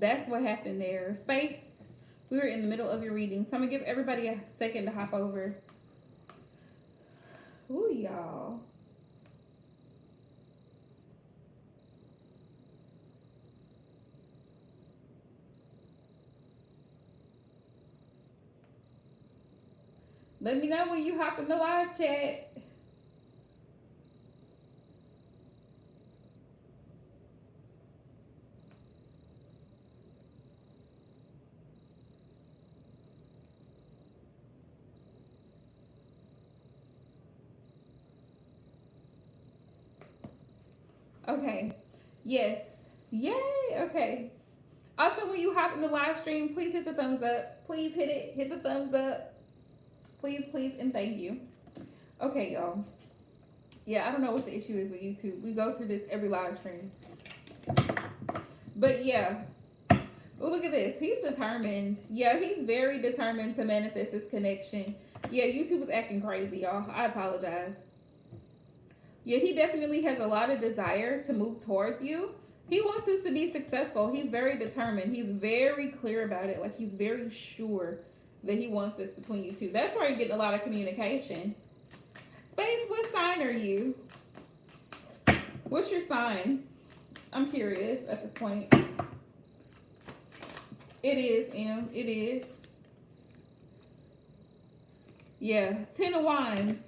That's what happened there. Space, we were in the middle of your reading. So I'm going to give everybody a second to hop over. Ooh, y'all. Let me know when you hop in the live chat. Okay. Yes. Yay. Okay. Also, when you hop in the live stream, please hit the thumbs up. Please hit it. Hit the thumbs up. Please, please, and thank you. Okay, y'all. Yeah, I don't know what the issue is with YouTube. We go through this every live stream. But yeah. Oh, look at this. He's determined. Yeah, he's very determined to manifest this connection. Yeah, YouTube is acting crazy, y'all. I apologize. Yeah, he definitely has a lot of desire to move towards you. He wants this to be successful. He's very determined. He's very clear about it. Like, he's very sure that he wants this between you two. That's why you're getting a lot of communication. Space, what sign are you? What's your sign? I'm curious at this point. It is, M. It is. Yeah. 10 of Wands.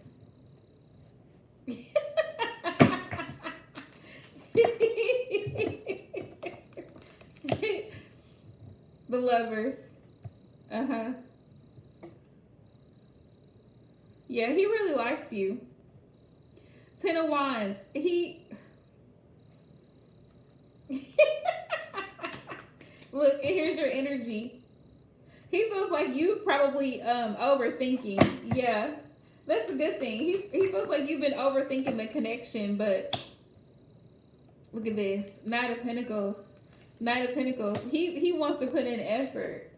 The Lovers. Uh-huh. Yeah, he really likes you. 10 of Wands. He... Look, and here's your energy. He feels like you probably overthinking. Yeah, that's a good thing. He feels like you've been overthinking the connection, but look at this. Knight of Pentacles. Knight of Pentacles. He wants to put in effort.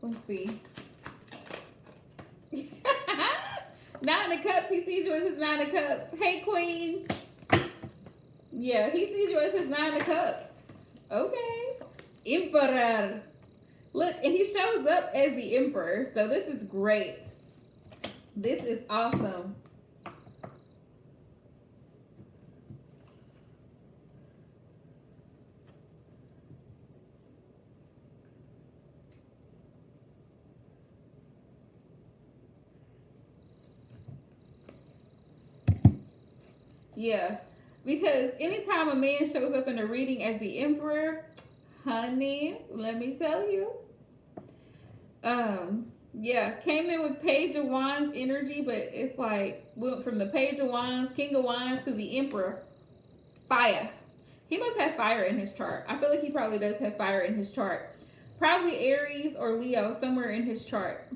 Let's see. 9 of Cups. He sees you as his 9 of Cups. Hey, Queen. Yeah, he sees you as his 9 of Cups. Okay. Emperor. Look, and he shows up as the Emperor. So this is great. This is awesome. Yeah, because anytime a man shows up in a reading as the Emperor, honey, let me tell you. Yeah, came in with Page of Wands energy, but it's like went from the Page of Wands, King of Wands to the Emperor. Fire. He must have fire in his chart. I feel like he probably does have fire in his chart. Probably Aries or Leo somewhere in his chart.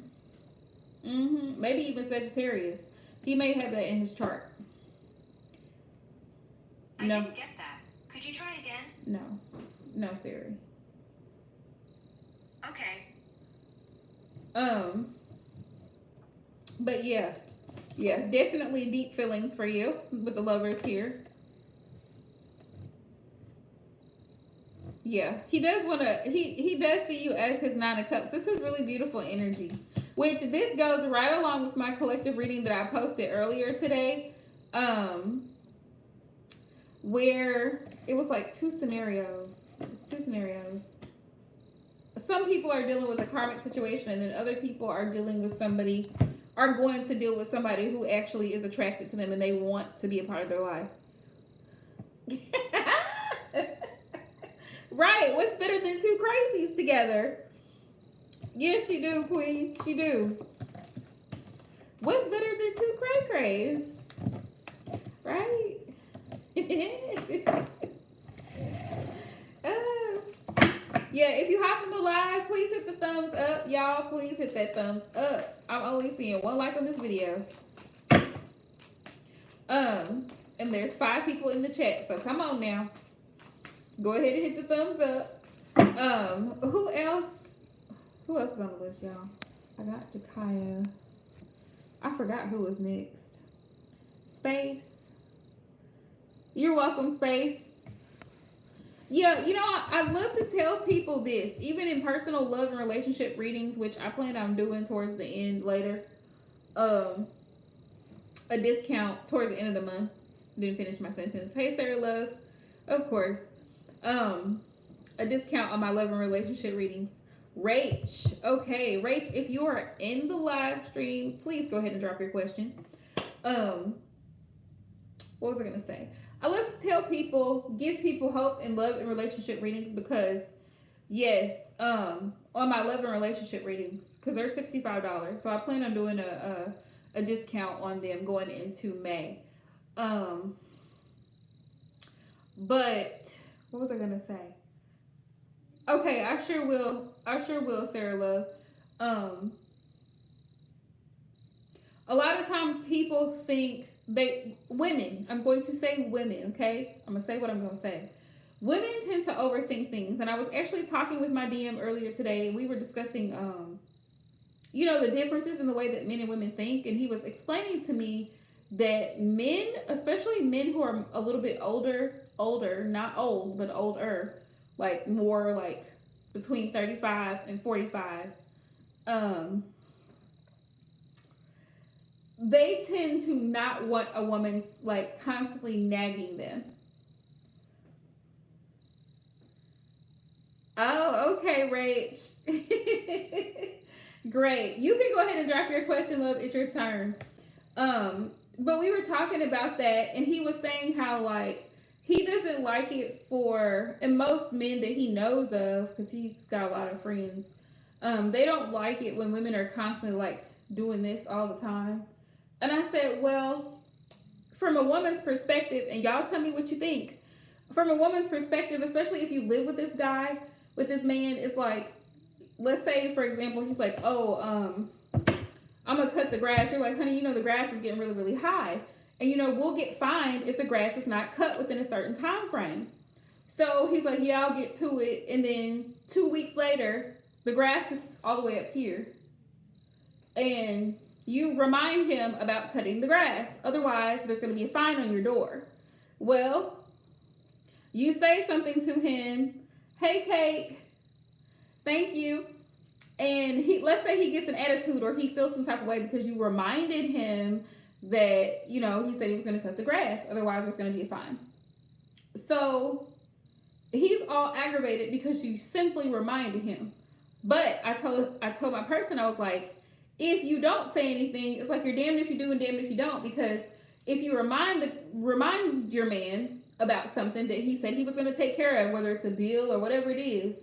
Maybe even Sagittarius. He may have that in his chart. I didn't get that. Could you try again? No. No, Siri. Okay. But yeah. Yeah, definitely deep feelings for you with the Lovers here. Yeah, he does want to, he does see you as his 9 of Cups. This is really beautiful energy, which this goes right along with my collective reading that I posted earlier today. Where it was like 2 scenarios. It's 2 scenarios. Some people are dealing with a karmic situation, and then other people are dealing with somebody, are going to deal with somebody who actually is attracted to them and they want to be a part of their life. Right, what's better than 2 crazies together? Yes, she do, Queen. She do. What's better than 2 cray-crays? Right? Yeah, if you hop in the live, please hit the thumbs up. Y'all, please hit that thumbs up. I'm only seeing 1 like on this video. And there's 5 people in the chat, so come on now. Go ahead and hit the thumbs up. Who else? Who else is on the list, y'all? I got Jakaya. I forgot who was next. Space. You're welcome, Space. Yeah, you know, I love to tell people this, even in personal love and relationship readings, which I plan on doing towards the end later. A discount towards the end of the month. Didn't finish my sentence. Hey, Sarah Love. Of course. A discount on my love and relationship readings. Rach. Okay, Rach, if you are in the live stream, please go ahead and drop your question. What was I gonna say? I love to tell people, give people hope in love and relationship readings because, yes, on my love and relationship readings, because they're $65. So I plan on doing a discount on them going into May. But what was I gonna say? Okay, I sure will, Sarah Love. A lot of times people think women, I'm going to say women, okay? I'm gonna say what I'm gonna say. Women tend to overthink things, and I was actually talking with my DM earlier today, and we were discussing, the differences in the way that men and women think, and he was explaining to me that men, especially men who are a little bit older, not old, but older, like more like between 35 and 45, they tend to not want a woman like constantly nagging them. Oh, okay, Rach. Great. You can go ahead and drop your question, love. It's your turn. But we were talking about that, and he was saying how like he doesn't like it and most men that he knows of, because he's got a lot of friends, they don't like it when women are constantly like doing this all the time. And I said, well, from a woman's perspective, and y'all tell me what you think. From a woman's perspective, especially if you live with this guy, with this man, it's like, let's say, for example, he's like, I'm going to cut the grass. You're like, honey, the grass is getting really, really high. And, we'll get fined if the grass is not cut within a certain time frame. So he's like, yeah, I'll get to it. And then 2 weeks later, the grass is all the way up here. And you remind him about cutting the grass. Otherwise, there's going to be a fine on your door. Well, you say something to him. Hey, Cake. Thank you. And let's say he gets an attitude or he feels some type of way because you reminded him that, he said he was going to cut the grass. Otherwise, there's going to be a fine. So he's all aggravated because you simply reminded him. But I told my person, I was like, if you don't say anything, it's like you're damned if you do and damned if you don't. Because if you remind your man about something that he said he was going to take care of, whether it's a bill or whatever it is,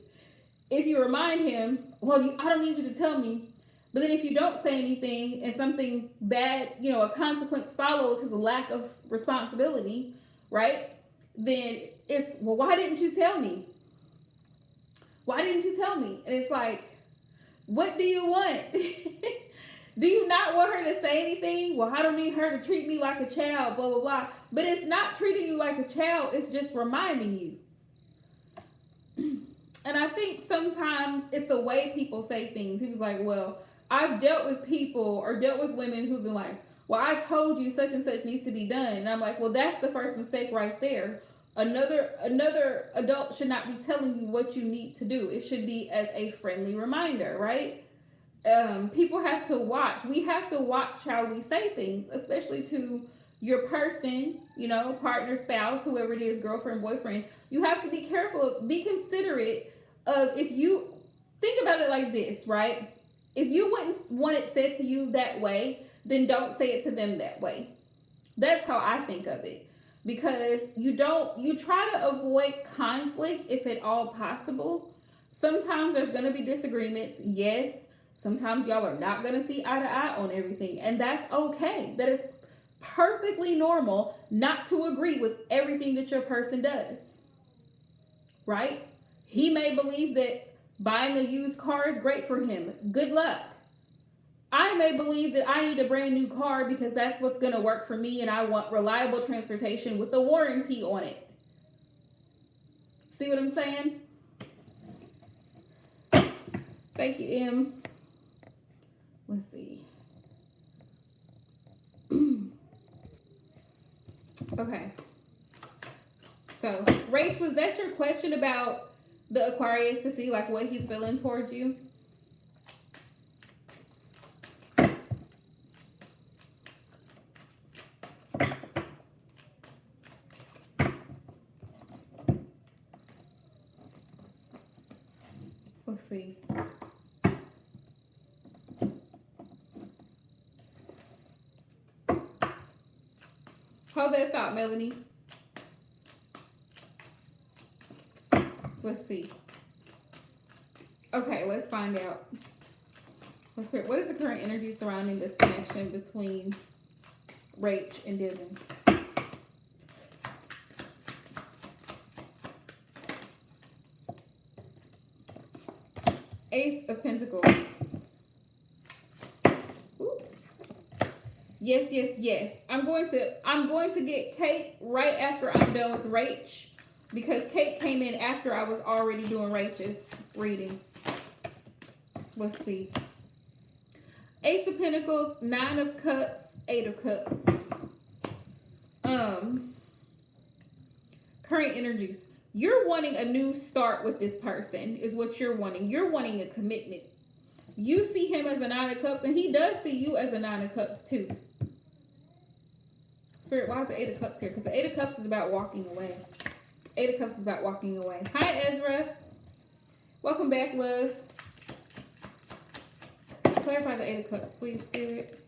if you remind him, well, I don't need you to tell me. But then if you don't say anything and something bad, a consequence follows his lack of responsibility, right? Then it's, well, why didn't you tell me? Why didn't you tell me? And it's like, what do you want? Do you not want her to say anything? Well, I don't need her to treat me like a child, blah, blah, blah. But it's not treating you like a child. It's just reminding you. And I think sometimes it's the way people say things. He was like, well, I've dealt with people or dealt with women who've been like, well, I told you such and such needs to be done. And I'm like, well, that's the first mistake right there. Another adult should not be telling you what you need to do. It should be as a friendly reminder, right? People have to watch. We have to watch how we say things, especially to your person, partner, spouse, whoever it is, girlfriend, boyfriend. You have to be careful, be considerate of, if you think about it like this, right? If you wouldn't want it said to you that way, then don't say it to them that way. That's how I think of it. Because you try to avoid conflict if at all possible. Sometimes there's going to be disagreements. Yes. Sometimes y'all are not going to see eye to eye on everything. And that's okay. That is perfectly normal not to agree with everything that your person does. Right? He may believe that buying a used car is great for him. Good luck. I may believe that I need a brand new car because that's what's going to work for me and I want reliable transportation with a warranty on it. See what I'm saying? Thank you, M. Let's see. Okay. So, Rach, was that your question about the Aquarius to see like what he's feeling towards you? Let's see. Hold that thought, Melanie. Let's see. Okay, let's find out. What is the current energy surrounding this connection between Rach and Devin? Ace of Pentacles. Oops. Yes, yes, yes. I'm going to get Kate right after I'm done with Rach, because Kate came in after I was already doing Rach's reading. Let's see. Ace of Pentacles, 9 of Cups, 8 of Cups. Current energies. You're wanting a new start with this person is what you're wanting. You're wanting a commitment. You see him as a 9 of Cups, and he does see you as a 9 of Cups too. Spirit, why is the 8 of Cups here? Because the 8 of Cups is about walking away. 8 of Cups is about walking away. Hi, Ezra. Welcome back, love. Clarify the 8 of Cups, please, Spirit.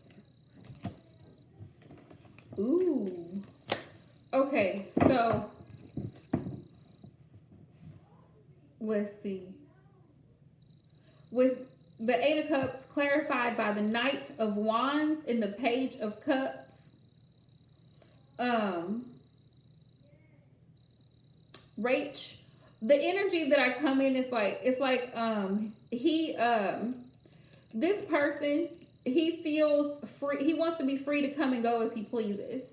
Ooh. Okay, so let's see. With the 8 of Cups clarified by the Knight of Wands and the Page of Cups, Rach, the energy that I come in is like, it's like this person, he feels free. He wants to be free to come and go as he pleases.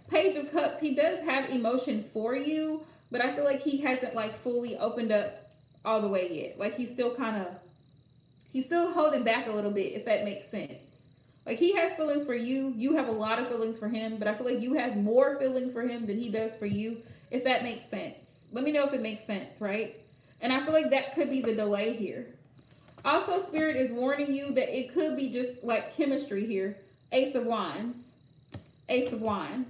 Page of Cups, he does have emotion for you, but I feel like he hasn't like fully opened up all the way yet. Like he's still holding back a little bit, if that makes sense. Like he has feelings for you. You have a lot of feelings for him, but I feel like you have more feeling for him than he does for you, if that makes sense. Let me know if it makes sense, right? And I feel like that could be the delay here. Also, Spirit is warning you that it could be just like chemistry here. Ace of Wands. Ace of Wands.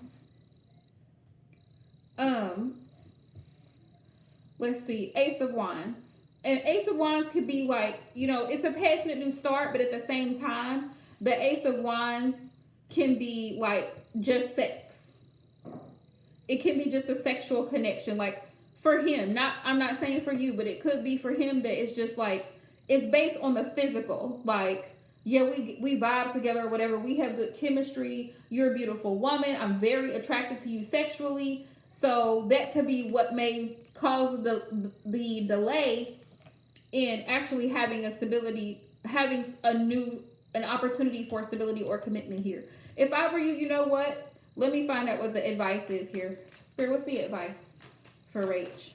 Let's see. Ace of Wands. And Ace of Wands could be like, you know, it's a passionate new start, but at the same time, the Ace of Wands can be like just sex. It can be just a sexual connection. Like for him, I'm not saying for you, but it could be for him that it's just like, it's based on the physical. Like, yeah, we vibe together or whatever. We have good chemistry. You're a beautiful woman. I'm very attracted to you sexually. So that could be what may cause the delay in actually having an opportunity for stability or commitment here. If I were you, you know what? Let me find out what the advice is here. Spirit, what's the advice for Rach?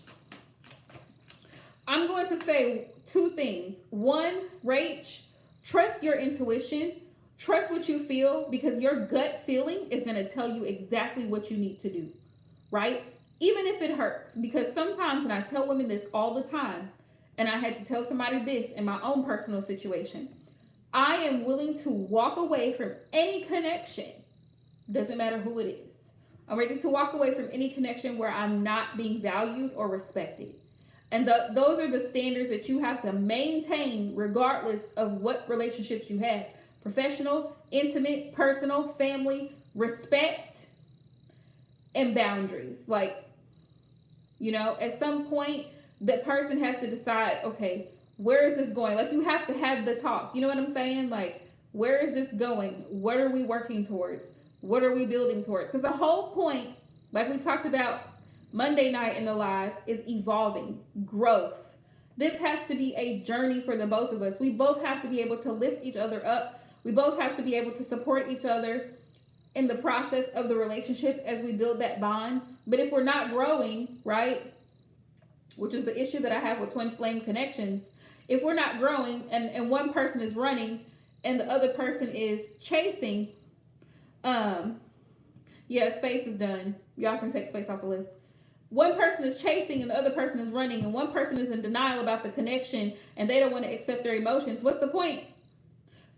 I'm going to say 2 things. 1, Rach, trust your intuition. Trust what you feel, because your gut feeling is going to tell you exactly what you need to do, right? Even if it hurts, because sometimes, and I tell women this all the time, and I had to tell somebody this in my own personal situation, I am willing to walk away from any connection. Doesn't matter who it is. I'm ready to walk away from any connection where I'm not being valued or respected. And those are the standards that you have to maintain regardless of what relationships you have. Professional, intimate, personal, family, respect, and boundaries. Like, you know, at some point, the person has to decide, okay, where is this going? Like, you have to have the talk. You know what I'm saying? Like, where is this going? What are we working towards? What are we building towards? Because the whole point, like we talked about Monday night in the live, is evolving, growth. This has to be a journey for the both of us. We both have to be able to lift each other up We both have to be able to support each other in the process of the relationship as we build that bond. But if we're not growing, right, which is the issue that I have with twin flame connections, if we're not growing and one person is running and the other person is chasing, yeah, space is done. Y'all can take space off the list. One person is chasing and the other person is running, and one person is in denial about the connection and they don't want to accept their emotions. What's the point?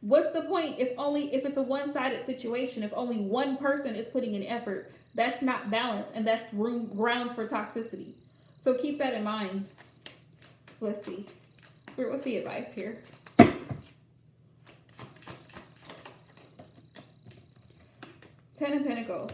What's the point if it's a one-sided situation, if only one person is putting in effort? That's not balance, and that's grounds for toxicity. So keep that in mind. Let's see. What's the advice here? Ten of Pentacles.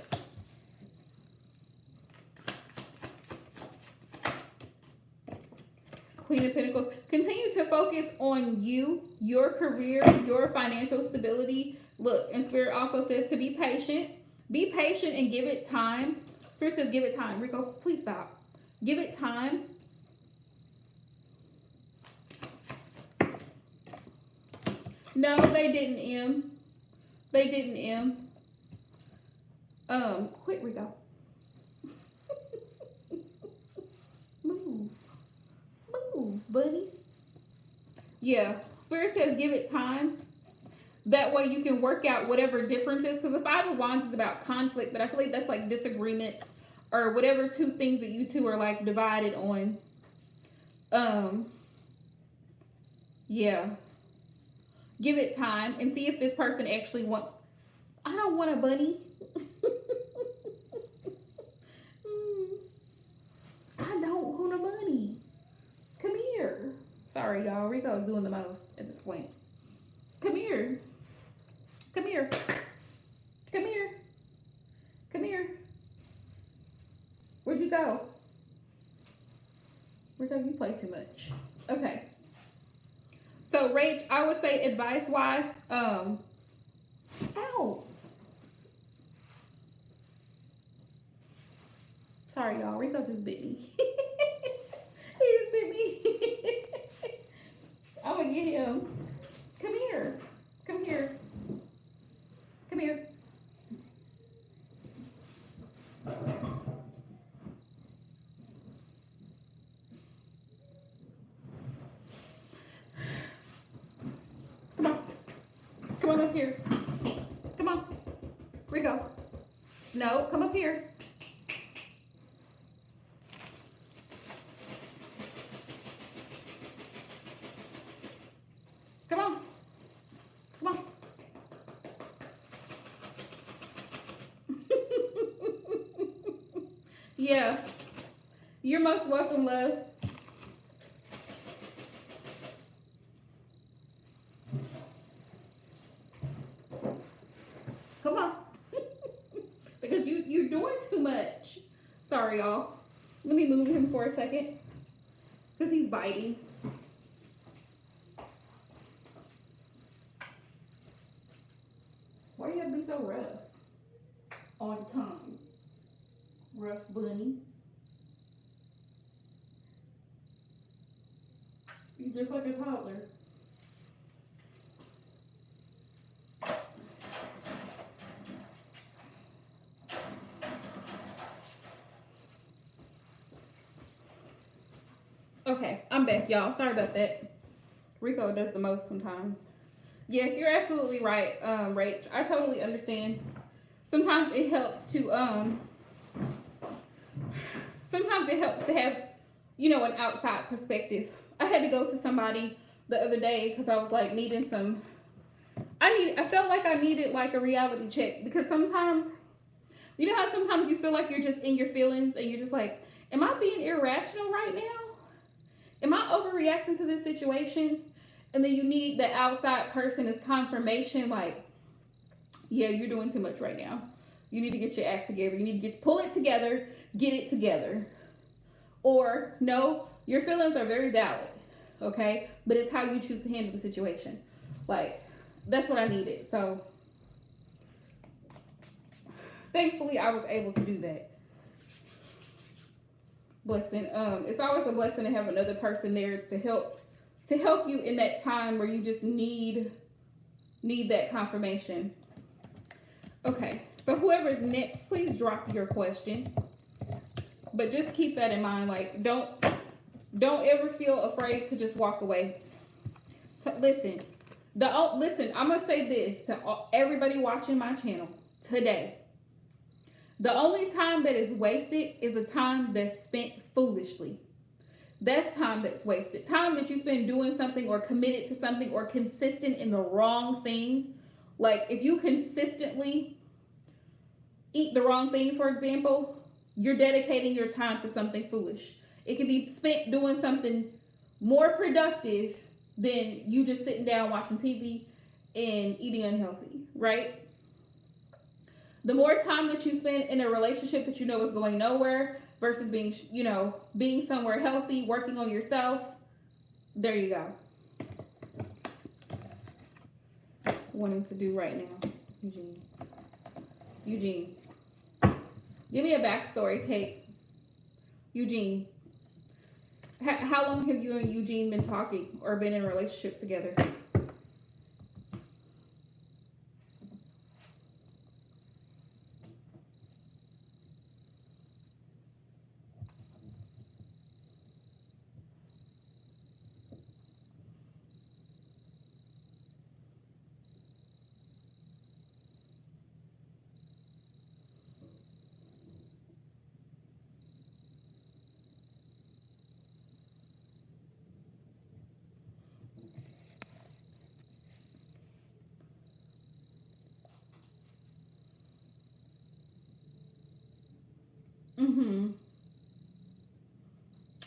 Queen of Pentacles. Continue to focus on you, your career, your financial stability. Look, and Spirit also says to be patient. Be patient and give it time. Spirit says give it time. Rico, please stop. Give it time. No, they didn't, M. They didn't, M. Quit, Rico. Move, buddy. Yeah, Spirit says give it time. That way you can work out whatever differences. Because the Five of Wands is about conflict, but I feel like that's like disagreements or whatever two things that you two are like divided on. Yeah. Give it time and see if this person actually wants. I don't want a bunny. I don't want a bunny. Come here. Sorry, y'all. Rico's doing the most at this point. Come here. Come here. Come here. Come here. Where'd you go? Rico, you play too much. Okay. So, Rach, I would say advice-wise, ow. Sorry, y'all. Rico just bit me. He just bit me. I'm gonna get him. Come here. Come here. Come here. Come on. Come on up here. Come on. Rico. No, come up here. Come on. Come on. Yeah. You're most welcome, love. Come on. Because you're doing too much. Sorry, y'all. Let me move him for a second. Because he's biting. Why you gotta be so rough all the time? Rough bunny. You're just like a toddler. Okay, I'm back, y'all. Sorry about that. Rico does the most sometimes. Yes, you're absolutely right, Rach. I totally understand. Sometimes it helps to have, you know, an outside perspective. I had to go to somebody the other day because I was like needing some. I felt like I needed like a reality check, because sometimes, you know how sometimes you feel like you're just in your feelings and you're just like, am I being irrational right now? Am I overreacting to this situation? And then you need the outside person as confirmation, like, yeah, you're doing too much right now. You need to get your act together. You need to pull it together, get it together. Or, no, your feelings are very valid, okay? But it's how you choose to handle the situation. Like, that's what I needed. So, thankfully, I was able to do that. Blessing. It's always a blessing to have another person there to help you in that time where you just need Need that confirmation. Okay, so whoever's next, please drop your question. But just keep that in mind. Like, don't ever feel afraid to just walk away. Listen, listen. I'm gonna say this to everybody watching my channel today. The only time that is wasted is the time that's spent foolishly. That's time that's wasted. Time that you spend doing something or committed to something or consistent in the wrong thing. Like, if you consistently eat the wrong thing, for example, you're dedicating your time to something foolish. It can be spent doing something more productive than you just sitting down watching TV and eating unhealthy, right? The more time that you spend in a relationship that you know is going nowhere versus being, being somewhere healthy, working on yourself, there you go. Wanting to do right now, Eugene. Give me a backstory, Kate. Eugene. How long have you and Eugene been talking or been in a relationship together? Mm-hmm.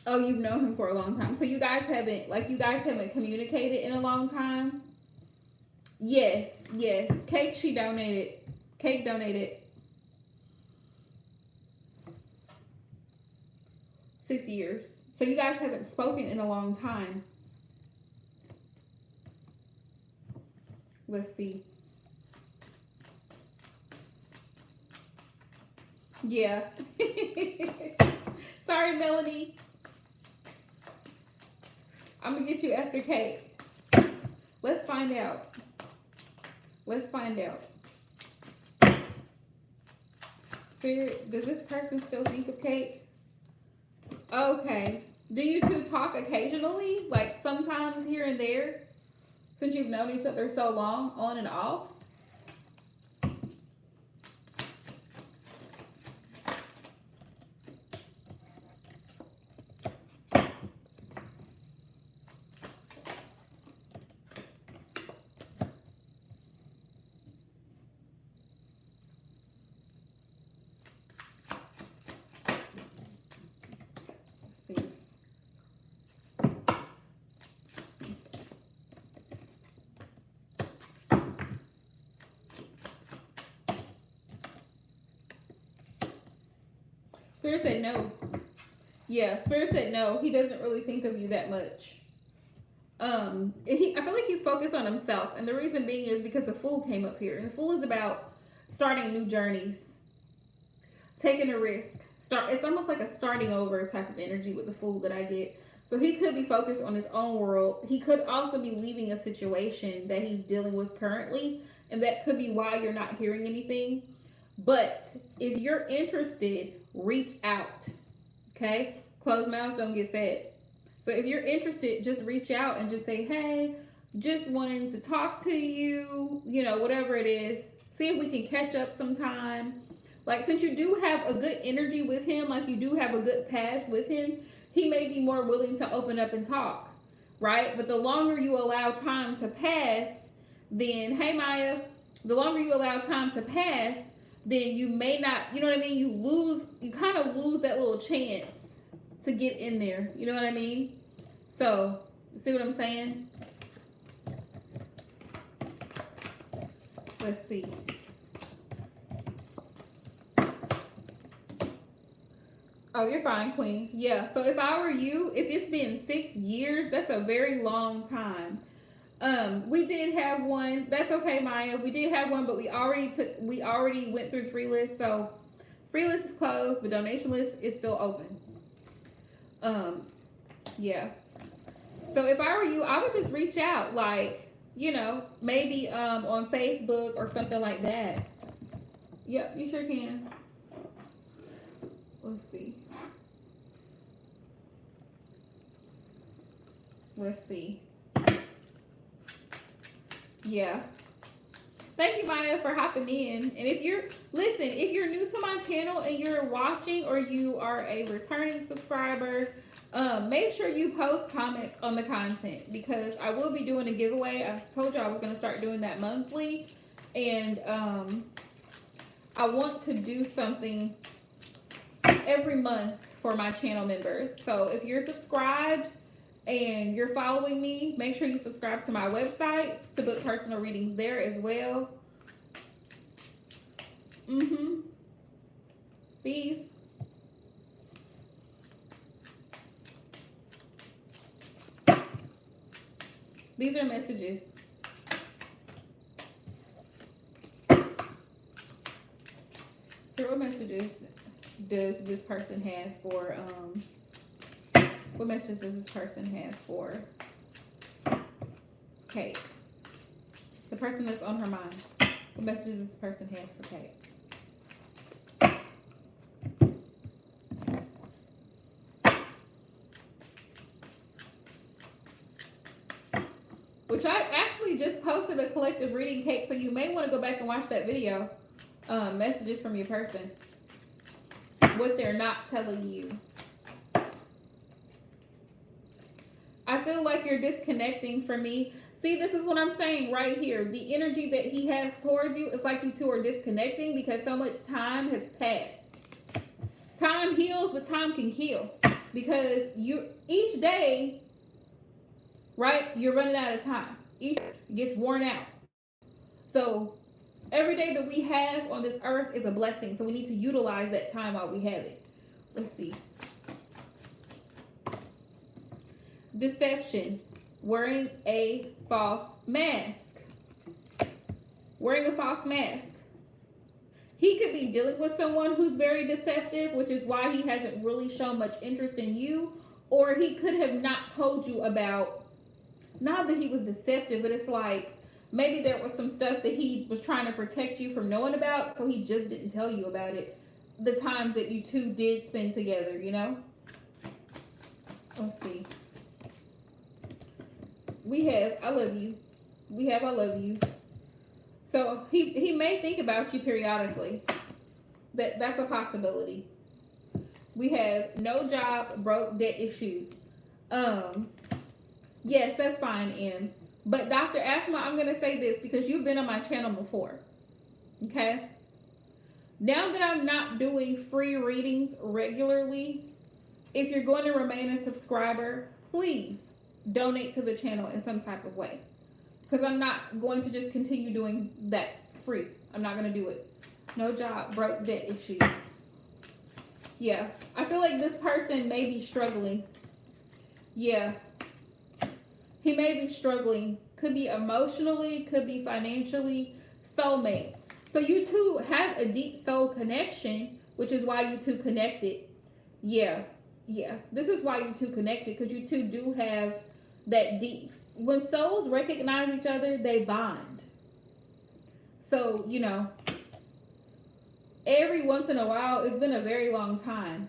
Oh, you've known him for a long time. So you guys haven't communicated in a long time? Yes. Kate, she donated. Kate donated 6 years. So you guys haven't spoken in a long time. Let's see. Yeah. Sorry, Melanie. I'm gonna get you after Kate. Let's find out. Spirit, does this person still think of Kate? Okay. Do you two talk occasionally? Like sometimes here and there? Since you've known each other so long, on and off? Spirit said no. Yeah, Spirit said no. He doesn't really think of you that much. I feel like he's focused on himself, and the reason being is because the Fool came up here, and the Fool is about starting new journeys, taking a risk. It's almost like a starting over type of energy with the Fool that I get. So he could be focused on his own world. He could also be leaving a situation that he's dealing with currently, and that could be why you're not hearing anything. But if you're interested, reach out. Okay? Closed mouths don't get fed. So if you're interested, just reach out and just say, hey, just wanting to talk to you, whatever it is. See if we can catch up sometime. Like, since you do have a good energy with him, like you do have a good past with him, he may be more willing to open up and talk, right? But the longer you allow time to pass, then, hey, Maya, the longer you allow time to pass, then you may not, you know what I mean? You kind of lose that little chance to get in there. You know what I mean? So, see what I'm saying? Let's see. Oh, you're fine, Queen. Yeah, so if I were you, if it's been 6 years, that's a very long time. We did have one. That's okay, Maya. We did have one, but we already went through the free list. So free list is closed, but donation list is still open. Yeah. So if I were you, I would just reach out. Like, You know, maybe on Facebook or something like that. Yep, you sure can. Let's see. Let's see. Yeah. Thank you, Maya, for hopping in. And if you're new to my channel and you're watching or you are a returning subscriber, make sure you post comments on the content because I will be doing a giveaway. I told you I was going to start doing that monthly. And I want to do something every month for my channel members. So if you're subscribed and you're following me, make sure you subscribe to my website to book personal readings there as well. Peace. These are messages. So what messages does this person have for what messages does this person have for Kate? The person that's on her mind. What messages does this person have for Kate? Which I actually just posted a collective reading, Kate, so you may want to go back and watch that video. Messages from your person. What they're not telling you. I feel like you're disconnecting from me. See, this is what I'm saying right here. The energy that he has towards you, it's like you two are disconnecting because so much time has passed. Time heals, but time can kill. Because each day, right, you're running out of time. Each gets worn out. So every day that we have on this earth is a blessing. So we need to utilize that time while we have it. Let's see. Deception. Wearing a false mask. Wearing a false mask. He could be dealing with someone who's very deceptive, which is why he hasn't really shown much interest in you. Or he could have not told you about, not that he was deceptive, but it's like maybe there was some stuff that he was trying to protect you from knowing about, so he just didn't tell you about it. The times that you two did spend together, you know? Let's see. We have, I love you. We have, I love you. So he may think about you periodically. That's a possibility. We have no job, broke, debt issues. Yes, that's fine, Em. But Dr. Asma, I'm going to say this because you've been on my channel before. Okay? Now that I'm not doing free readings regularly, if you're going to remain a subscriber, please donate to the channel in some type of way. Because I'm not going to just continue doing that free. I'm not going to do it. No job, broke, debt issues. Yeah. I feel like this person may be struggling. Yeah. He may be struggling. Could be emotionally, could be financially. Soulmates. So you two have a deep soul connection, which is why you two connected. Yeah. Yeah. This is why you two connected, because you two do have that deep. When souls recognize each other, they bond. So, you know, every once in a while, it's been a very long time.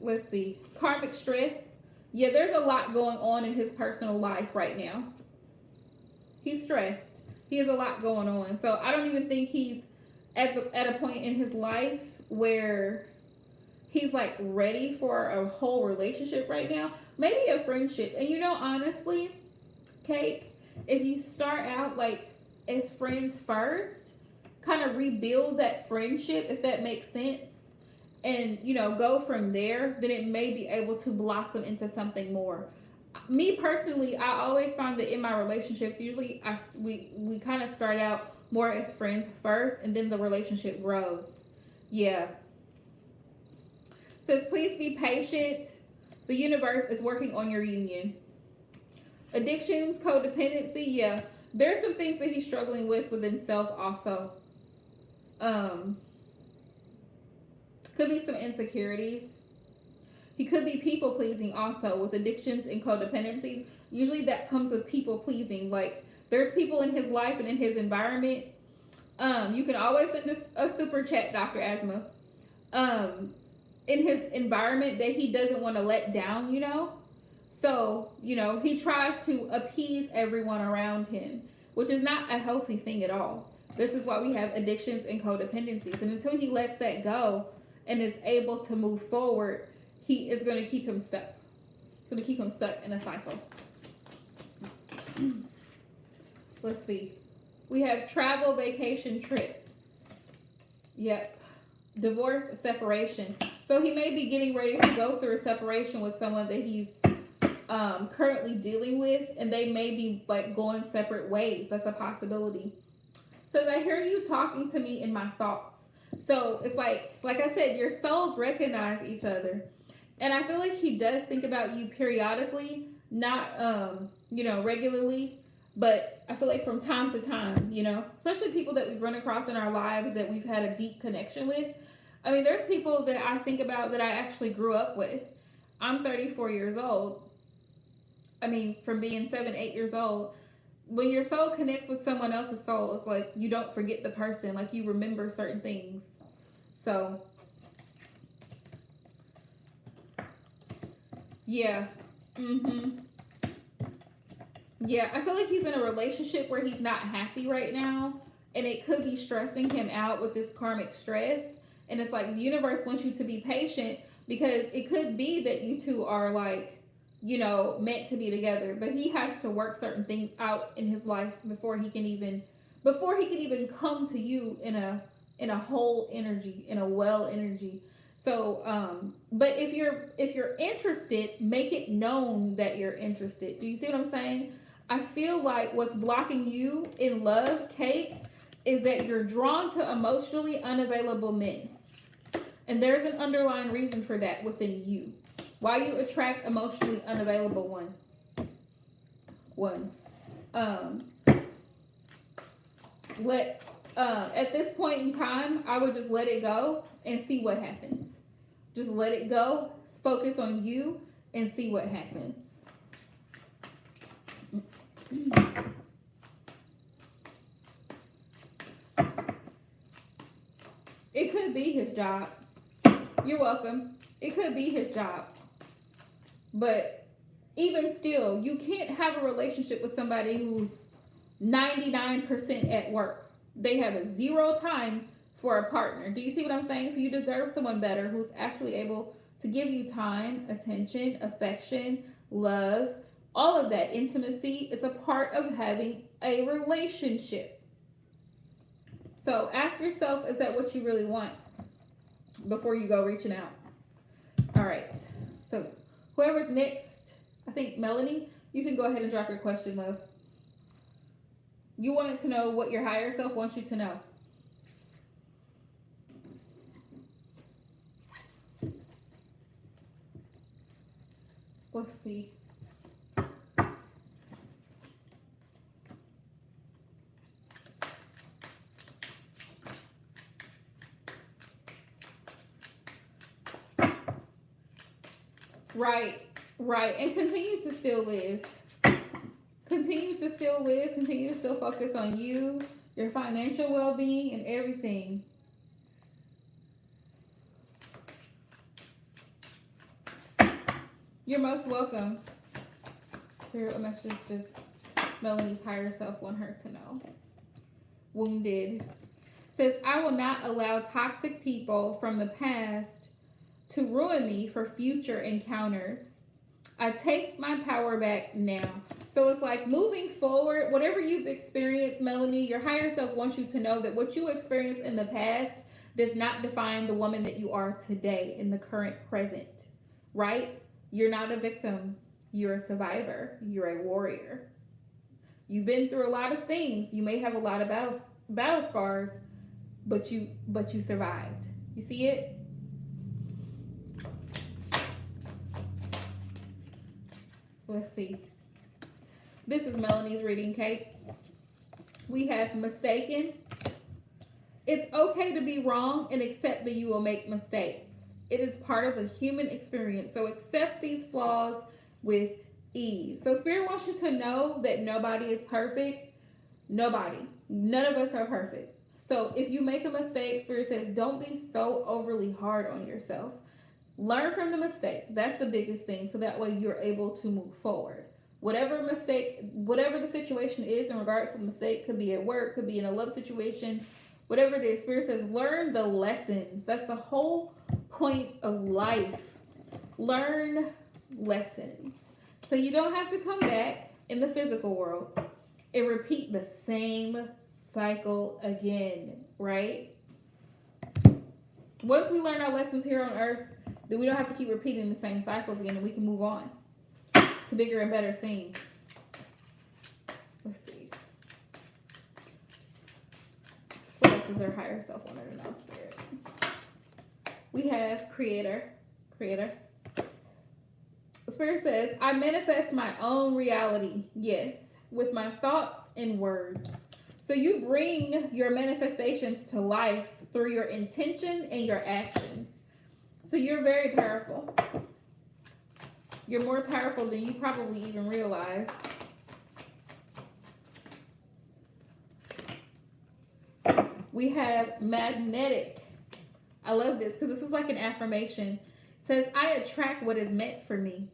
Let's see. Karmic stress. Yeah, there's a lot going on in his personal life right now. He's stressed. He has a lot going on. So I don't even think he's at a point in his life where he's like ready for a whole relationship right now. Maybe a friendship. And you know, honestly, Kate, if you start out like as friends first, kind of rebuild that friendship, if that makes sense, and you know, go from there, then it may be able to blossom into something more. Me personally, I always find that in my relationships, usually we kind of start out more as friends first, and then the relationship grows. Yeah. Says, please be patient. The universe is working on your union. Addictions, codependency, yeah. There's some things that he's struggling with within self also. Could be some insecurities. He could be people pleasing also with addictions and codependency. Usually that comes with people pleasing. Like there's people in his life and in his environment. You can always send a super chat, Dr. Asma. In his environment that he doesn't want to let down, So, he tries to appease everyone around him, which is not a healthy thing at all. This is why we have addictions and codependencies. And until he lets that go and is able to move forward, he is going to keep him stuck. It's going to keep him stuck in a cycle. Let's see. We have travel, vacation, trip. Yep. Divorce, separation. So he may be getting ready to go through a separation with someone that he's currently dealing with, and they may be like going separate ways. That's a possibility. So I hear you talking to me in my thoughts. So it's like I said, your souls recognize each other. And I feel like he does think about you periodically, not, regularly, but I feel like from time to time, especially people that we've run across in our lives that we've had a deep connection with. I mean, there's people that I think about that I actually grew up with. I'm 34 years old. I mean, from being 7, 8 years old. When your soul connects with someone else's soul, it's like you don't forget the person. Like you remember certain things. So, yeah. Yeah, I feel like he's in a relationship where he's not happy right now. And it could be stressing him out with this karmic stress. And it's like the universe wants you to be patient because it could be that you two are like, meant to be together. But he has to work certain things out in his life before he can even come to you in a whole energy, in a well energy. So, but if you're interested, make it known that you're interested. Do you see what I'm saying? I feel like what's blocking you in love, Kate, is that you're drawn to emotionally unavailable men. And there's an underlying reason for that within you. Why you attract emotionally unavailable ones. At this point in time, I would just let it go and see what happens. Just let it go, focus on you, and see what happens. It could be his job. You're welcome. It could be his job. But even still, you can't have a relationship with somebody who's 99% at work. They have a 0 time for a partner. Do you see what I'm saying? So you deserve someone better who's actually able to give you time, attention, affection, love, all of that intimacy. It's a part of having a relationship. So ask yourself, is that what you really want before you go reaching out? All right. So whoever's next, I think Melanie, you can go ahead and drop your question, love. You wanted to know what your higher self wants you to know. Let's see. Right. And continue to still live. Continue to still focus on you, your financial well-being, and everything. You're most welcome. Spirit messages just Melanie's higher self want her to know. Wounded. Says, I will not allow toxic people from the past to ruin me for future encounters. I take my power back now. So it's like moving forward, whatever you've experienced, Melanie, your higher self wants you to know that what you experienced in the past does not define the woman that you are today in the current present, right? You're not a victim. You're a survivor. You're a warrior. You've been through a lot of things. You may have a lot of battle scars, but you survived. You see it? Let's see. This is Melanie's reading, Kate. We have mistaken. It's okay to be wrong and accept that you will make mistakes. It is part of the human experience. So accept these flaws with ease. So Spirit wants you to know that nobody is perfect. Nobody. None of us are perfect. So if you make a mistake, Spirit says don't be so overly hard on yourself. Learn from the mistake. That's the biggest thing. So that way you're able to move forward. Whatever mistake, whatever the situation is in regards to the mistake, could be at work, could be in a love situation, whatever it is, Spirit says learn the lessons. That's the whole point of life. Learn lessons. So you don't have to come back in the physical world and repeat the same cycle again, right? Once we learn our lessons here on earth, then we don't have to keep repeating the same cycles again, and we can move on to bigger and better things. Let's see. What else is our higher self wanted to know, Spirit? We have Creator. Spirit says, I manifest my own reality, yes, with my thoughts and words. So you bring your manifestations to life through your intention and your actions. So you're very powerful. You're more powerful than you probably even realize. We have magnetic. I love this because this is like an affirmation. It says, I attract what is meant for me.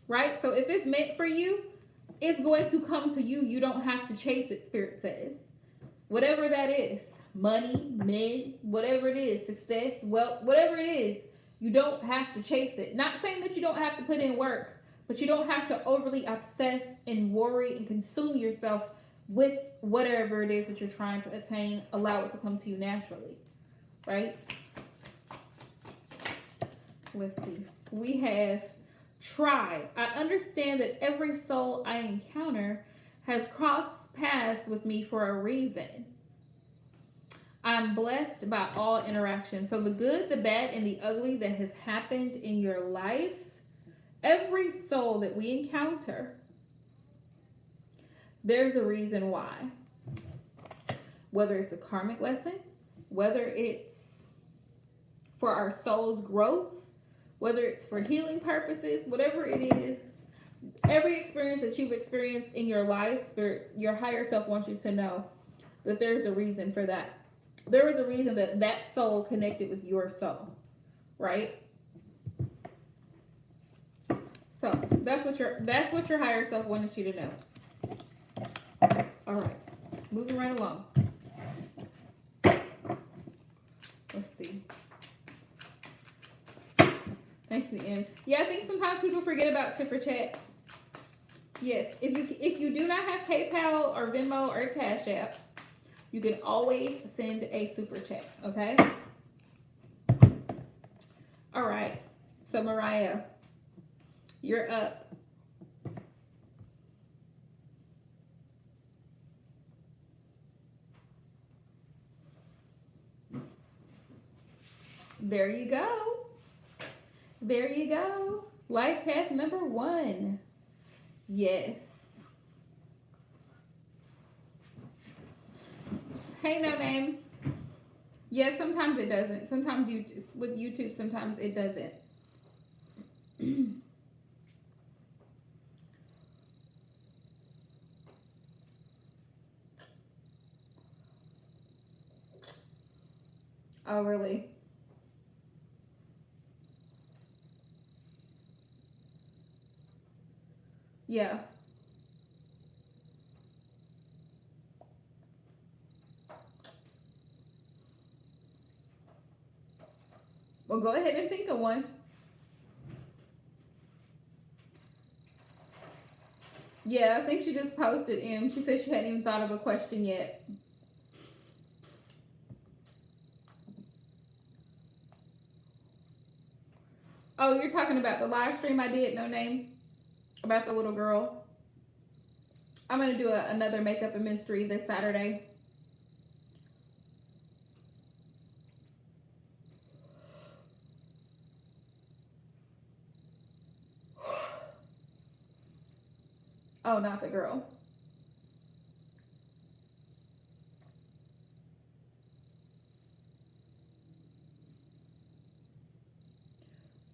Right? So if it's meant for you, it's going to come to you. You don't have to chase it, Spirit says. Whatever that is, money, men, whatever it is, success, wealth, whatever it is, you don't have to chase it. Not saying that you don't have to put in work, but you don't have to overly obsess and worry and consume yourself with whatever it is that you're trying to attain. Allow it to come to you naturally, right? Let's see. We have try. I understand that every soul I encounter has crossed paths with me for a reason. I'm blessed by all interactions. So the good, the bad, and the ugly that has happened in your life, every soul that we encounter, there's a reason why. Whether it's a karmic lesson, whether it's for our soul's growth, whether it's for healing purposes, whatever it is, every experience that you've experienced in your life, Spirit, your higher self wants you to know that there's a reason for that. There was a reason that that soul connected with your soul, right? So that's what your higher self wanted you to know. All right, moving right along. Let's see. Thank you, Em. Yeah, I think sometimes people forget about Super Chat. Yes, if you do not have PayPal or Venmo or Cash App, you can always send a Super Chat, okay? All right. So, Mariah, you're up. There you go. There you go. Life path number 1. Yes. Hey, no name. Yeah, sometimes it doesn't. Sometimes with YouTube, sometimes it doesn't. Oh, really? Yeah. Well, go ahead and think of one. Yeah, I think she just posted in. She said she hadn't even thought of a question yet. Oh, you're talking about the live stream I did, no name? About the little girl. I'm going to do another makeup and mystery this Saturday. Oh, not the girl.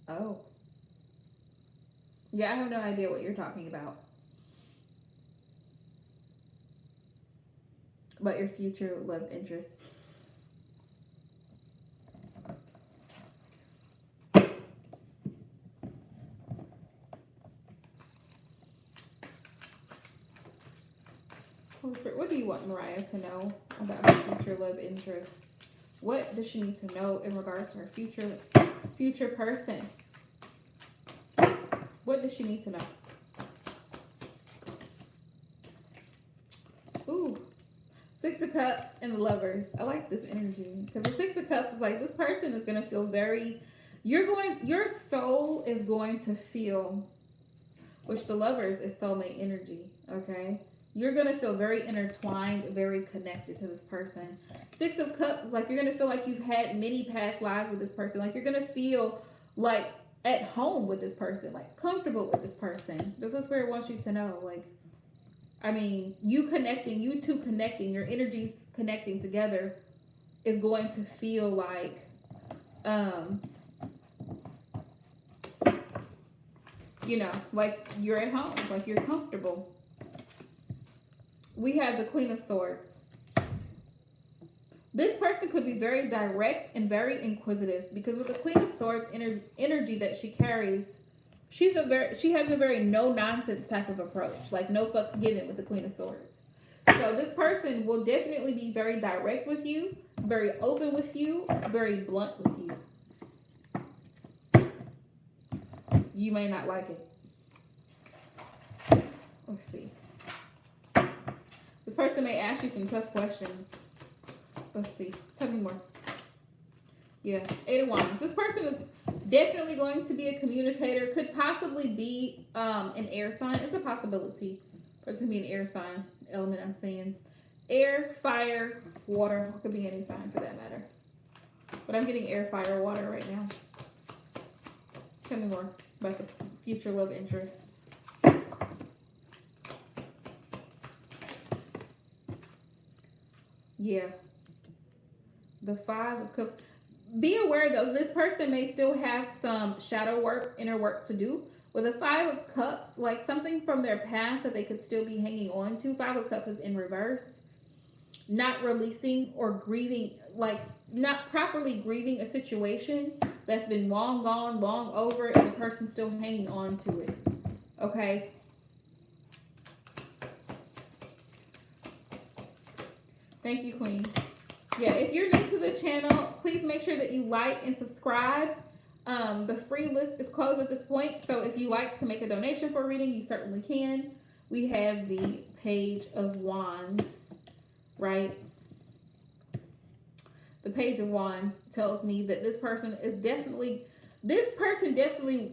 Oh. Yeah, I have no idea what you're talking about. But your future love interest. What do you want Mariah to know about her future love interest? What does she need to know in regards to her future person? What does she need to know? Ooh, Six of Cups and the Lovers. I like this energy because the Six of Cups is like this person is gonna feel very. Your soul is going to feel, which the Lovers is soulmate energy. Okay, you're gonna feel very intertwined, very connected to this person. Six of Cups is like you're gonna feel like you've had many past lives with this person. Like you're gonna feel like at home with this person, like comfortable with this person. That's what Spirit wants you to know. Like, I mean, you two connecting, your energies connecting together is going to feel like, like you're at home, like you're comfortable. We have the Queen of Swords. This person could be very direct and very inquisitive because with the Queen of Swords energy that she carries, she has a very no nonsense type of approach, like no fucks given with the Queen of Swords. So this person will definitely be very direct with you, very open with you, very blunt with you. You may not like it. Let's see. This person may ask you some tough questions. Let's see. Tell me more. Yeah, Eight of Wands. This person is definitely going to be a communicator. Could possibly be an air sign. It's a possibility. Person can be an air sign element. I'm saying air, fire, water. It could be any sign for that matter. But I'm getting air, fire, water right now. Tell me more about the future love interest. Yeah. The Five of Cups. Be aware though, this person may still have some shadow work, inner work to do. With a Five of Cups, like something from their past that they could still be hanging on to. Five of Cups is in reverse. Not releasing or grieving, like not properly grieving a situation that's been long gone, long over, and the person's still hanging on to it. Okay? Thank you, Queen. Yeah, if you're new to the channel, please make sure that you like and subscribe. The free list is closed at this point, so if you like to make a donation for a reading, you certainly can. We have the Page of Wands, right? The Page of Wands tells me that this person definitely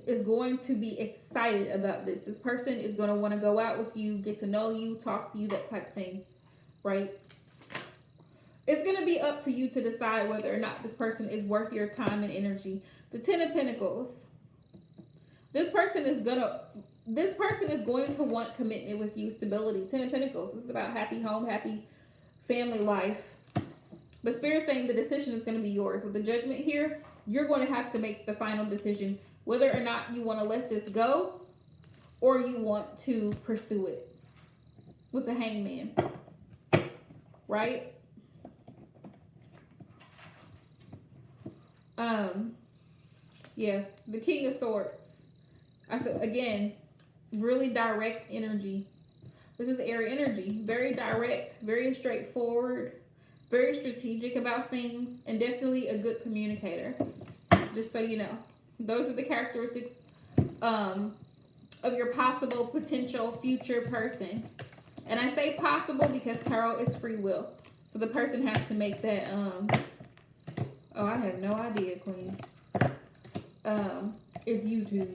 is going to be excited about this. This person is going to want to go out with you, get to know you, talk to you, that type of thing, right? It's going to be up to you to decide whether or not this person is worth your time and energy. The Ten of Pentacles. This person is going to want commitment with you, stability. Ten of Pentacles. This is about happy home, happy family life. But Spirit's saying the decision is going to be yours. With the Judgment here, you're going to have to make the final decision whether or not you want to let this go or you want to pursue it. With the Hangman. Right? Yeah, the King of Swords. I feel, again, really direct energy. This is air energy. Very direct, very straightforward, very strategic about things, and definitely a good communicator. Just so you know. Those are the characteristics of your possible potential future person. And I say possible because tarot is free will. So the person has to make that, oh, I have no idea, Queen. It's YouTube.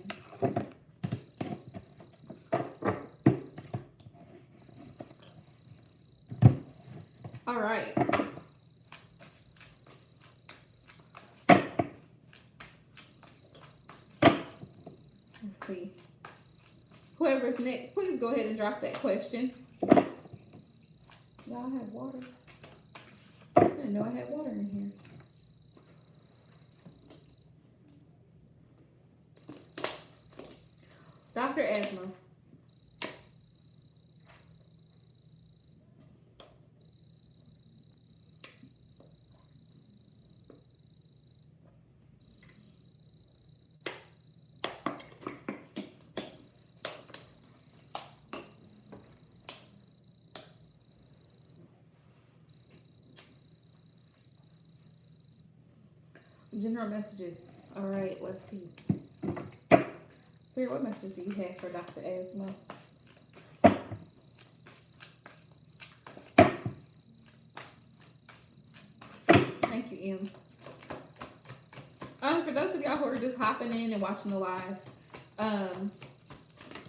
All right. Let's see. Whoever's next, please go ahead and drop that question. Y'all have water. I didn't know I had water in here. Dr. Asma. General messages. All right, let's see. Spirit, what messages do you have for Dr. Asma? Thank you, M. For those of y'all who are just hopping in and watching the live,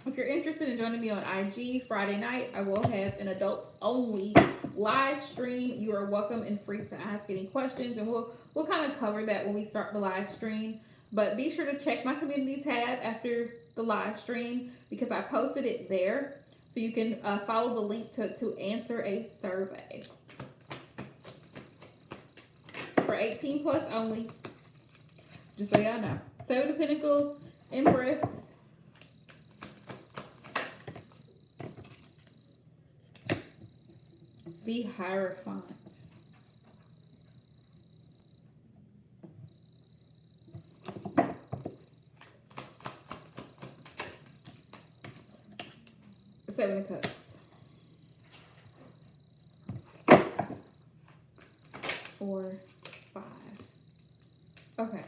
if you're interested in joining me on IG Friday night, I will have an adults only live stream. You are welcome and free to ask any questions, and we'll kind of cover that when we start the live stream. But be sure to check my community tab after the live stream because I posted it there, so you can follow the link to answer a survey. For 18 plus only, just so y'all know. 7 of Pentacles, Empress, the Hierophant. Seven of Cups. 4, 5. Okay.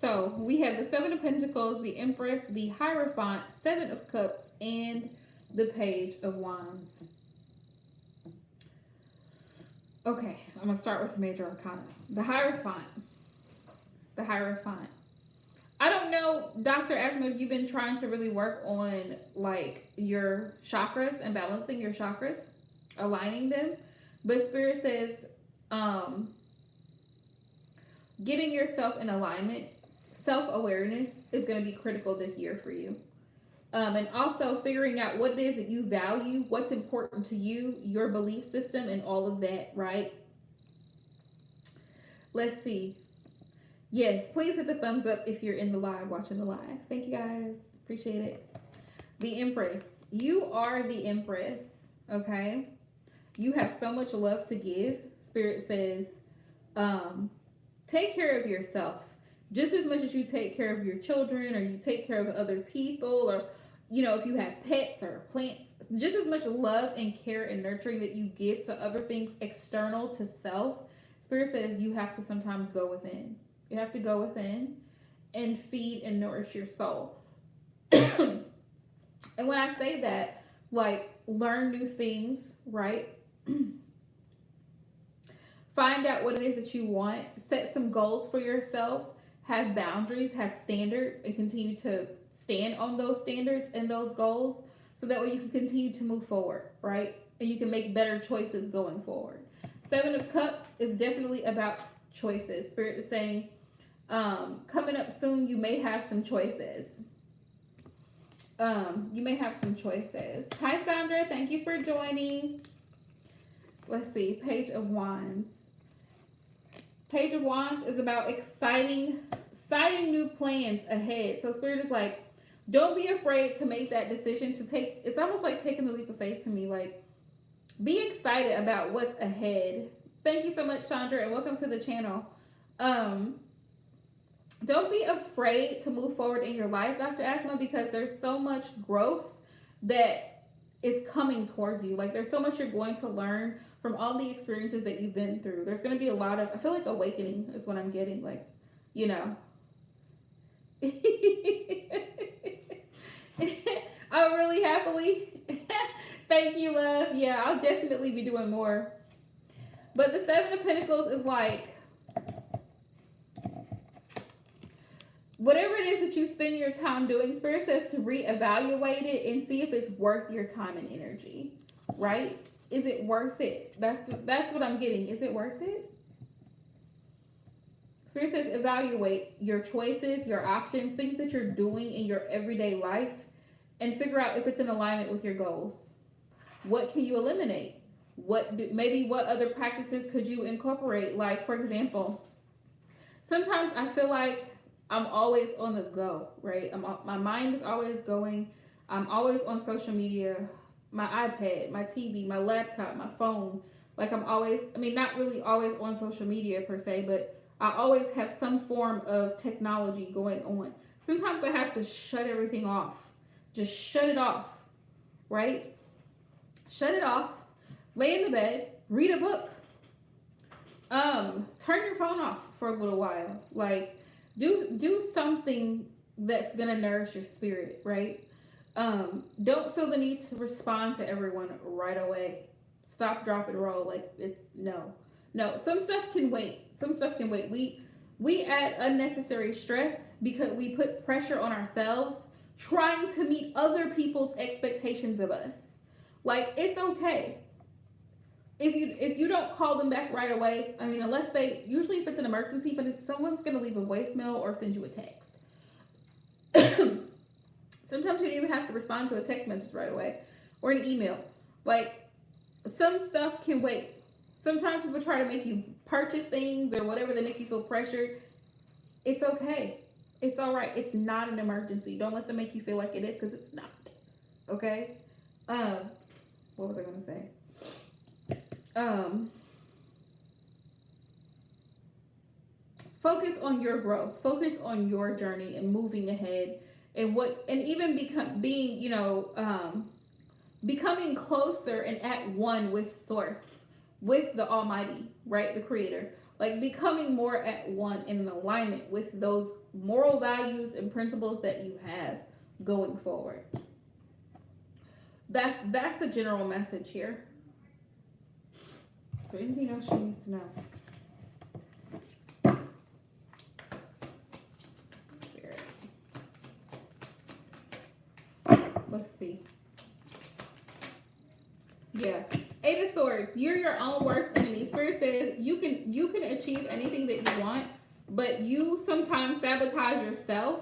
So we have the 7 of Pentacles, the Empress, the Hierophant, 7 of Cups, and the Page of Wands. Okay, I'm going to start with the Major Arcana. The Hierophant. The Hierophant. I don't know, Dr. Asma, if you've been trying to really work on like your chakras and balancing your chakras, aligning them. But Spirit says getting yourself in alignment, self-awareness is going to be critical this year for you. And also figuring out what it is that you value, what's important to you, your belief system, and all of that, right? Let's see. Yes, please hit the thumbs up if you're in the live, watching the live. Thank you guys. Appreciate it. The Empress. You are the Empress, okay? You have so much love to give. Spirit says, take care of yourself. Just as much as you take care of your children or you take care of other people or, you know, if you have pets or plants, just as much love and care and nurturing that you give to other things external to self, Spirit says you have to sometimes go within. You have to go within and feed and nourish your soul. And when I say that, like, learn new things, right? Find out what it is that you want. Set some goals for yourself. Have boundaries, have standards, and continue to stand on those standards and those goals so that way you can continue to move forward, right? And you can make better choices going forward. 7 of Cups is definitely about choices. Spirit is saying, coming up soon, you may have some choices. You may have some choices. Hi, Sandra. Thank you for joining. Let's see. Page of Wands. Page of Wands is about exciting new plans ahead. So Spirit is like, don't be afraid to make that decision to take. It's almost like taking the leap of faith to me. Like, be excited about what's ahead. Thank you so much, Chandra, and welcome to the channel. Don't be afraid to move forward in your life, Dr. Asma, because there's so much growth that is coming towards you. Like, there's so much you're going to learn from all the experiences that you've been through. There's going to be a lot of, I feel like awakening is what I'm getting. Like, you know. Oh, really? Happily? Thank you, love. Yeah, I'll definitely be doing more. But the 7 of Pentacles is like, whatever it is that you spend your time doing, Spirit says to reevaluate it and see if it's worth your time and energy, right? Is it worth it? That's what I'm getting. Is it worth it? Spirit says evaluate your choices, your options, things that you're doing in your everyday life, and figure out if it's in alignment with your goals. What can you eliminate? What other practices could you incorporate? Like, for example, sometimes I feel like I'm always on the go, right? My mind is always going. I'm always on social media, my iPad, my TV, my laptop, my phone. Like I'm always, I mean, not really always on social media per se, but I always have some form of technology going on. Sometimes I have to shut everything off. Just shut it off, right? Shut it off. Lay in the bed, read a book. Turn your phone off for a little while. Like do something that's gonna nourish your spirit, right? Don't feel the need to respond to everyone right away. Stop, drop, and roll. Like it's no, no. Some stuff can wait. Some stuff can wait. We add unnecessary stress because we put pressure on ourselves trying to meet other people's expectations of us. Like it's okay if you don't call them back right away. I mean, unless they usually if it's an emergency, but if someone's gonna leave a voicemail or send you a text. Sometimes you don't even have to respond to a text message right away or an email. Like some stuff can wait. Sometimes people try to make you purchase things or whatever they make you feel pressured. It's okay. It's all right. It's not an emergency. Don't let them make you feel like it is because it's not. Okay. Um, what was I gonna say? Focus on your growth. Focus on your journey and moving ahead and even being becoming closer and at one with source, with the almighty, right, the creator, like becoming more at one in alignment with those moral values and principles that you have going forward. That's the general message here. So anything else she needs to know? Let's see. Yeah. Eight of Swords. You're your own worst enemy. Spirit says you can achieve anything that you want, but you sometimes sabotage yourself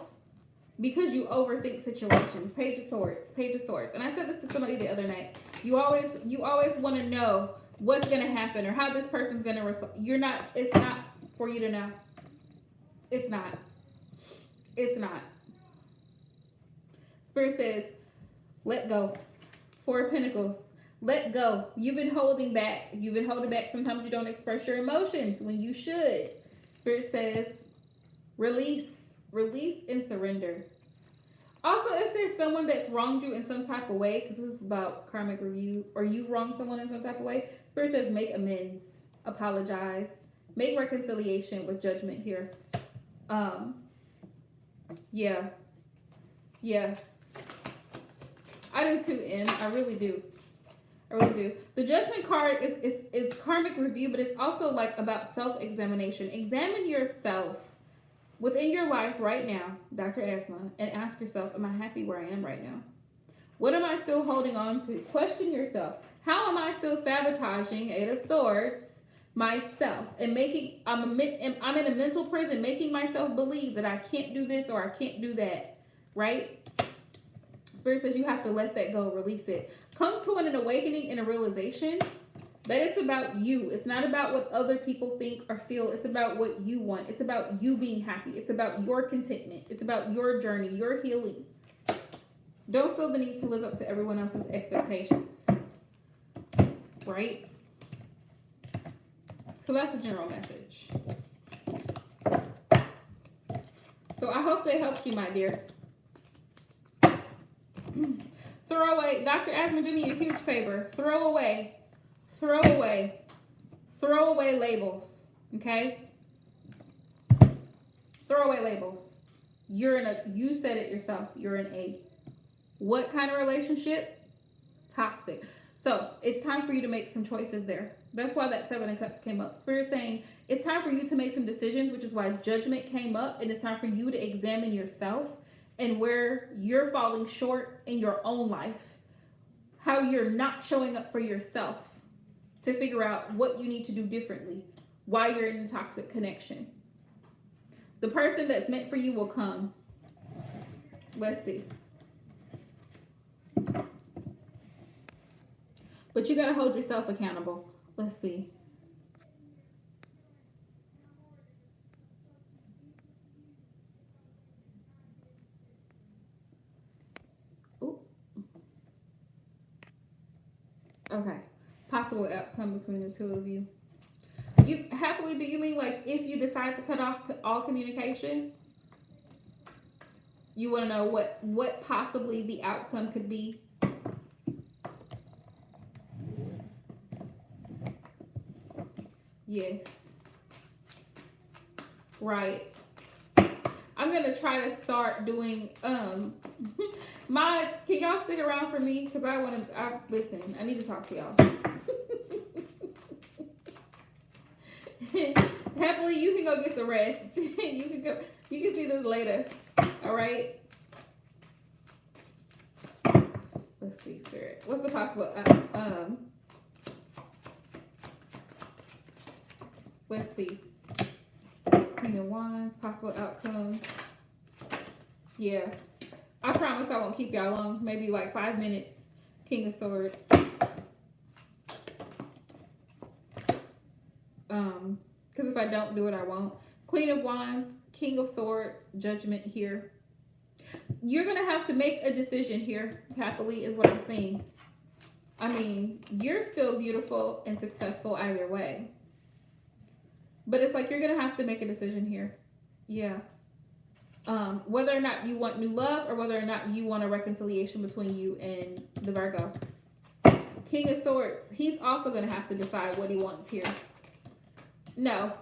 because you overthink situations. Page of Swords. Page of Swords. And I said this to somebody the other night. You always want to know what's gonna happen or how this person's gonna respond. It's not for you to know. It's not. It's not. Spirit says, let go. Four of Pentacles. Let go. You've been holding back. You've been holding back. Sometimes you don't express your emotions when you should. Spirit says, release. Release and surrender. Also, if there's someone that's wronged you in some type of way, because this is about karmic review, or you've wronged someone in some type of way, Spirit says make amends, apologize, make reconciliation with judgment here. Yeah. I do too, Em. I really do. I really do. The Judgment card is karmic review, but it's also like about self-examination. Examine yourself within your life right now, Dr. Asma, and ask yourself, am I happy where I am right now? What am I still holding on to? Question yourself. How am I still sabotaging, Eight of Swords, myself and I'm in a mental prison, making myself believe that I can't do this or I can't do that, right? Spirit says you have to let that go, release it. Come to an awakening and a realization that it's about you. It's not about what other people think or feel. It's about what you want. It's about you being happy. It's about your contentment. It's about your journey, your healing. Don't feel the need to live up to everyone else's expectations, right? So that's a general message. So I hope that helps you, my dear. Throw away, Dr. Asma, do me a huge favor. Throw away labels, okay? Throw away labels. You said it yourself, you're in a what kind of relationship? Toxic. So it's time for you to make some choices there. That's why that Seven of Cups came up. Spirit saying it's time for you to make some decisions, which is why Judgment came up, and it's time for you to examine yourself and where you're falling short in your own life, how you're not showing up for yourself, to figure out what you need to do differently, why you're in a toxic connection. The person that's meant for you will come. Let's see. But you got to hold yourself accountable. Let's see. Okay. Possible outcome between the two of you. You happily, do you mean like if you decide to cut off all communication? You want to know what possibly the outcome could be? Yes. Right. I'm gonna try to start doing my. Can y'all stick around for me? Cause I want to. I listen. I need to talk to y'all. Happily, you can go get some rest. You can go. You can see this later. All right. Let's see, Spirit. What's the possible? Let's see. Queen of Wands, possible outcome. Yeah. I promise I won't keep y'all long. Maybe like 5 minutes. King of Swords. Because if I don't do it, I won't. Queen of Wands, King of Swords, Judgment here. You're going to have to make a decision here, happily, is what I'm saying. I mean, you're still beautiful and successful either way. But it's like you're going to have to make a decision here. Yeah. Whether or not you want new love or whether or not you want a reconciliation between you and the Virgo. King of Swords, he's also going to have to decide what he wants here. No.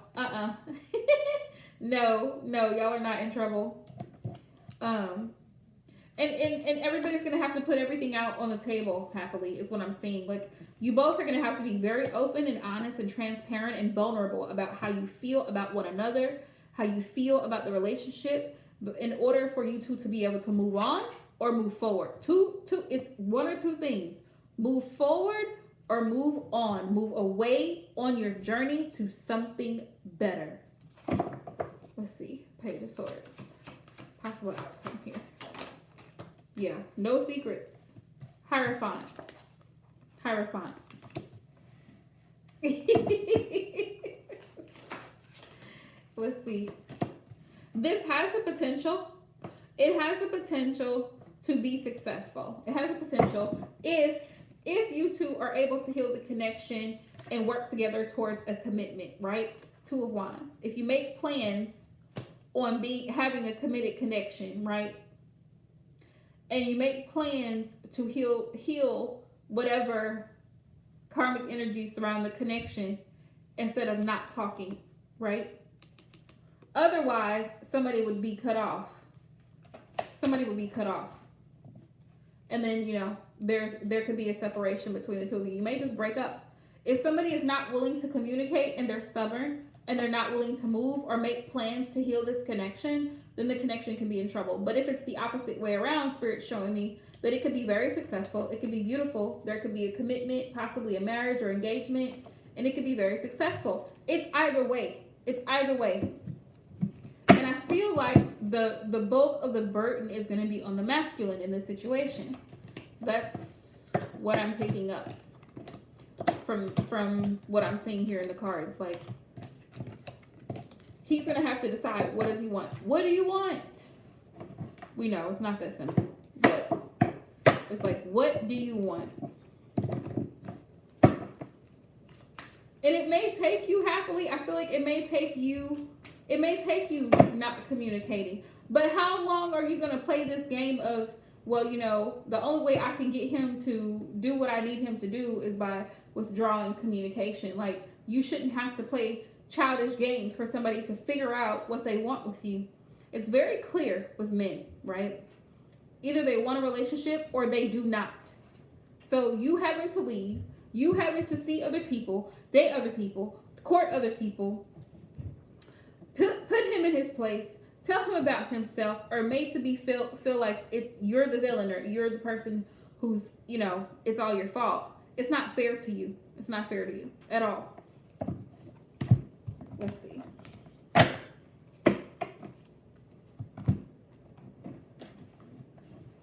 No, y'all are not in trouble. And everybody's going to have to put everything out on the table, happily, is what I'm saying. Like, you both are going to have to be very open and honest and transparent and vulnerable about how you feel about one another, how you feel about the relationship, in order for you two to be able to move on or move forward. It's one or two things. Move forward or move on. Move away on your journey to something better. Let's see. Page of Swords. Possible outcome here. Yeah. No secrets. Hierophant. Let's see. This has the potential. It has the potential to be successful. It has the potential if you two are able to heal the connection and work together towards a commitment, right? Two of Wands. If you make plans on having a committed connection, right? And you make plans to heal whatever karmic energies surround the connection instead of not talking, right? Otherwise, somebody would be cut off. And then, there could be a separation between the two of you. You may just break up. If somebody is not willing to communicate and they're stubborn and they're not willing to move or make plans to heal this connection, then the connection can be in trouble. But if it's the opposite way around, Spirit's showing me that it could be very successful. It could be beautiful. There could be a commitment, possibly a marriage or engagement, and it could be very successful. It's either way. And I feel like the bulk of the burden is going to be on the masculine in this situation. That's what I'm picking up from what I'm seeing here in the cards. Like, he's going to have to decide, what does he want? What do you want? We know it's not that simple, but it's like, what do you want? And it may take you, happily, I feel like it may take you not communicating. But how long are you going to play this game of, well, the only way I can get him to do what I need him to do is by withdrawing communication? Like, you shouldn't have to play childish games for somebody to figure out what they want with you. It's very clear with men, right? Either they want a relationship or they do not. So you having to leave, you having to see other people, date other people, court other people, put him in his place, tell him about himself, or made to be feel like you're the villain or you're the person who's, it's all your fault. It's not fair to you. It's not fair to you at all. Let's see.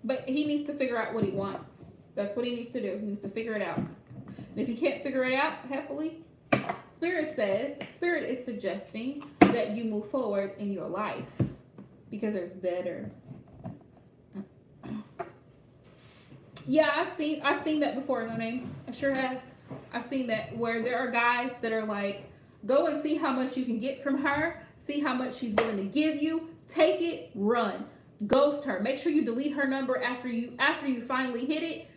But he needs to figure out what he wants. That's what he needs to do. He needs to figure it out. And if he can't figure it out, happily, Spirit is suggesting that you move forward in your life because there's better. Yeah, I've seen that before, no name. I sure have. I've seen that where there are guys that are like, go and see how much you can get from her, see how much she's willing to give you, take it, run. Ghost her. Make sure you delete her number after you finally hit it.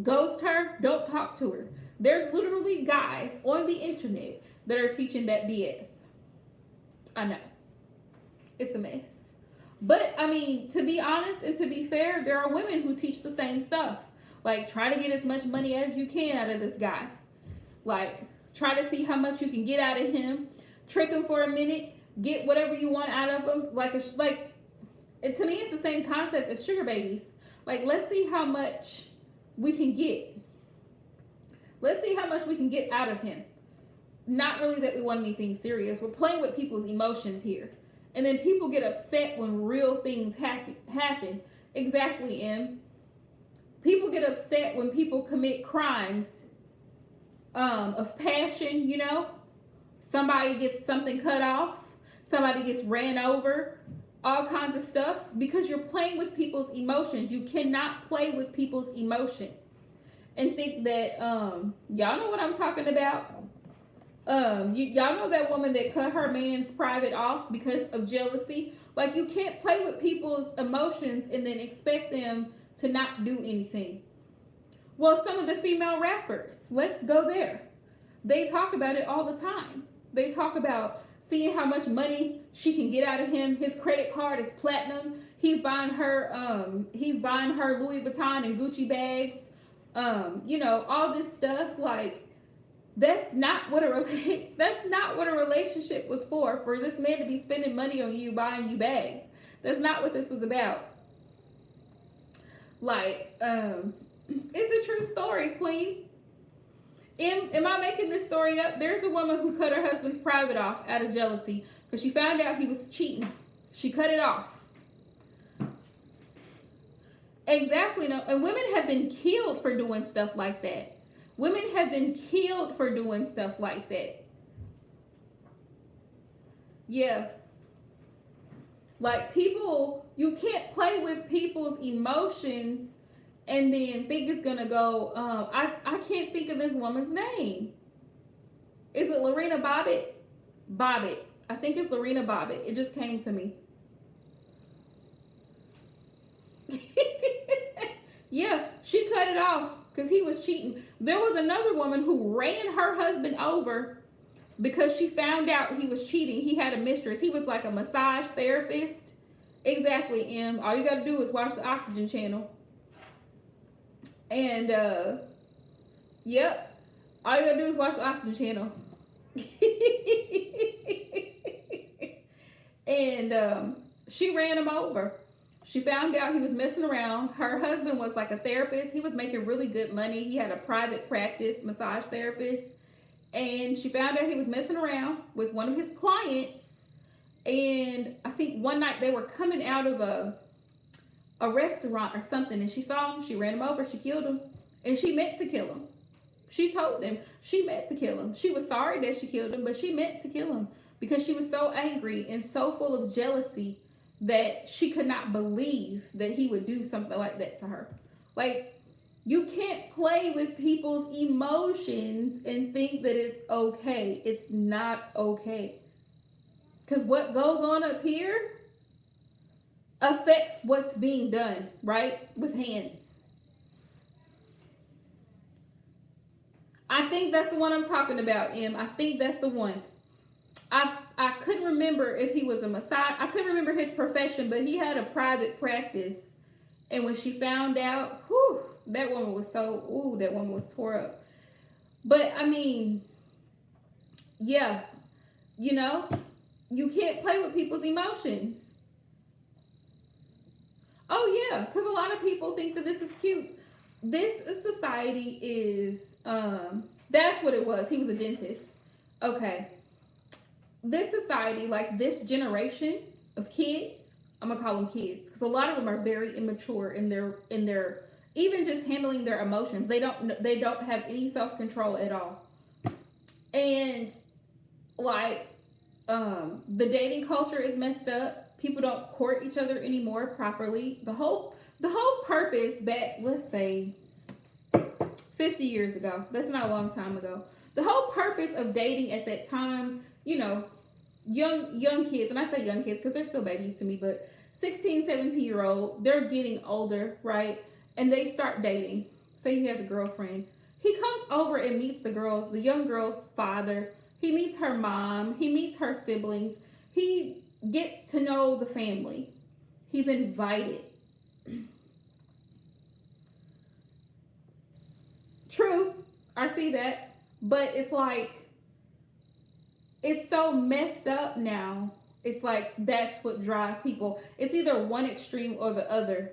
Ghost her, don't talk to her. There's literally guys on the internet that are teaching that BS. I know. It's a mess. But I mean, to be honest and to be fair, there are women who teach the same stuff. Like, try to get as much money as you can out of this guy. Like, try to see how much you can get out of him. Trick him for a minute. Get whatever you want out of him. To me, it's the same concept as sugar babies. Like, let's see how much we can get. Let's see how much we can get out of him. Not really that we want anything serious. We're playing with people's emotions here. And then people get upset when real things happen. Exactly, Em. People get upset when people commit crimes of passion, you know. Somebody gets something cut off. Somebody gets ran over. All kinds of stuff. Because you're playing with people's emotions. You cannot play with people's emotions. And think that, y'all know what I'm talking about. Y'all know that woman that cut her man's private off because of jealousy. Like, you can't play with people's emotions and then expect them to not do anything. Well, some of the female rappers, let's go there. They talk about it all the time. They talk about seeing how much money she can get out of him. His credit card is platinum. He's buying her Louis Vuitton and Gucci bags. You know, all this stuff. Like, that's not what a relationship was for this man to be spending money on you, buying you bags. That's not what this was about. Like, it's a true story, Queen. Am I making this story up? There's a woman who cut her husband's private off out of jealousy because she found out he was cheating. She cut it off. Exactly. No, and women have been killed for doing stuff like that. Women have been killed for doing stuff like that. Yeah. Like, people, you can't play with people's emotions and then think it's gonna go. I can't think of this woman's name. Is it Lorena Bobbitt? Bobbitt. I think it's Lorena Bobbitt. It just came to me. Yeah, she cut it off because he was cheating. There was another woman who ran her husband over because she found out he was cheating. He had a mistress. He was like a massage therapist. Exactly, Em. All you got to do is watch the Oxygen Channel. And, yep. All you got to do is watch the Oxygen Channel. And, she ran him over. She found out he was messing around. Her husband was like a therapist. He was making really good money. He had a private practice, massage therapist. And she found out he was messing around with one of his clients. And I think one night they were coming out of a restaurant or something. And she saw him. She ran him over. She killed him. And she meant to kill him. She told them she meant to kill him. She was sorry that she killed him, but she meant to kill him because she was so angry and so full of jealousy that she could not believe that he would do something like that to her. Like, you can't play with people's emotions and think that it's okay. It's not okay. Because what goes on up here affects what's being done, right? With hands. I think that's the one I'm talking about, Em. I think that's the one. I couldn't remember if he was a massage. I couldn't remember his profession, but he had a private practice. And when she found out, whew, that woman was tore up. But, I mean, yeah, you know, you can't play with people's emotions. Oh, yeah, because a lot of people think that this is cute. This society is, that's what it was. He was a dentist. Okay. This society, like this generation of kids, I'm gonna call them kids because a lot of them are very immature in their even just handling their emotions. They don't have any self-control at all. And like the dating culture is messed up. People don't court each other anymore properly. The whole purpose back, let's say 50 years ago. That's not a long time ago. The whole purpose of dating at that time, you know, young kids, and I say young kids because they're still babies to me, but 16, 17-year-old, they're getting older, right? And they start dating. Say he has a girlfriend. He comes over and meets the young girl's father. He meets her mom. He meets her siblings. He gets to know the family. He's invited. True, I see that. But it's like, it's so messed up now. It's like, that's what drives people. It's either one extreme or the other.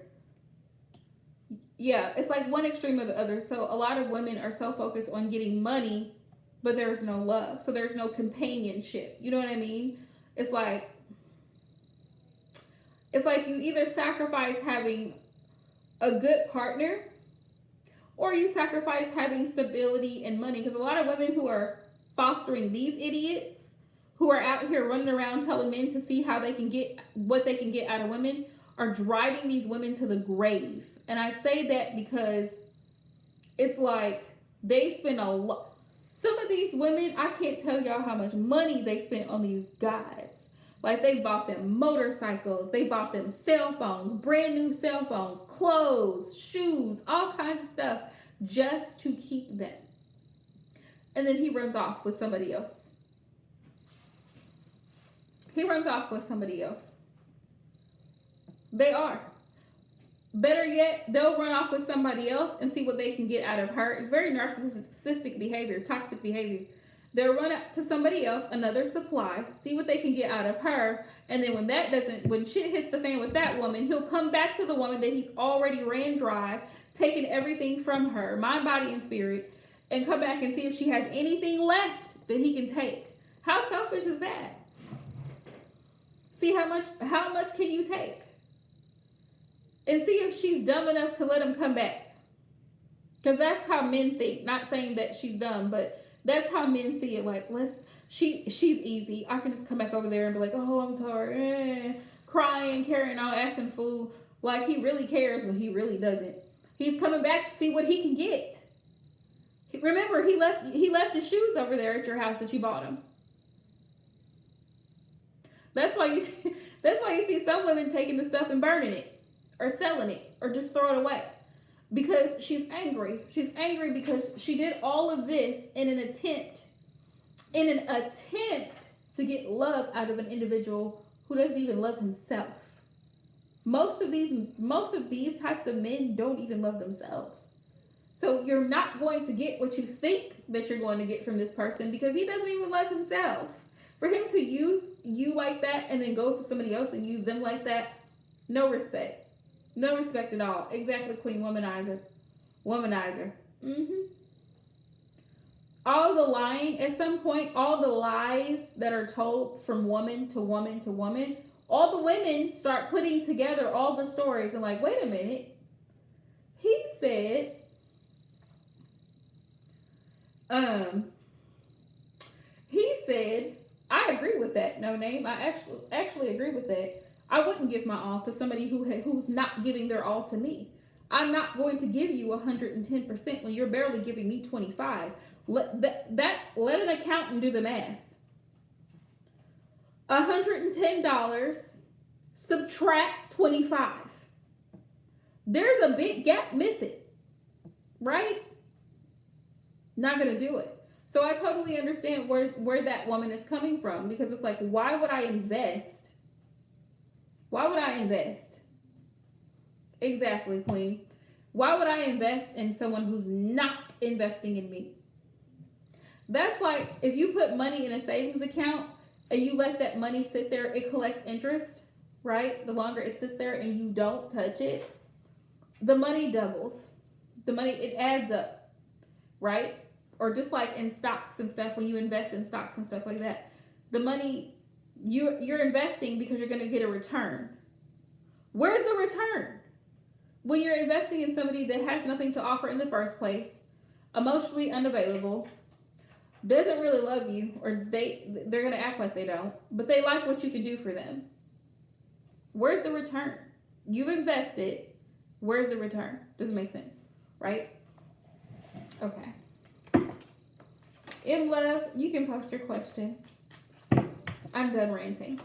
Yeah, it's like one extreme or the other. So a lot of women are so focused on getting money, but there's no love. So there's no companionship. You know what I mean? It's like you either sacrifice having a good partner or you sacrifice having stability and money. Because a lot of women who are fostering these idiots, who are out here running around telling men to see how they can get what they can get out of women, are driving these women to the grave. And I say that because it's like they spend a lot. Some of these women, I can't tell y'all how much money they spent on these guys. Like, they bought them motorcycles, they bought them cell phones, brand new cell phones, clothes, shoes, all kinds of stuff just to keep them. And then he runs off with somebody else. He runs off with somebody else. They are. Better yet, they'll run off with somebody else and see what they can get out of her. It's very narcissistic behavior, toxic behavior. They'll run up to somebody else, another supply, see what they can get out of her, and then when shit hits the fan with that woman, he'll come back to the woman that he's already ran dry, taken everything from her, mind, body, and spirit, and come back and see if she has anything left that he can take. How selfish is that? See how much can you take? And see if she's dumb enough to let him come back. Because that's how men think. Not saying that she's dumb, but that's how men see it. Like, she's easy. I can just come back over there and be like, oh, I'm sorry. Crying, carrying on, acting fool. Like he really cares when he really doesn't. He's coming back to see what he can get. Remember, he left his shoes over there at your house that you bought him. That's why you see some women taking the stuff and burning it, or selling it, or just throw it away. Because she's angry. She's angry because she did all of this in an attempt to get love out of an individual who doesn't even love himself. Most of these types of men don't even love themselves. So you're not going to get what you think that you're going to get from this person because he doesn't even love himself. For him to use you like that and then go to somebody else and use them like that, no respect. No respect at all. Exactly, Queen. Womanizer. All the lying, at some point, all the lies that are told from woman to woman to woman, all the women start putting together all the stories and like, wait a minute. He said, I agree with that, No Name. I actually agree with that. I wouldn't give my all to somebody who's not giving their all to me. I'm not going to give you 110% when you're barely giving me 25. Let an accountant do the math. $110 subtract 25. There's a big gap missing, right? Not gonna do it. So I totally understand where that woman is coming from, because it's like, why would I invest? Why would I invest? Exactly, Queen. Why would I invest in someone who's not investing in me? That's like if you put money in a savings account and you let that money sit there, it collects interest, right? The longer it sits there and you don't touch it, the money doubles. The money, it adds up, right? Or just like in stocks and stuff, when you invest in stocks and stuff like that, the money, you're investing because you're going to get a return. Where's the return? When you're investing in somebody that has nothing to offer in the first place, emotionally unavailable, doesn't really love you, or they're going to act like they don't, but they like what you can do for them. Where's the return? You've invested. Where's the return? Doesn't make sense, right? Okay. In love, you can post your question. I'm done ranting.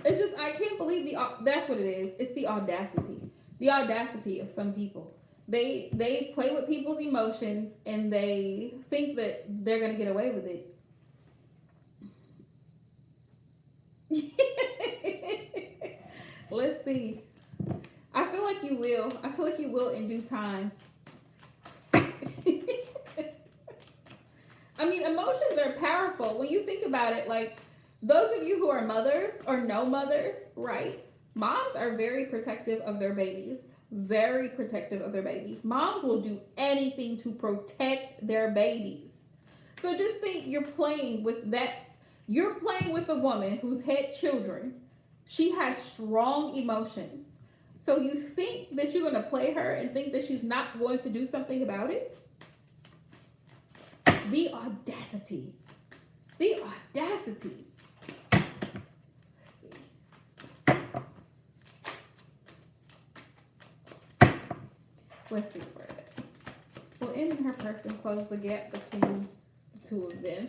It's just I can't believe that's what it is. It's the audacity. The audacity of some people. They play with people's emotions and they think that they're gonna get away with it. Let's see. I feel like you will. I feel like you will in due time. I mean, emotions are powerful. When you think about it, like those of you who are mothers or no mothers, right? Moms are very protective of their babies. Very protective of their babies. Moms will do anything to protect their babies. So just think you're playing with that. You're playing with a woman who's had children. She has strong emotions. So you think that you're going to play her and think that she's not going to do something about it? The audacity. The audacity. Let's see where it is. Will in her person close the gap between the two of them?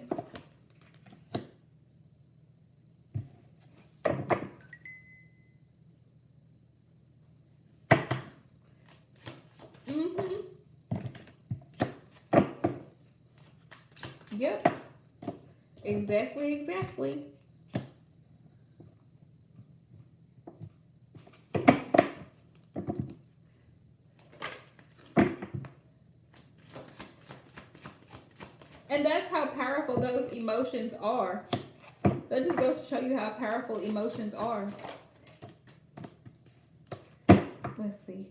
Yep. Exactly. And that's how powerful those emotions are. That just goes to show you how powerful emotions are. Let's see.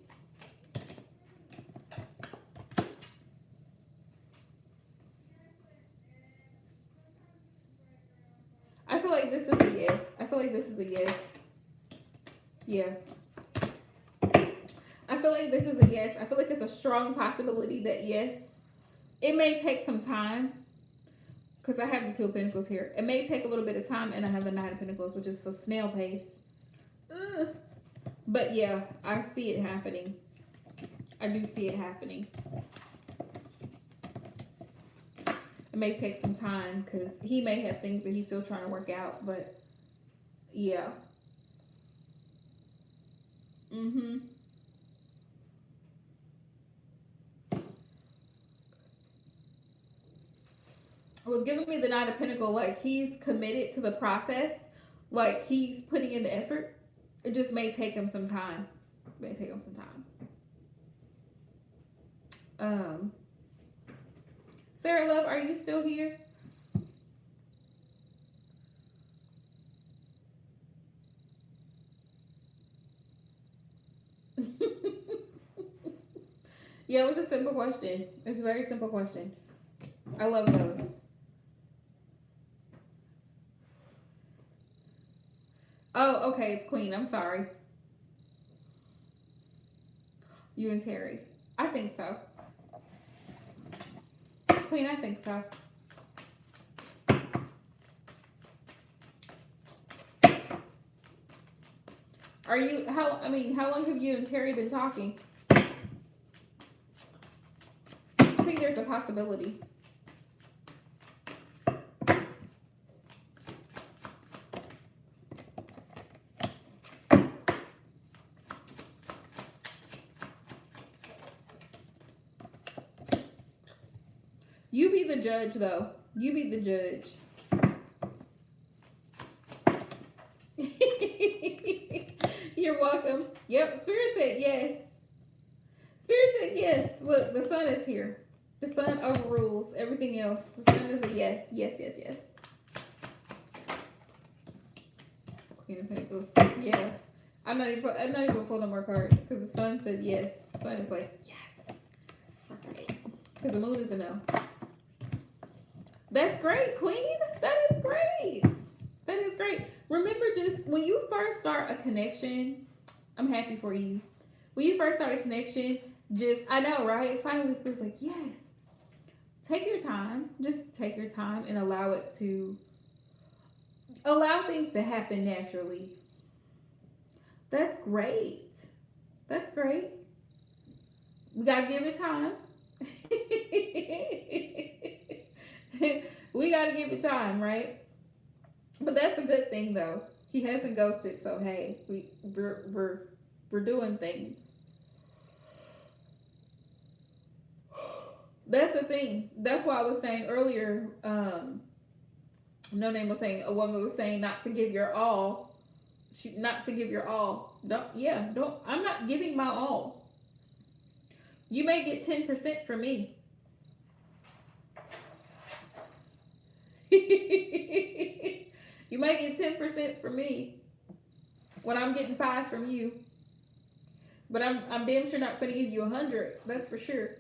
I feel like this is a yes. I feel like this is a yes. Yeah. I feel like this is a yes. I feel like it's a strong possibility that yes. It may take some time because I have the Two of Pentacles here. It may take a little bit of time, and I have the Nine of Pentacles, which is a snail pace. But yeah, I see it happening. I do see it happening. It may take some time because he may have things that he's still trying to work out, but yeah. It was giving me the Nine of Pentacles, like he's committed to the process, like he's putting in the effort. It just may take him some time. It may take him some time. Sarah Love, are you still here? Yeah, it was a simple question. It's a very simple question. I love those. Oh, okay, it's Queen. I'm sorry. You and Terry. I think so. Queen, I think so. Are you, how long have you and Terry been talking? I think there's a possibility. You be the judge, though. You be the judge. You're welcome. Yep, Spirit said yes. Spirit said yes. Look, the sun is here. The sun overrules everything else. The sun is a yes. Yes. Queen of Pentacles. Yeah. I'm not even gonna pull no more cards because the sun said yes. The sun is like yes. Right. Because the moon is a no. That's great, Queen. That is great. That is great. Remember, just when you first start a connection, I'm happy for you. When you first start a connection, I know, right? Finally, Spirit's like, yes. Take your time. Just take your time and allow things to happen naturally. That's great. That's great. We gotta give it time. We gotta give it time, right? But that's a good thing though. He hasn't ghosted, so hey, we're doing things. That's the thing. That's why I was saying earlier. No Name was saying a woman was saying not to give your all. Not to give your all. Don't. Yeah. Don't. I'm not giving my all. You may get 10% from me. You might get 10% from me when I'm getting 5 from you. But I'm damn sure not gonna give you 100. That's for sure.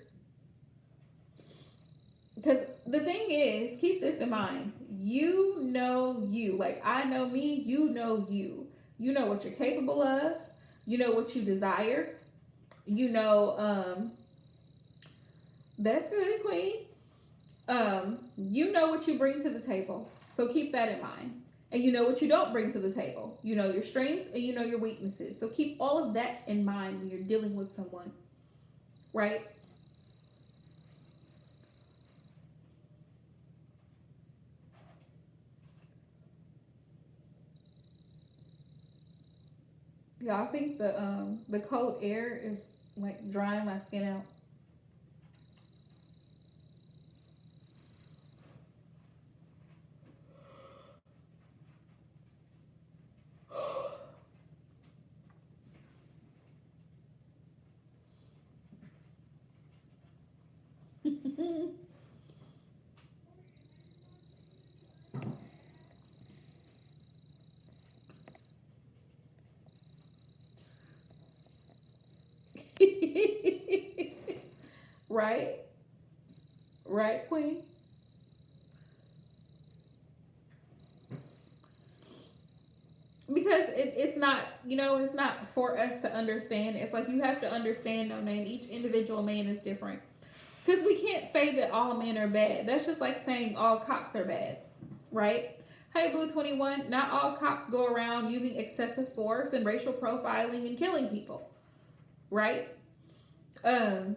Because the thing is, keep this in mind. You know you. Like I know me, you know you. You know what you're capable of. You know what you desire. You know, that's good, Queen. You know what you bring to the table. So keep that in mind. And you know what you don't bring to the table. You know your strengths and you know your weaknesses. So keep all of that in mind when you're dealing with someone. Right? Yeah, I think the cold air is like drying my skin out. Right? Right, Queen? Because it's not, it's not for us to understand. It's like you have to understand, no name, each individual man is different. Because we can't say that all men are bad. That's just like saying all cops are bad, right? Hey, Blue 21, not all cops go around using excessive force and racial profiling and killing people, right? Um,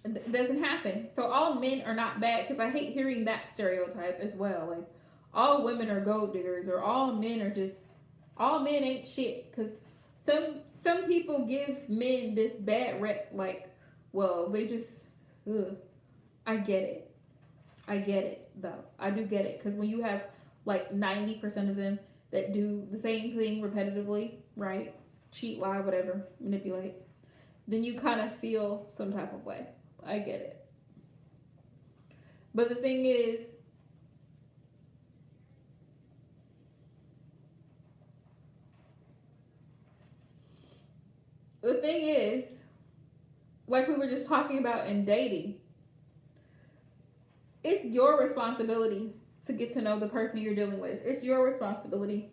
it doesn't happen. So all men are not bad because I hate hearing that stereotype as well. Like all women are gold diggers or all men are just all men ain't shit because some people give men this bad rep like well they just ugh. I get it. I get it though. I do get it because when you have like 90% of them that do the same thing repetitively, right? Cheat, lie, whatever, manipulate, then you kind of feel some type of way. I get it. But the thing is, like we were just talking about in dating, it's your responsibility to get to know the person you're dealing with. It's your responsibility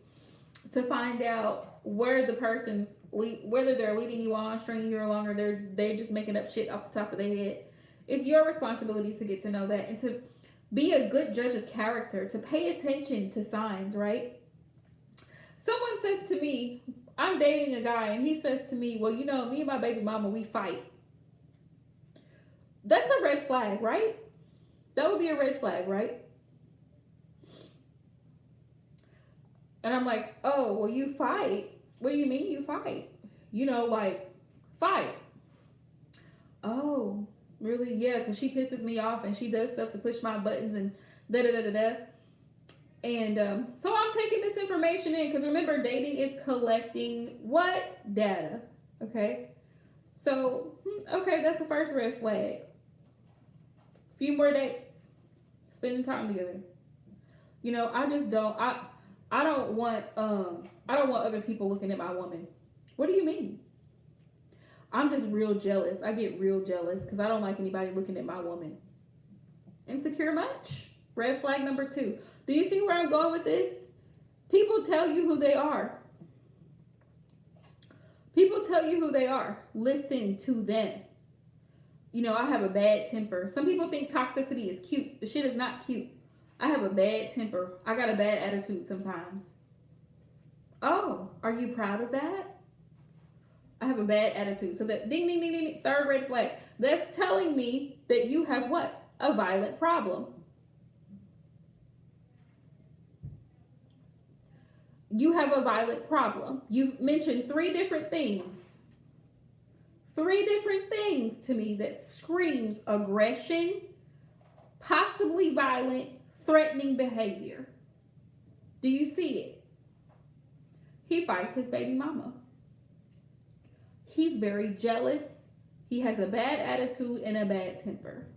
to find out where the person's whether they're leading you on, stringing you along, or they're just making up shit off the top of their head. It's your responsibility to get to know that and to be a good judge of character, to pay attention to signs, right? Someone says to me, I'm dating a guy, and he says to me, well, me and my baby mama, we fight. That's a red flag, right? That would be a red flag, right? And I'm like, oh, well, you fight? What do you mean you fight? Like, fight. Oh, really? Yeah, because she pisses me off and she does stuff to push my buttons and da da da da da. And so I'm taking this information in because remember, dating is collecting what? Data. Okay? So, okay, that's the first red flag. Few more dates, spending time together. I just don't. I don't want I don't want other people looking at my woman. What do you mean? I'm just real jealous. I get real jealous because I don't like anybody looking at my woman. Insecure much? Red flag number 2. Do you see where I'm going with this? People tell you who they are. People tell you who they are. Listen to them. I have a bad temper. Some people think toxicity is cute. The shit is not cute. I have a bad temper. I got a bad attitude sometimes. Oh, are you proud of that? I have a bad attitude. So that ding, ding, ding, ding, third red flag. That's telling me that you have what? A violent problem. You have a violent problem. You've mentioned three different things. Three different things to me that screams aggression, possibly violent, threatening behavior. Do you see it? He fights his baby mama. He's very jealous. He has a bad attitude and a bad temper.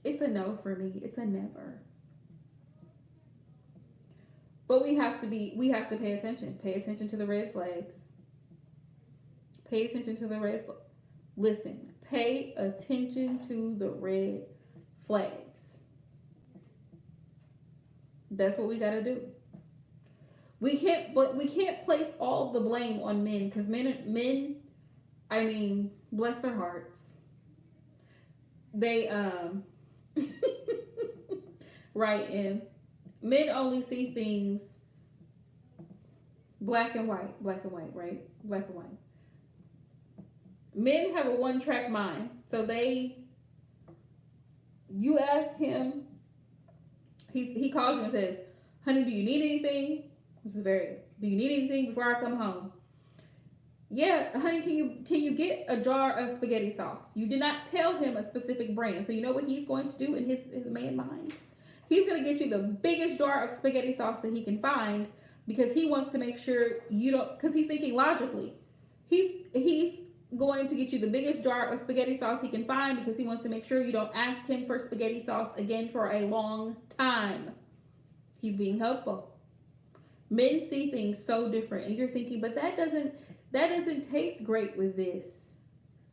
It's a no for me. It's a never. But we have to pay attention. Pay attention to the red flags. Pay attention to the red flags. Listen, pay attention to the red flags. That's what we gotta do. We can't place all the blame on men because men, I mean, bless their hearts. They right, and men only see things black and white, right? Black and white. Men have a one-track mind. So you ask him, he calls you and says, honey, do you need anything? Do you need anything before I come home? Yeah, honey, can you get a jar of spaghetti sauce? You did not tell him a specific brand. So you know what he's going to do in his man mind? He's going to get you the biggest jar of spaghetti sauce that he can find because he wants to make sure you don't, because he's thinking logically. He's going to get you the biggest jar of spaghetti sauce he can find because he wants to make sure you don't ask him for spaghetti sauce again for a long time. He's being helpful. Men see things so different and you're thinking, but that doesn't taste great with this.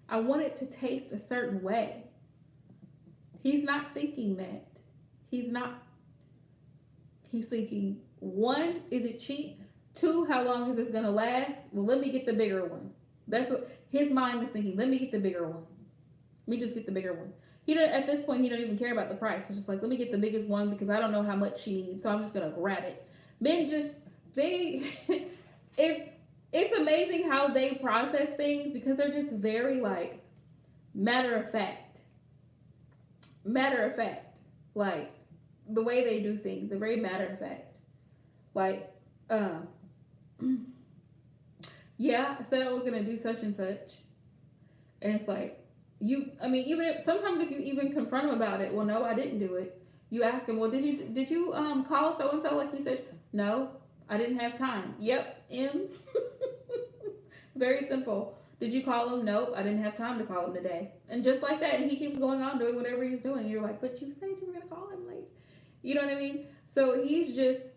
I want it to taste a certain way. He's not thinking that. He's not. He's thinking, one, is it cheap? Two, how long is this going to last? Well, let me get the bigger one. That's what his mind is thinking. Let me get the bigger one. Let me just get the bigger one. At this point, he don't even care about the price. It's just like, let me get the biggest one because I don't know how much she needs, so I'm just going to grab it. Men just, it's amazing how they process things because they're just very like matter of fact, like the way they do things. They're very matter of fact. Like, yeah, I said I was gonna do such and such, and it's like sometimes if you even confront him about it, well, no, I didn't do it. You ask him, well, did you call so and so like you said? No, I didn't have time. Yep, very simple. Did you call him? Nope, I didn't have time to call him today. And just like that, and he keeps going on doing whatever he's doing. You're like, but you said you were gonna call him, like, you know what I mean? So he's just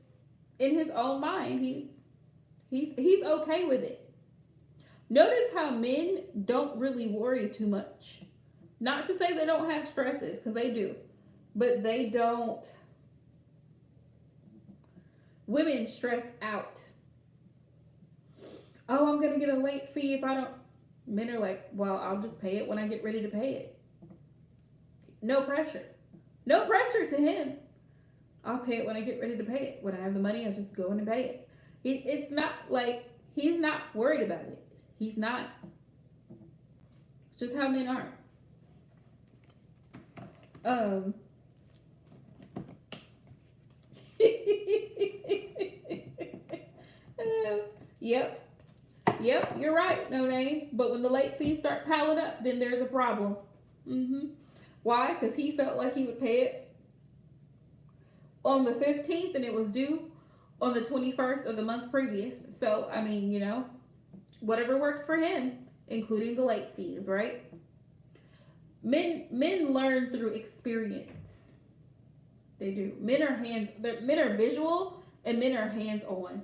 in his own mind. He's okay with it. Notice how men don't really worry too much. Not to say they don't have stresses, because they do, but they don't. Women stress out. Oh, I'm gonna get a late fee if I don't. Men are like, well, I'll just pay it when I get ready to pay it. No pressure. No pressure to him. I'll pay it when I get ready to pay it. When I have the money, I'll just go in and pay it. It's not like he's not worried about it. He's not. It's just how men are. Yep, you're right, No Name. But when the late fees start piling up, then there's a problem. Why? Because he felt like he would pay it on the 15th and it was due on the 21st of the month previous. So, I mean, whatever works for him, including the late fees, right? Men learn through experience. They do. Men are visual and men are hands-on.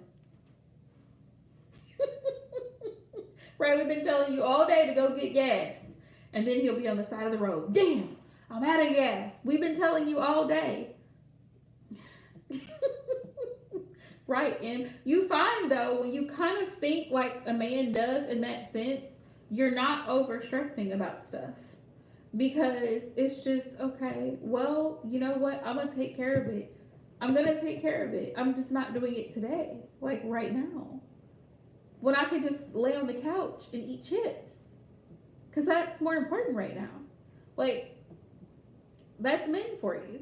Right, we've been telling you all day to go get gas. And then he'll be on the side of the road. Damn, I'm out of gas. We've been telling you all day. Right, and you find though, when you kind of think like a man does in that sense, you're not over stressing about stuff. Because it's just, okay, well, you know what? I'm going to take care of it. I'm gonna take care of it. I'm just not doing it today, like right now. When I could just lay on the couch and eat chips, because that's more important right now. Like, that's men for you.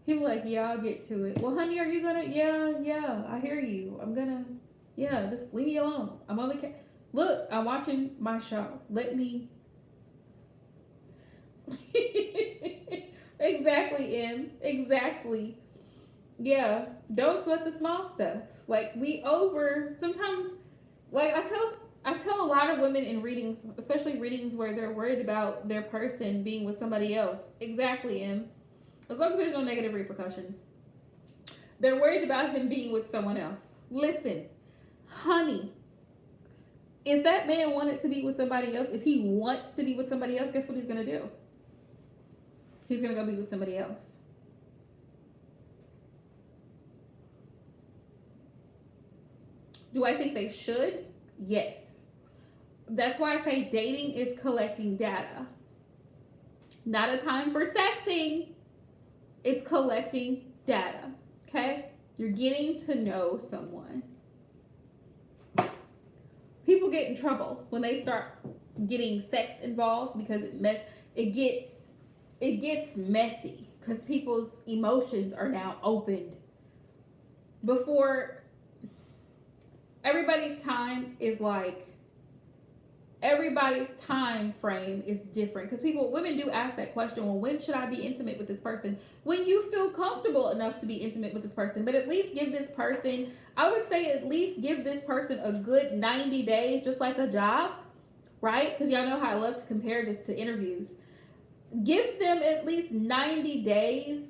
People like, yeah, I'll get to it. Well, honey, are you gonna? Yeah, yeah, I hear you. I'm gonna. Yeah, just leave me alone. I'm on the couch. Look, I'm watching my show. Let me. Exactly, Em. Exactly. Yeah. Don't sweat the small stuff. Like we over sometimes. Like I tell a lot of women in readings, especially readings where they're worried about their person being with somebody else. Exactly, Em. As long as there's no negative repercussions. They're worried about him being with someone else. Listen, honey, if that man wanted to be with somebody else, if he wants to be with somebody else, guess what he's gonna do? He's gonna go be with somebody else. Do I think they should? Yes. That's why I say dating is collecting data. Not a time for sexing. It's collecting data. Okay? You're getting to know someone. People get in trouble when they start getting sex involved because it gets messy because people's emotions are now opened. Before, everybody's time is like everybody's time frame is different because women do ask that question, well, when should I be intimate with this person? When you feel comfortable enough to be intimate with this person. But at least give this person, I would say at least give this person a good 90 days, just like a job, right? Because y'all know how I love to compare this to interviews. Give them at least 90 days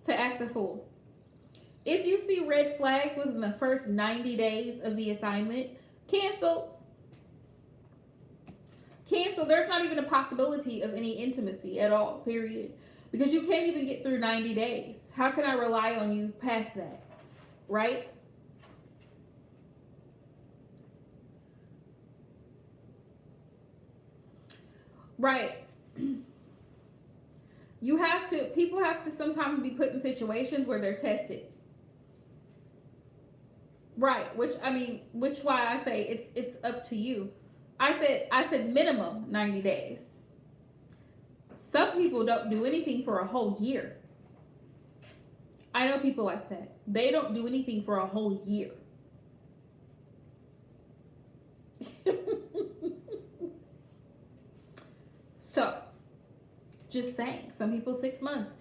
to act the fool. If you see red flags within the first 90 days of the assignment, cancel. Cancel. There's not even a possibility of any intimacy at all, period. Because you can't even get through 90 days. How can I rely on you past that? Right? Right. People have to sometimes be put in situations where they're tested. Right. Which why I say it's up to you. I said minimum 90 days. Some people don't do anything for a whole year. I know people like that. They don't do anything for a whole year. So, just saying, some people 6 months.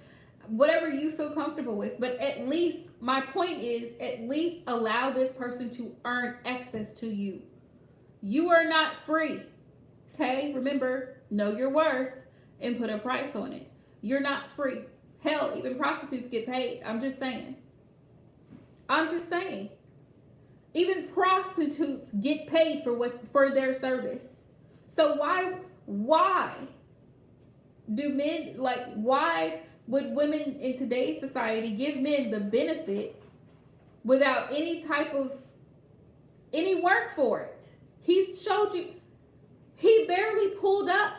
Whatever you feel comfortable with, but at least my point is at least allow this person to earn access to you. You are not free. Okay? Remember, know your worth and put a price on it. You're not free. Hell, even prostitutes get paid. I'm just saying. Even prostitutes get paid for their service. So why why would women in today's society give men the benefit without any work for it? He showed you. He barely pulled up.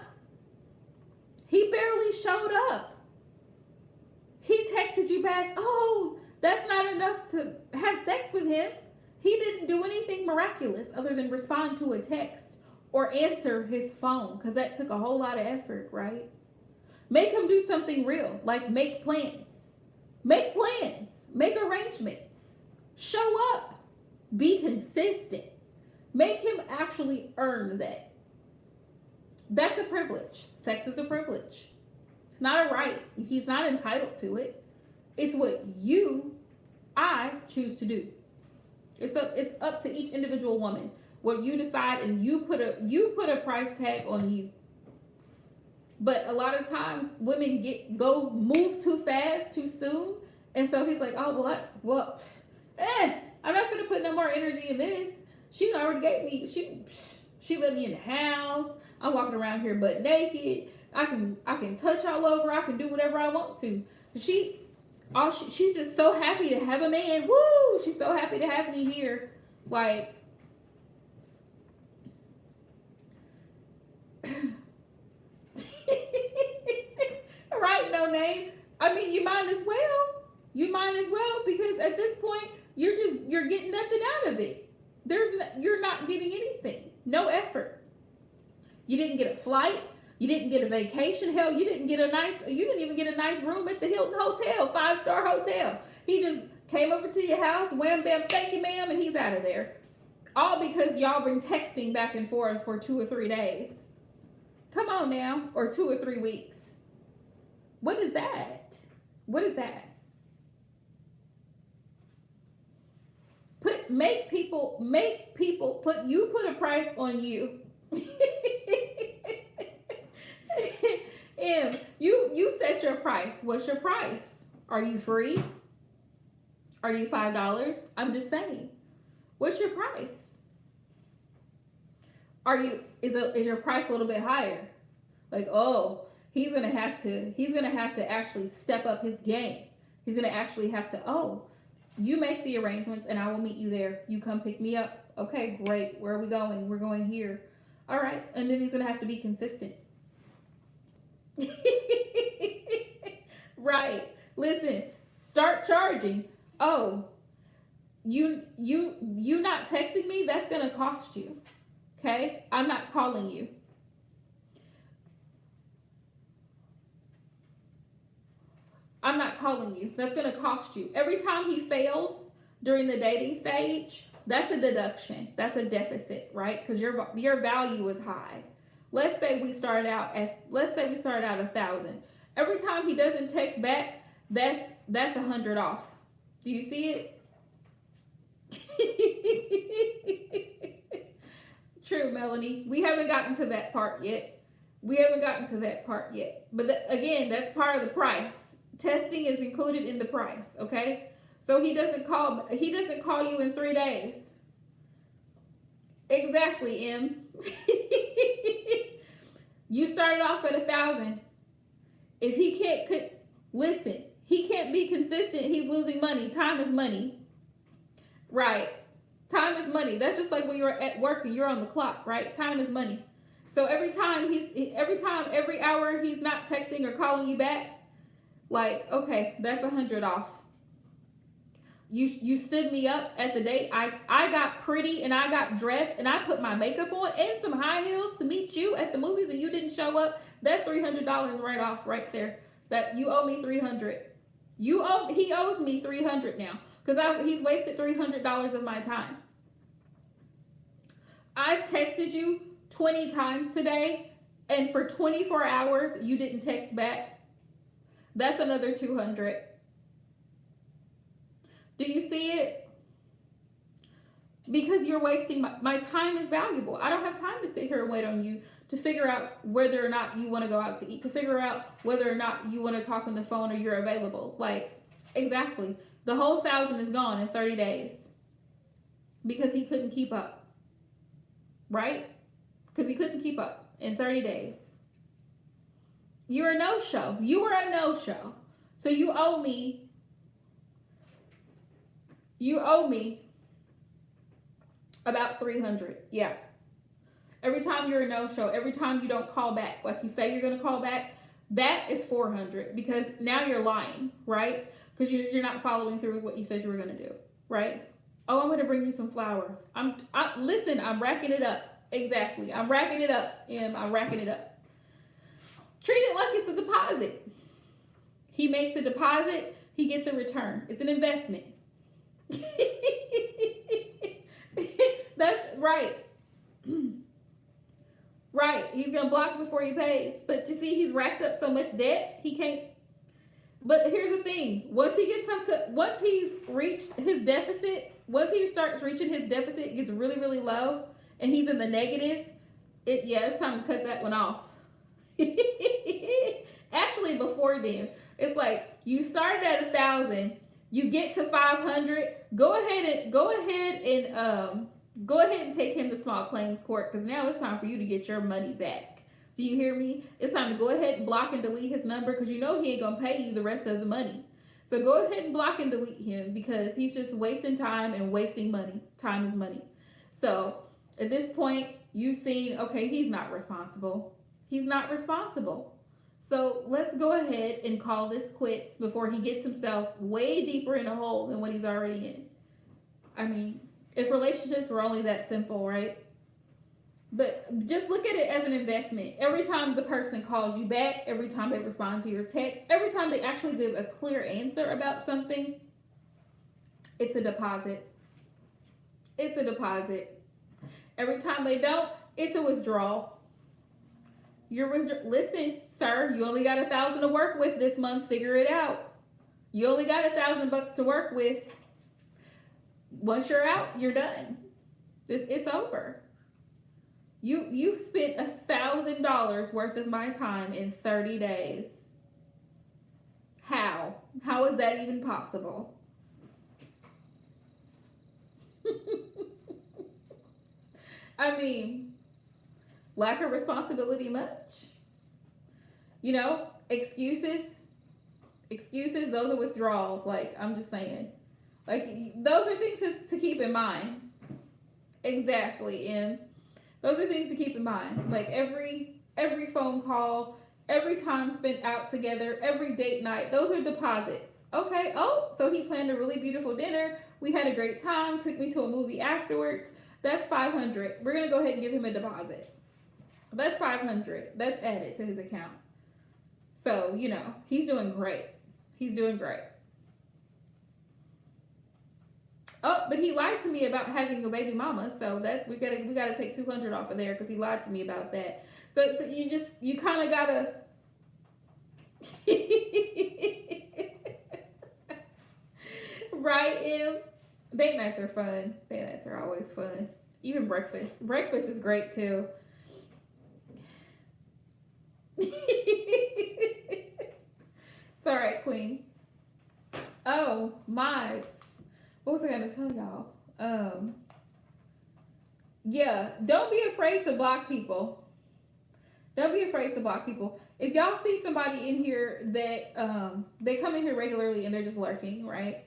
He barely showed up. He texted you back, oh, that's not enough to have sex with him. He didn't do anything miraculous other than respond to a text or answer his phone, because that took a whole lot of effort, right? Make him do something real, like make plans. Make arrangements. Show up. Be consistent. Make him actually earn that. That's a privilege. Sex is a privilege. It's not a right. He's not entitled to it. It's what I choose to do. It's up to each individual woman. What you decide, and you put a price tag on you. But a lot of times women move too fast, too soon. And so he's like, oh, I'm not gonna put no more energy in this. She already gave me, she let me in the house. I'm walking around here butt naked. I can touch all over. I can do whatever I want to. She's just so happy to have a man. Woo! She's so happy to have me here. Like, right? No name. I mean, you might as well. You might as well, because at this point you're getting nothing out of it. You're not getting anything. No effort. You didn't get a flight. You didn't get a vacation. Hell, you didn't even get a nice room at the Hilton Hotel, 5-star hotel. He just came over to your house, wham bam, thank you ma'am, and he's out of there. All because y'all been texting back and forth for 2 or 3 days. Come on now, or 2 or 3 weeks. What is that? What is that? Make people put a price on you. You set your price. What's your price? Are you free? Are you $5? I'm just saying. What's your price? Is your price a little bit higher? Like, oh, he's gonna have to actually step up his game. He's gonna actually have to, oh, you make the arrangements and I will meet you there. You come pick me up. Okay, great. Where are we going? We're going here. All right. And then he's gonna have to be consistent. Right. Listen, start charging. Oh, you not texting me, that's gonna cost you. Okay? I'm not calling you. I'm not calling you. That's going to cost you. Every time he fails during the dating stage, that's a deduction. That's a deficit, right? Because your value is high. Let's say we start out at 1,000. Every time he doesn't text back, that's 100 off. Do you see it? True, Melanie. We haven't gotten to that part yet. But again, that's part of the price. Testing is included in the price, okay? So he doesn't call you in 3 days. Exactly, M. You started off at 1,000. If he can't listen, he can't be consistent, he's losing money. Time is money. Right. Time is money. That's just like when you're at work and you're on the clock, right? Time is money. So every hour he's not texting or calling you back, like, okay, that's 100 off. You stood me up at the date. I got pretty and I got dressed and I put my makeup on and some high heels to meet you at the movies and you didn't show up. That's $300 right off right there. That you owe me $300. He owes me $300 now because he's wasted $300 of my time. I've texted you 20 times today and for 24 hours you didn't text back. That's another $200. Do you see it? Because you're wasting my time is valuable. I don't have time to sit here and wait on you to figure out whether or not you want to go out to eat, to figure out whether or not you want to talk on the phone or you're available. Like, exactly. The whole 1,000 is gone in 30 days because he couldn't keep up. Right? Because he couldn't keep up in 30 days. You're a no-show. You were a no-show. So you owe me about $300. Yeah. Every time you're a no-show, every time you don't call back, like you say you're going to call back, that is $400 because now you're lying, right? Because you're not following through with what you said you were going to do, right? Oh, I'm going to bring you some flowers. Listen, I'm racking it up. Exactly. I'm racking it up, Em. I'm racking it up. Treat it like it's a deposit. He makes a deposit, he gets a return. It's an investment. That's right. Right. He's going to block before he pays. But you see, he's racked up so much debt, he can't. But here's the thing. Once he's reached his deficit, once he starts reaching his deficit, it gets really, really low, and he's in the negative, it's time to cut that one off. Actually, before then, it's like you started at 1,000, you get to 500. Go ahead and take him to small claims court because now it's time for you to get your money back. Do you hear me? It's time to go ahead and block and delete his number because you know he ain't gonna pay you the rest of the money. So go ahead and block and delete him because he's just wasting time and wasting money. Time is money. So at this point, you've seen, okay, he's not responsible. He's not responsible. So let's go ahead and call this quits before he gets himself way deeper in a hole than what he's already in. I mean, if relationships were only that simple, right? But just look at it as an investment. Every time the person calls you back, every time they respond to your text, every time they actually give a clear answer about something, it's a deposit. It's a deposit. Every time they don't, it's a withdrawal. Listen, sir, you only got $1,000 to work with this month. Figure it out. You only got $1,000 to work with. Once you're out, you're done. It's over. You spent $1,000 worth of my time in 30 days. How? How is that even possible? I mean, lack of responsibility much? You know, excuses, those are withdrawals. Like, I'm just saying. Like, those are things to keep in mind. Exactly, and those are things to keep in mind. Like, every phone call, every time spent out together, every date night, those are deposits. Okay, oh, so he planned a really beautiful dinner. We had a great time, took me to a movie afterwards. That's $500. We're going to go ahead and give him a deposit. That's $500. That's added to his account. So, you know, he's doing great. He's doing great. Oh, but he lied to me about having a baby mama, so that we gotta take $200 off of there because he lied to me about that. So you kind of gotta. Right, Em? Date nights are fun. Date nights are always fun. Even breakfast. Breakfast is great too. It's all right, Queen. Oh, my. What was I gonna tell y'all? Yeah, don't be afraid to block people. Don't be afraid to block people. If y'all see somebody in here that they come in here regularly and they're just lurking, right?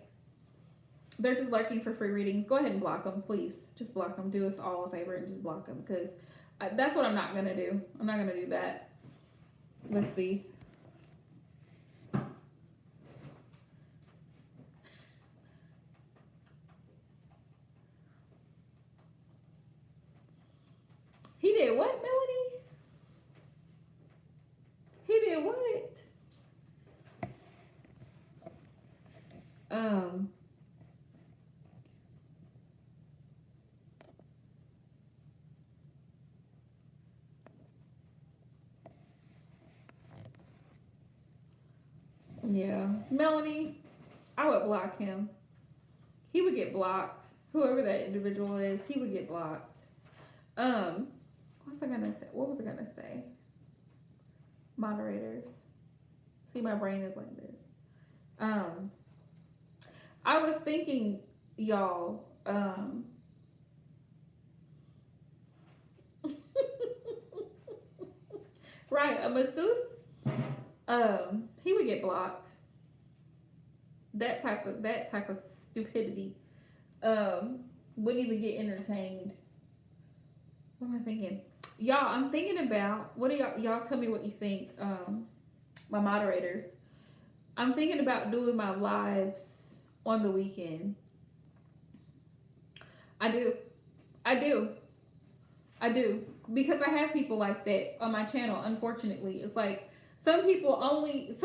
They're just lurking for free readings. Go ahead and block them, please. Just block them. Do us all a favor and just block them, because that's what I'm not gonna do. I'm not gonna do that. Let's see. He did what, Melody? He did what? Yeah. Melanie, I would block him. He would get blocked. Whoever that individual is, he would get blocked. What was I gonna say? Moderators. See, my brain is like this. I was thinking, y'all, right, a masseuse, he would get blocked. That type of stupidity, wouldn't even get entertained. What am I thinking? Y'all, I'm thinking about, what do y'all tell me what you think, my moderators. I'm thinking about doing my lives on the weekend. I do. Because I have people like that on my channel, unfortunately. It's like, some people only,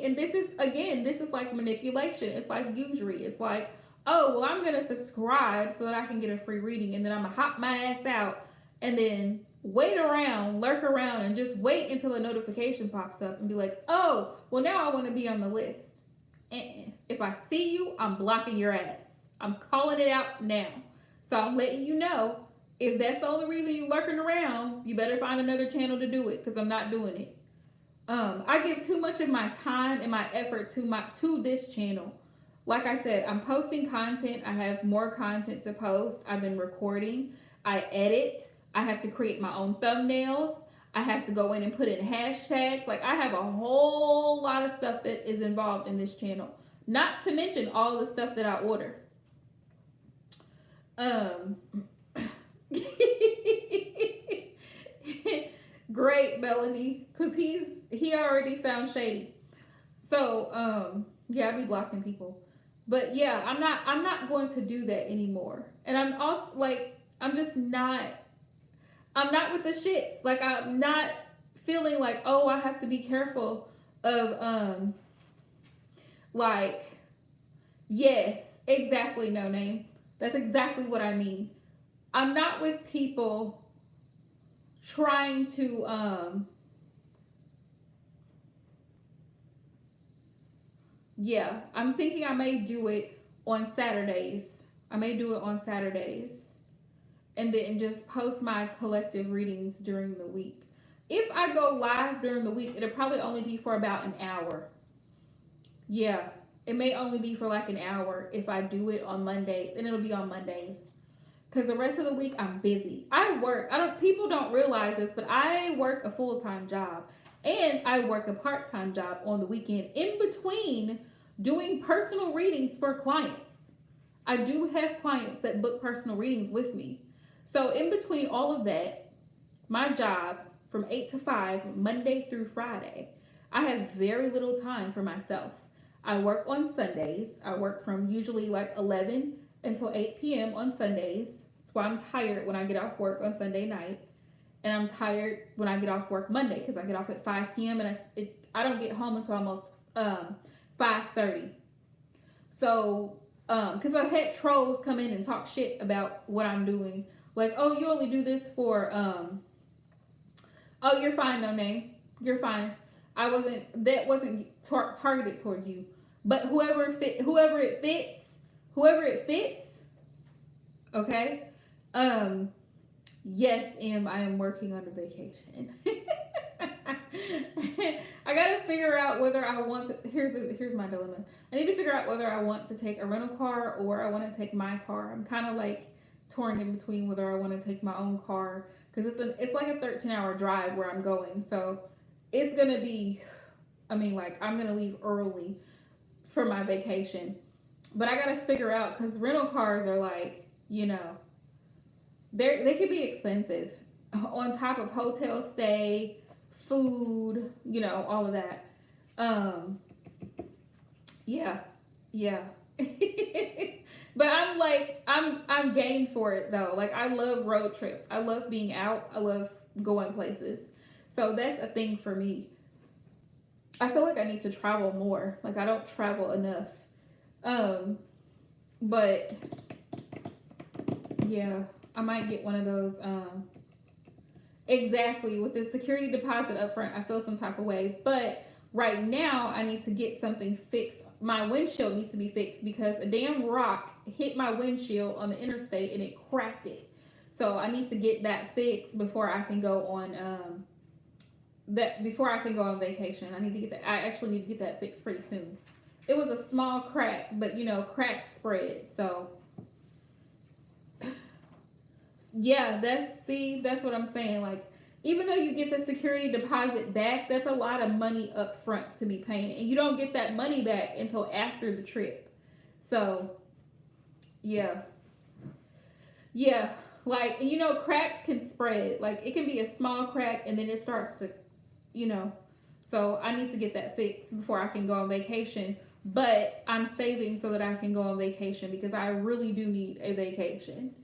and this is like manipulation. It's like usury. It's like, oh, well, I'm going to subscribe so that I can get a free reading, and then I'm going to hop my ass out and then lurk around, and just wait until a notification pops up and be like, oh, well, now I want to be on the list. If I see you, I'm blocking your ass. I'm calling it out now. So I'm letting you know, if that's the only reason you lurking around, you better find another channel to do it, because I'm not doing it. I give too much of my time and my effort to this channel. Like I said, I'm posting content. I have more content to post. I've been recording. I edit. I have to create my own thumbnails. I have to go in and put in hashtags. Like, I have a whole lot of stuff that is involved in this channel. Not to mention all the stuff that I order. Great, Melanie, because he already sounds shady. So yeah, I be blocking people. But yeah, I'm not going to do that anymore. And I'm also like I'm not with the shits. Like I'm not feeling like, oh, I have to be careful of like yes, exactly, no name. That's exactly what I mean. I'm not with people trying to yeah, I'm thinking I may do it on Saturdays. I may do it on Saturdays and then just post my collective readings during the week. If I go live during the week, it'll probably only be for about an hour. Yeah, it may only be for like an hour if I do it on Mondays, and it'll be on Mondays. Because the rest of the week I'm busy. I work. I don't. People don't realize this, but I work a full-time job, and I work a part-time job on the weekend in between doing personal readings for clients. I do have clients that book personal readings with me. So in between all of that, my job from 8 to 5, Monday through Friday, I have very little time for myself. I work on Sundays. I work from usually like 11 until 8 p.m. on Sundays. That's why I'm tired when I get off work on Sunday night. And I'm tired when I get off work Monday because I get off at 5 p.m. and I don't get home until almost 5:30. So, because I've had trolls come in and talk shit about what I'm doing. Like, oh, you only do this for, oh, you're fine, no name. You're fine. That wasn't targeted towards you. But whoever it fits, okay? Yes, I am working on a vacation. I gotta figure out whether I want to. Here's my dilemma. I need to figure out whether I want to take a rental car or I want to take my car. I'm kind of like torn in between whether I want to take my own car because it's like a 13-hour drive where I'm going. So it's gonna be. I mean, like I'm gonna leave early for my vacation, but I gotta figure out because rental cars are like they could be expensive on top of hotel stay, food, all of that. Um, yeah, yeah. But I'm game for it though. Like I love road trips. I love being out. I love going places. So that's a thing for me. I feel like I need to travel more. Like I don't travel enough. But yeah, I might get one of those exactly with the security deposit up front. I feel some type of way. But right now I need to get something fixed. My windshield needs to be fixed because a damn rock hit my windshield on the interstate and it cracked it. So I need to get that fixed before I can go on before I can go on vacation. I actually need to get that fixed pretty soon. It was a small crack, but cracks spread. So yeah, that's what I'm saying. Like even though you get the security deposit back, that's a lot of money up front to be paying. And you don't get that money back until after the trip. So yeah. Yeah. Like cracks can spread. Like it can be a small crack and then it starts to so I need to get that fixed before I can go on vacation. But I'm saving so that I can go on vacation because I really do need a vacation.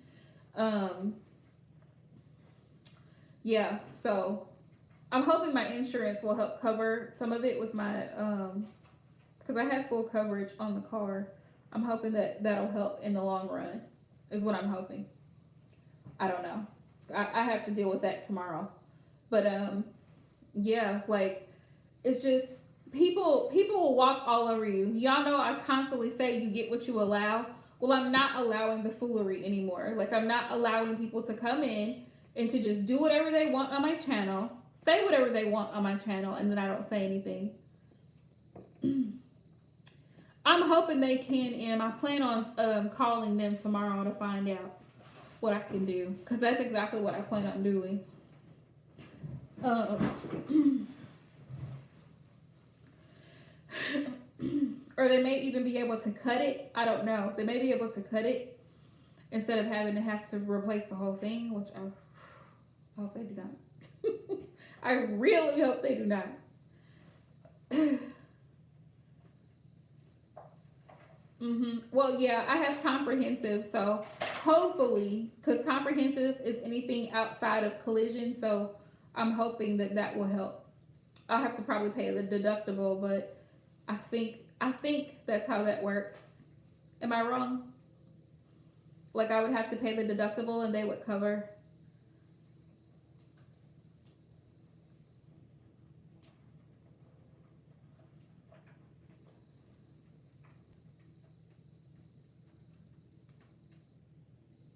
Yeah, so I'm hoping my insurance will help cover some of it with my because I have full coverage on the car. I'm hoping that'll help in the long run is what I'm hoping. I don't know. I have to deal with that tomorrow. But yeah, like it's just people will walk all over you. Y'all know I constantly say you get what you allow. Well, I'm not allowing the foolery anymore. Like I'm not allowing people to come in and to just do whatever they want on my channel, say whatever they want on my channel, and then I don't say anything. I'm hoping they can, and I plan on calling them tomorrow to find out what I can do, because that's exactly what I plan on doing. Or they may even be able to cut it. I don't know. They may be able to cut it instead of having to replace the whole thing, which I hope they do not. I really hope they do not. Well, yeah, I have comprehensive, so hopefully, because comprehensive is anything outside of collision, so I'm hoping that that will help. I'll have to probably pay the deductible, but I think that's how that works. Am I wrong? Like I would have to pay the deductible and they would cover.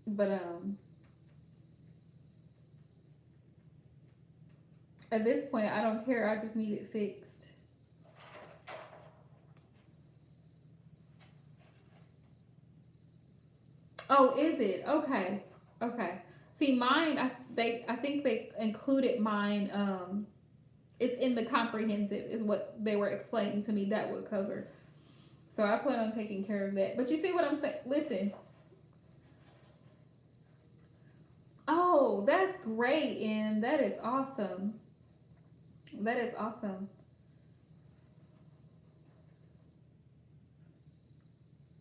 But at this point, I don't care. I just need it fixed. Oh, is it? Okay. Okay. See, mine, I think they included mine. It's in the comprehensive, is what they were explaining to me that would cover. So I plan on taking care of that. But you see what I'm saying? Listen. Oh, that's great, and that is awesome. That is awesome.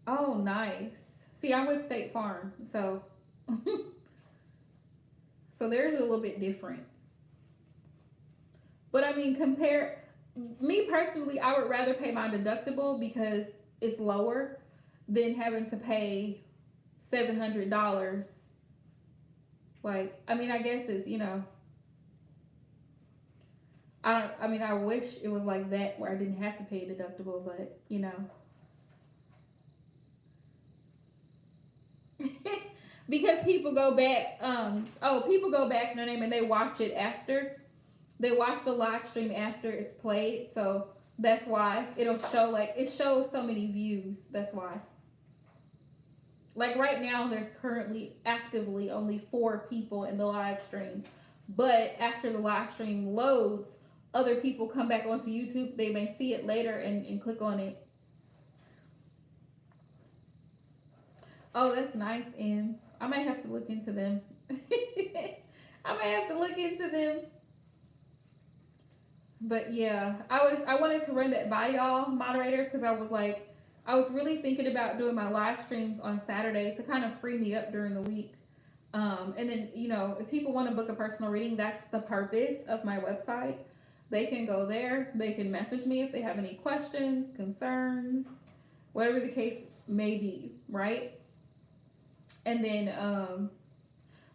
Oh, nice. See, I'm with State Farm, so so theirs is a little bit different. But I mean, compare me personally, I would rather pay my deductible because it's lower than having to pay $700. Like, I mean, I guess it's I don't. I mean, I wish it was like that where I didn't have to pay a deductible, but because people go back. People go back, no name, and they watch it after. They watch the live stream after it's played, so that's why it'll show like it shows so many views. That's why. Like right now, there's currently actively only 4 people in the live stream, but after the live stream loads, other people come back onto YouTube. They may see it later and click on it. Oh, that's nice, and I might have to look into them. I might have to look into them. But yeah, I wanted to run that by y'all moderators because I was really thinking about doing my live streams on Saturday to kind of free me up during the week. And then if people want to book a personal reading, that's the purpose of my website. They can go there. They can message me if they have any questions, concerns, whatever the case may be, right? And then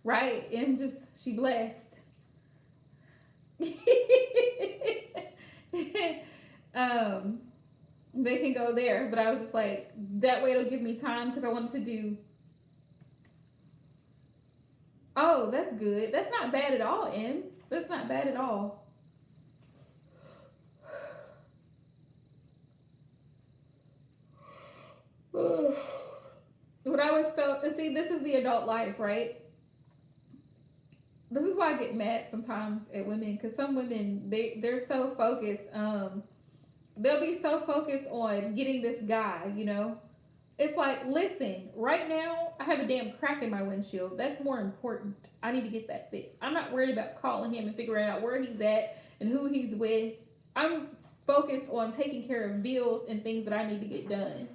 right, and just she blessed. um, they can go there, but I was just like, that way it'll give me time because I wanted to do. Oh, that's good. That's not bad at all, Em. That's not bad at all. But I was so see, this is the adult life, right? This is why I get mad sometimes at women because some women they're so focused. They'll be so focused on getting this guy. It's like, listen, right now I have a damn crack in my windshield. That's more important. I need to get that fixed. I'm not worried about calling him and figuring out where he's at and who he's with. I'm focused on taking care of bills and things that I need to get done.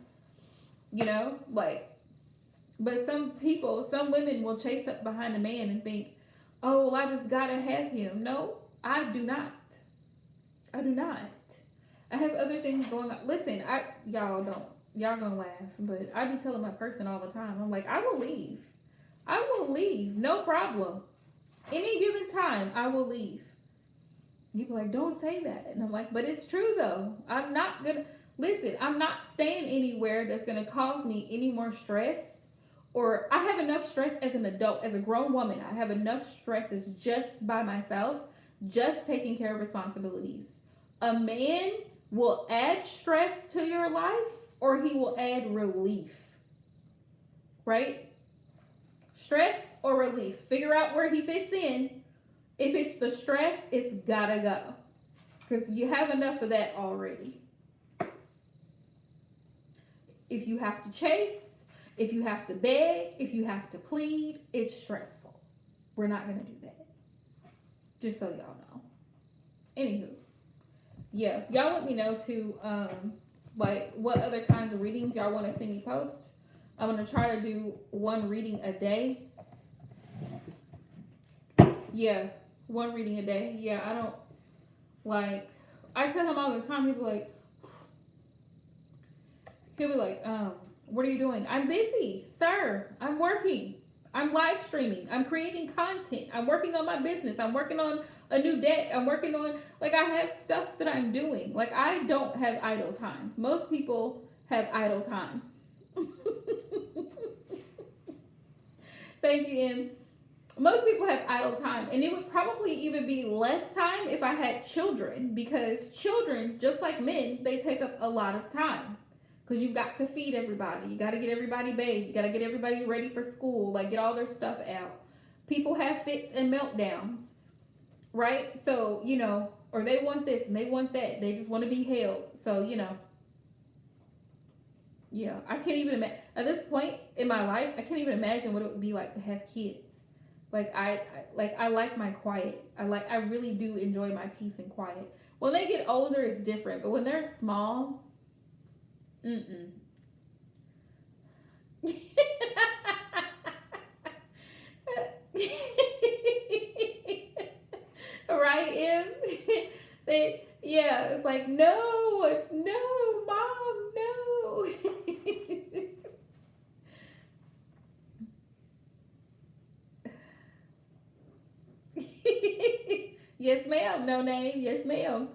Like, but some women will chase up behind a man and think, oh, well, I just gotta have him. No, I do not. I do not. I have other things going on. Listen, y'all gonna laugh, but I be telling my person all the time. I'm like, I will leave. I will leave. No problem. Any given time, I will leave. People are like, don't say that. And I'm like, but it's true though. I'm not staying anywhere that's gonna cause me any more stress. Or I have enough stress as an adult, as a grown woman. I have enough stresses just by myself, just taking care of responsibilities. A man will add stress to your life or he will add relief. Right? Stress or relief. Figure out where he fits in. If it's the stress, it's gotta go. Because you have enough of that already. If you have to chase, if you have to beg, if you have to plead, it's stressful. We're not going to do that. Just so y'all know. Anywho, yeah, y'all let me know too. Like what other kinds of readings y'all want to see me post. I'm gonna try to do one reading a day. Yeah, one reading a day. Yeah, I don't like. I tell him all the time. He'll be like, what are you doing? I'm busy, sir. I'm working. I'm live streaming. I'm creating content. I'm working on my business. I'm working on a new deck. I'm working on, like, I have stuff that I'm doing. Like, I don't have idle time. Most people have idle time. Thank you, Em. Most people have idle time, and it would probably even be less time if I had children, because children, just like men, they take up a lot of time. Because you've got to feed everybody, you got to get everybody bathed, you got to get everybody ready for school, like get all their stuff out. People have fits and meltdowns, right? So, or they want this and they want that, they just want to be held. So, yeah, I can't even imagine, at this point in my life, I can't even imagine what it would be like to have kids. Like I like my quiet. I really do enjoy my peace and quiet. When they get older, it's different. But when they're small, mm-mm. Right, Em? It's like, no, mom, no. Yes, ma'am. No name. Yes, ma'am.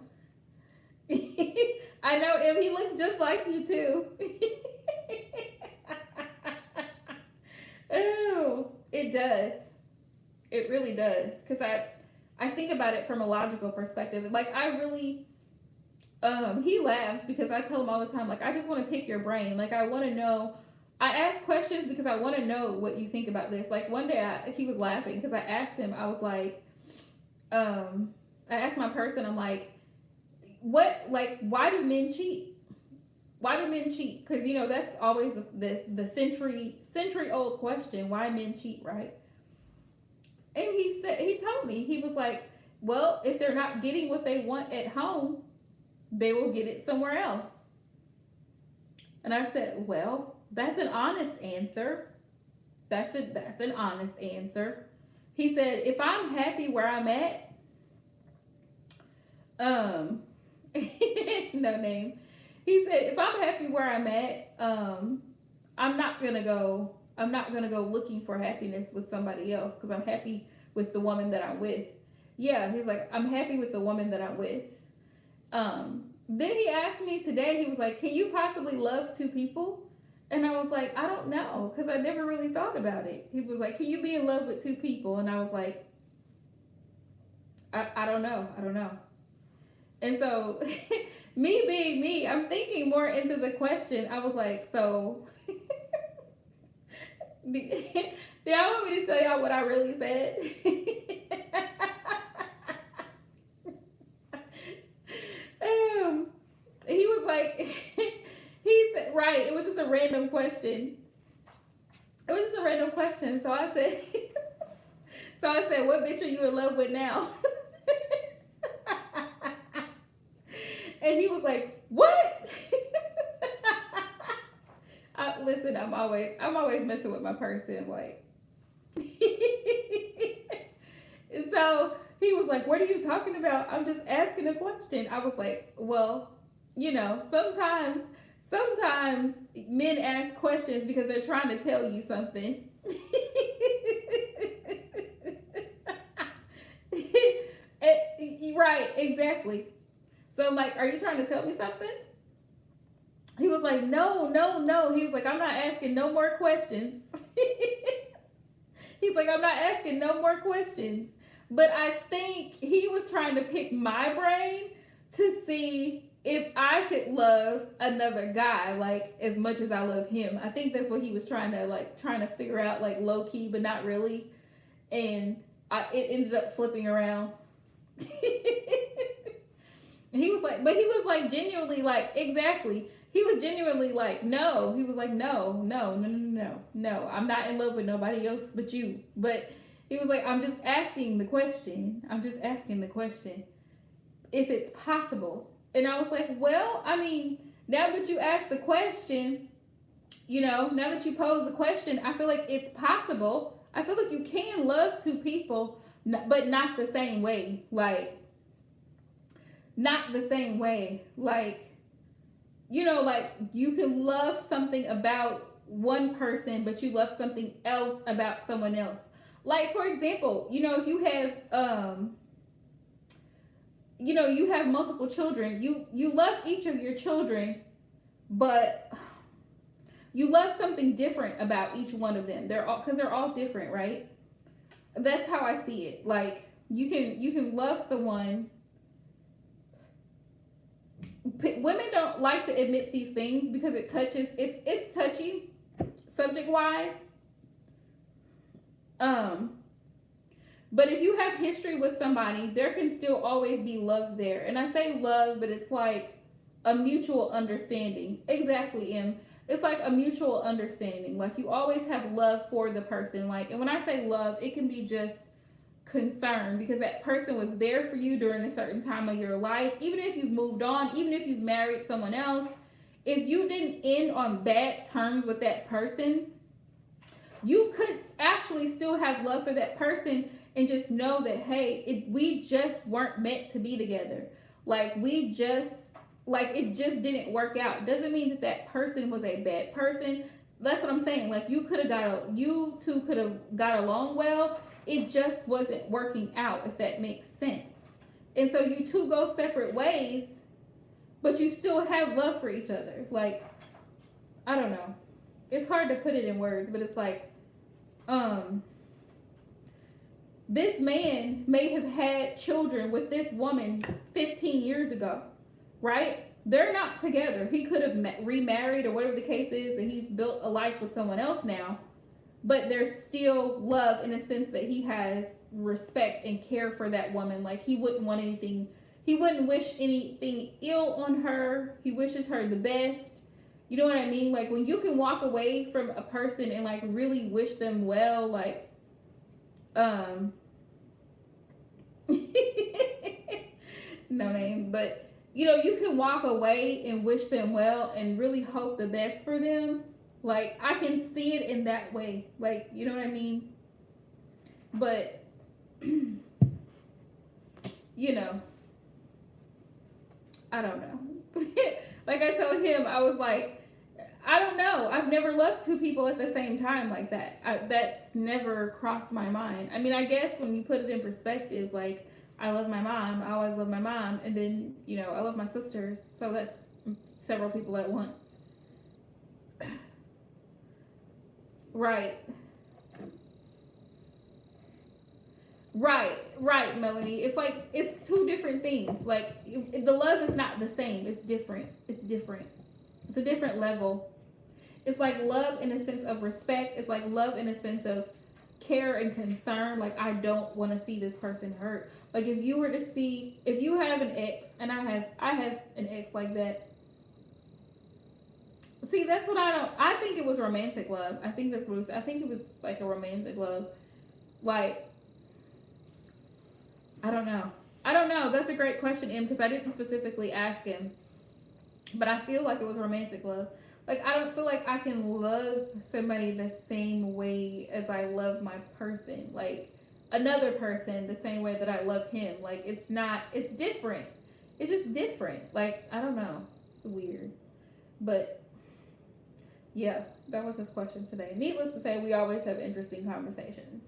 I know him. He looks just like you too. Oh, it does. It really does. Cause I think about it from a logical perspective. Like I really, he laughs because I tell him all the time. Like I just want to pick your brain. Like I want to know. I ask questions because I want to know what you think about this. Like one day he was laughing because I asked him. I was like, I asked my person. I'm like, why do men cheat? Why do men cheat? Because that's always the century old question. Why men cheat, right? And he told me, he was like, well, if they're not getting what they want at home, they will get it somewhere else. And I said, well, that's an honest answer. That's an honest answer. He said, if I'm happy where I'm at, no name. He said, if I'm happy where I'm at, I'm not gonna go looking for happiness with somebody else because I'm happy with the woman that I'm with. Yeah, he's like, I'm happy with the woman that I'm with. Then he asked me today, he was like, can you possibly love two people? And I was like, I don't know, because I never really thought about it. He was like, can you be in love with two people? And I was like, I don't know. And so, me being me, I'm thinking more into the question. I was like, so, do y'all want me to tell y'all what I really said? He was like, he said, right, it was just a random question. It was just a random question. So I said, what bitch are you in love with now? And he was like, what? Listen, I'm always messing with my person, like. So he was like, what are you talking about? I'm just asking a question. I was like, well, sometimes men ask questions because they're trying to tell you something. Right, exactly. So I'm like, are you trying to tell me something? He was like, no. He was like, I'm not asking no more questions. He's like, I'm not asking no more questions. But I think he was trying to pick my brain to see if I could love another guy like as much as I love him. I think that's what he was trying to figure out, like low key, but not really. And it ended up flipping around. He was like genuinely like, exactly. He was genuinely like, no. He was like, no. I'm not in love with nobody else but you. But he was like, I'm just asking the question. if it's possible. And I was like, well, I mean, now that you asked the question, now that you pose the question, I feel like it's possible. I feel like you can love two people, but not the same way. Like, not the same way. Like, like you can love something about one person, but you love something else about someone else. Like, for example, if you have, you have multiple children, you love each of your children, but you love something different about each one of them. They're all different, right? That's how I see it. Like, you can love someone. Women don't like to admit these things because it's touchy subject wise. But if you have history with somebody, there can still always be love there. And I say love, but it's like a mutual understanding. Exactly, Em. It's like a mutual understanding. Like, you always have love for the person. Like, and when I say love, it can be just concern, because that person was there for you during a certain time of your life. Even if you've moved on, even if you've married someone else, if you didn't end on bad terms with that person, you could actually still have love for that person and just know that, hey, we just weren't meant to be together. Like, it just didn't work out. Doesn't mean that that person was a bad person. That's what I'm saying. Like, you two could have got along well. It just wasn't working out, if that makes sense. And so you two go separate ways, but you still have love for each other. Like, I don't know. It's hard to put it in words, but it's like, this man may have had children with this woman 15 years ago, right? They're not together. He could have remarried or whatever the case is, and he's built a life with someone else now. But there's still love in the sense that he has respect and care for that woman. Like, he wouldn't wish anything ill on her. He wishes her the best. You know what I mean? Like, when you can walk away from a person and like really wish them well, like, no name, but you can walk away and wish them well and really hope the best for them. Like, I can see it in that way. Like, you know what I mean? But, I don't know. Like I told him, I was like, I don't know. I've never loved two people at the same time like that. That's never crossed my mind. I mean, I guess when you put it in perspective, like, I love my mom. I always love my mom. And then, I love my sisters. So that's several people at once. Right, Melanie. It's like, it's two different things. Like, the love is not the same. It's different. It's a different level. It's like love in a sense of respect. It's like love in a sense of care and concern. Like, I don't want to see this person hurt. Like, if you have an ex, and I have an ex like that. See, that's what I think it was romantic love. I think that's what it was. I think it was like a romantic love. Like, I don't know. That's a great question, Em, because I didn't specifically ask him. But I feel like it was romantic love. Like, I don't feel like I can love somebody the same way as I love my person. Like, another person the same way that I love him. Like, it's different. It's just different. Like, I don't know. It's weird. But yeah, that was his question today. Needless to say, we always have interesting conversations.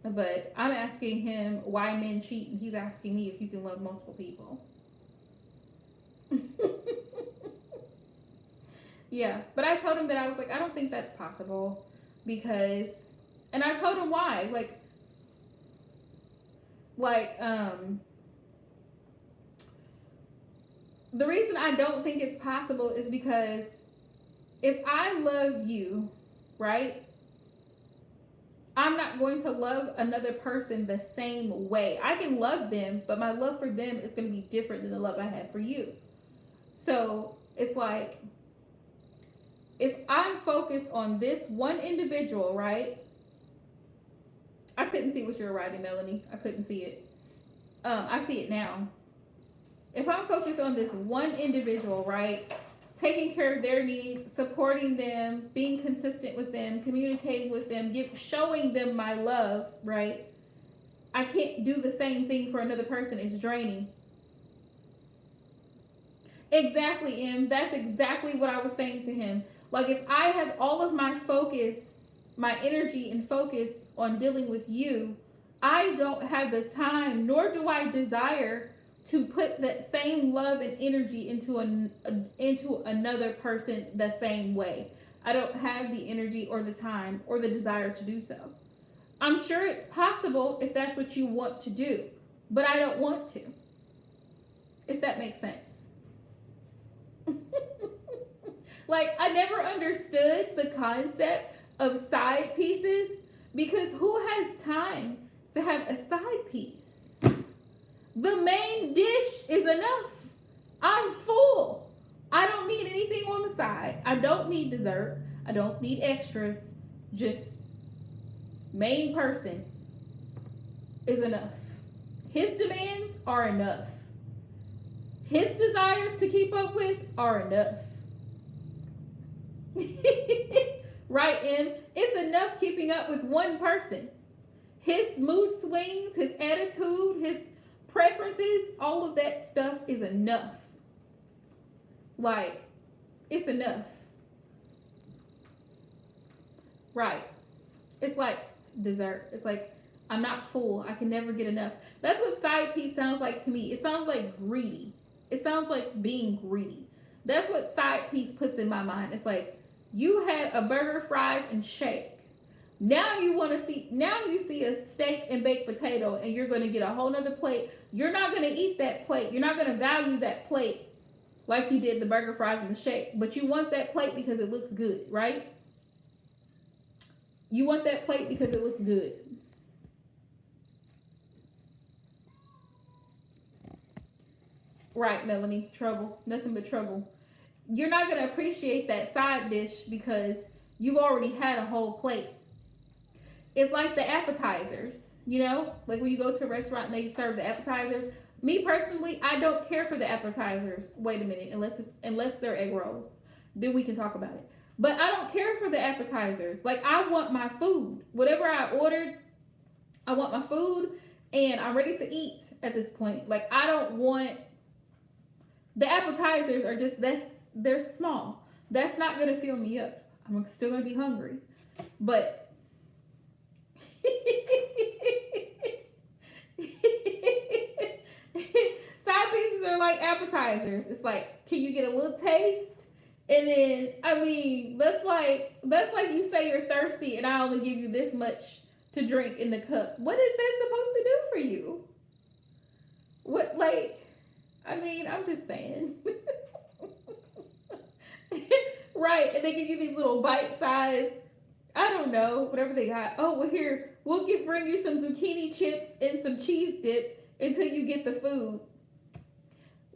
But I'm asking him why men cheat, and he's asking me if you can love multiple people. Yeah, but I told him that I was like, I don't think that's possible because, and I told him why. The reason I don't think it's possible is because if I love you, right, I'm not going to love another person the same way. I can love them, but my love for them is going to be different than the love I have for you. So it's like, if I'm focused on this one individual, right? I couldn't see what you were writing, Melanie. I couldn't see it. I see it now. if I'm focused on this one individual, right, taking care of their needs, supporting them, being consistent with them, communicating with them, showing them my love, right, I can't do the same thing for another person. It's draining. Exactly, Em. That's exactly what I was saying to him. Like, if I have all of my focus, my energy and focus on dealing with you, I don't have the time, nor do I desire to put that same love and energy into into another person the same way. I don't have the energy or the time or the desire to do so. I'm sure it's possible if that's what you want to do, but I don't want to. If that makes sense. Like, I never understood the concept of side pieces, because who has time to have a side piece? The main dish is enough. I'm full. I don't need anything on the side. I don't need dessert. I don't need extras. Just main person is enough. His demands are enough. His desires to keep up with are enough. Right, Em? It's enough keeping up with one person. His mood swings, his attitude, his preferences, all of that stuff is enough. Like, it's enough. Right. It's like dessert. It's like, I'm not full. I can never get enough. That's what side piece sounds like to me. It sounds like greedy. It sounds like being greedy. That's what side piece puts in my mind. It's like, you had a burger, fries, and shake. Now you see a steak and baked potato, and you're going to get a whole nother plate. You're not going to eat that plate. You're not going to value that plate like you did the burger, fries, and the shake. But you want that plate because it looks good, right? You want that plate because it looks good. Right, Melanie. Trouble. Nothing but trouble. You're not going to appreciate that side dish because you've already had a whole plate. It's like the appetizers, you know? Like when you go to a restaurant and they serve the appetizers. Me personally, I don't care for the appetizers. Wait a minute, unless they're egg rolls. Then we can talk about it. But I don't care for the appetizers. Like, I want my food. Whatever I ordered, I want my food, and I'm ready to eat at this point. Like, I don't want... The appetizers are just... They're small. That's not going to fill me up. I'm still going to be hungry. But... Side pieces are like appetizers. It's like, can you get a little taste? And then, I mean, that's like you say you're thirsty and I only give you this much to drink in the cup. What is that supposed to do for you? What, like, I mean, I'm just saying. Right, and they give you these little bite size, I don't know, whatever they got. Oh, well, here, bring you some zucchini chips and some cheese dip until you get the food.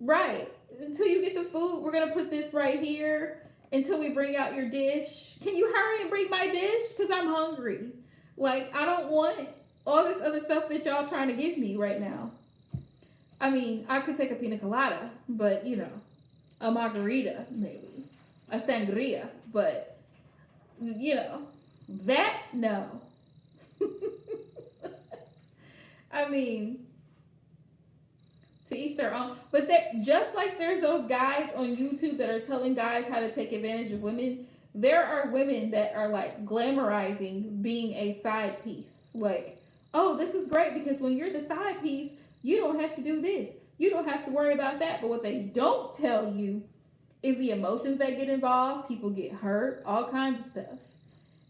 Right. Until you get the food, we're going to put this right here until we bring out your dish. Can you hurry and bring my dish? Because I'm hungry. Like, I don't want all this other stuff that y'all trying to give me right now. I mean, I could take a pina colada, but, you know, a margarita, maybe. A sangria, but, you know, that, no. I mean... To each their own. But that, just like there's those guys on YouTube that are telling guys how to take advantage of women, there are women that are like glamorizing being a side piece. Like, oh, this is great because when you're the side piece, you don't have to do this. You don't have to worry about that. But what they don't tell you is the emotions that get involved. People get hurt, all kinds of stuff.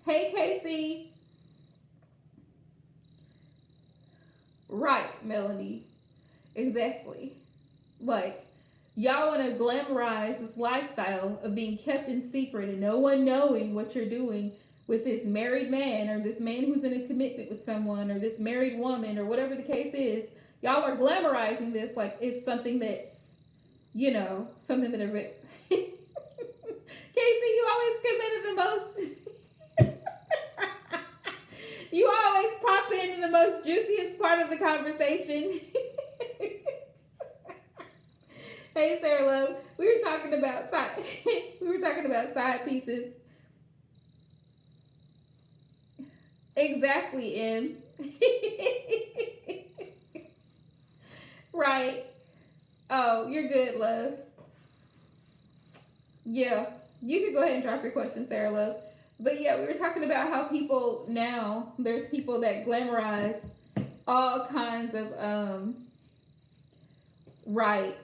Hey, Casey. Right, Melanie. Exactly. Like, y'all want to glamorize this lifestyle of being kept in secret and no one knowing what you're doing with this married man or this man who's in a commitment with someone or this married woman or whatever the case is. Y'all are glamorizing this like it's something that's, you know, something that Casey, you always committed the most... You always pop in the most juiciest part of the conversation. Hey, Sarah Love. We were talking about side. We were talking about side pieces. Exactly, Em. Right. Oh, you're good, love. Yeah, you could go ahead and drop your question, Sarah Love. But yeah, we were talking about how people now, there's people that glamorize all kinds of right,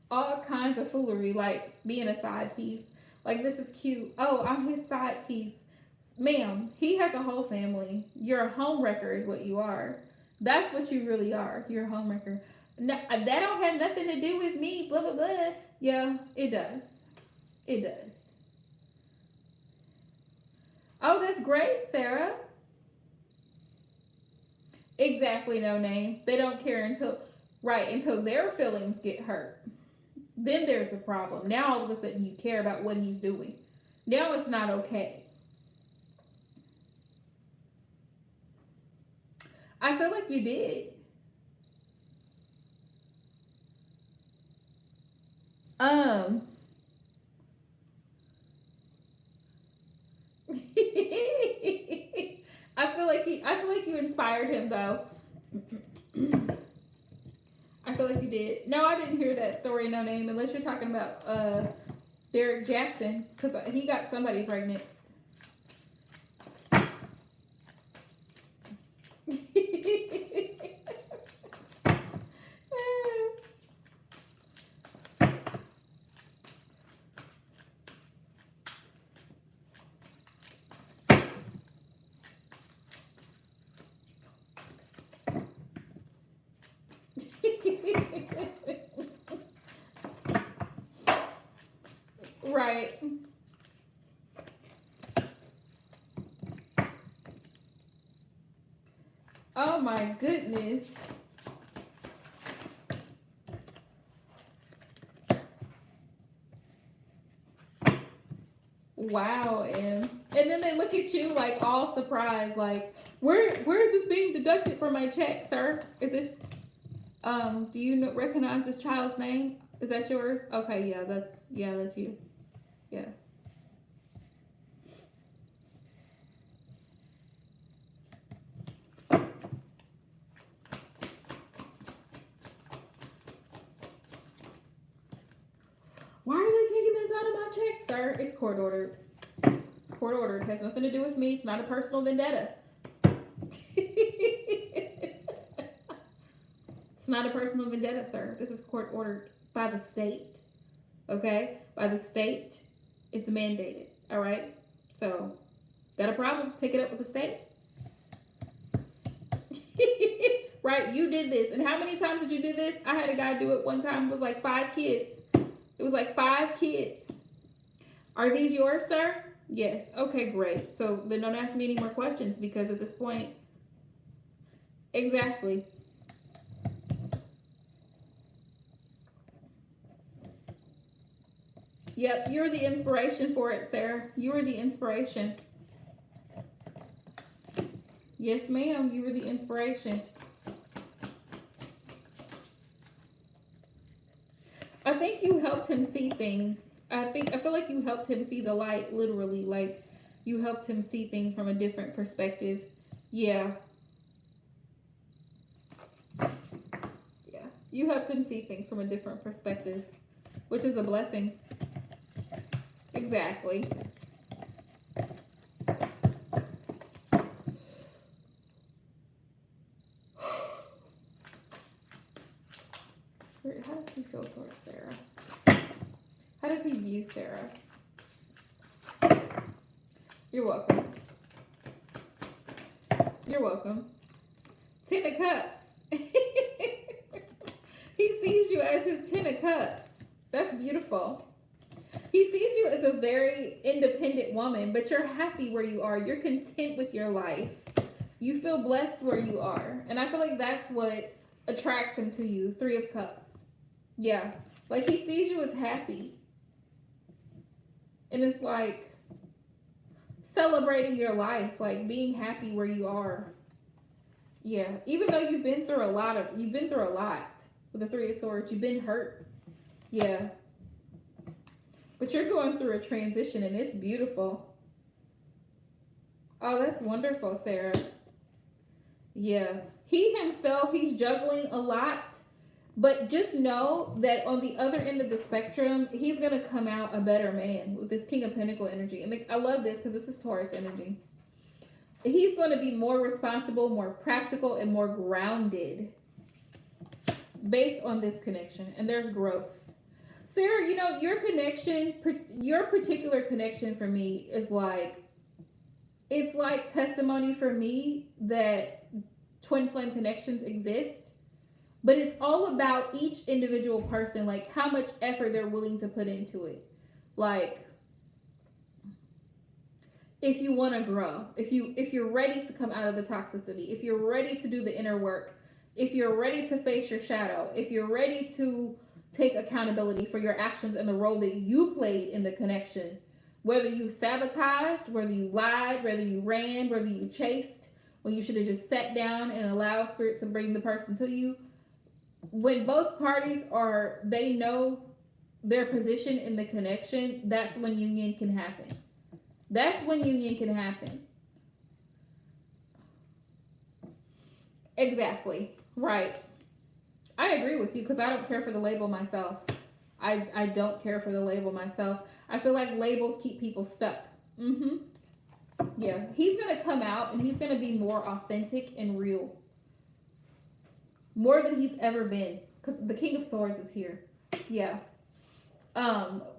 all kinds of foolery, like being a side piece. Like, this is cute. Oh, I'm his side piece. Ma'am, he has a whole family. You're a homewrecker, is what you are. That's what you really are. You're a homewrecker. No, that don't have nothing to do with me. Blah blah blah. Yeah, it does. It does. Oh, that's great, Sarah. Exactly, no name. They don't care until right until their feelings get hurt. Then there's a problem. Now all of a sudden you care about what he's doing. Now it's not okay. I feel like you did. Um. I feel like you inspired him though. I feel like you did. No, I didn't hear that story. No name, unless you're talking about Derek Jackson, because he got somebody pregnant. Right. Oh my goodness. Wow, and then they look at you like all surprised, like, where is this being deducted from my check, sir? Is this do you recognize this child's name? Is that yours? Okay, yeah, that's you. Yeah. Why are they taking this out of my check, sir? It's court ordered. It's court ordered. It has nothing to do with me. It's not a personal vendetta. It's not a personal vendetta, sir. This is court ordered by the state. Okay? By the state. It's mandated. All right? So, got a problem? Take it up with the state. Right? You did this. And how many times did you do this? I had a guy do it one time. It was like 5 kids. It was like 5 kids. Are these yours, sir? Yes. Okay, great. So then don't ask me any more questions, because at this point, exactly. Yep, you were the inspiration for it, Sarah. You were the inspiration. Yes, ma'am, you were the inspiration. I think you helped him see things. I feel like you helped him see the light, literally. Like, you helped him see things from a different perspective. Yeah. Yeah. You helped him see things from a different perspective, which is a blessing. Exactly. How does he feel towards Sarah? How does he view Sarah? You're welcome. You're welcome. 10 of Cups. He sees you as his 10 of Cups. That's beautiful. He sees you as a very independent woman, but you're happy where you are. You're content with your life. You feel blessed where you are. And I feel like that's what attracts him to you. 3 of Cups. Yeah. Like, he sees you as happy. And it's like celebrating your life, like being happy where you are. Yeah. Even though you've been through a lot with the 3 of Swords. You've been hurt. Yeah. But you're going through a transition and it's beautiful. Oh, that's wonderful, Sarah. Yeah. He himself, he's juggling a lot. But just know that on the other end of the spectrum, he's going to come out a better man with this King of Pentacle energy. And I love this because this is Taurus energy. He's going to be more responsible, more practical, and more grounded based on this connection. And there's growth. Sarah, you know, your connection, your particular connection for me is like, it's like testimony for me that twin flame connections exist. But it's all about each individual person, like how much effort they're willing to put into it. Like, if you want to grow, if you're ready to come out of the toxicity, if you're ready to do the inner work, if you're ready to face your shadow, if you're ready to take accountability for your actions and the role that you played in the connection, whether you sabotaged, whether you lied, whether you ran, whether you chased, when you should have just sat down and allowed spirit to bring the person to you. When both parties they know their position in the connection, that's when union can happen. That's when union can happen. Exactly. Right. I agree with you because I don't care for the label myself. I don't care for the label myself. I feel like labels keep people stuck. Yeah. He's going to come out and he's going to be more authentic and real. More than he's ever been. Because the King of Swords is here. Yeah.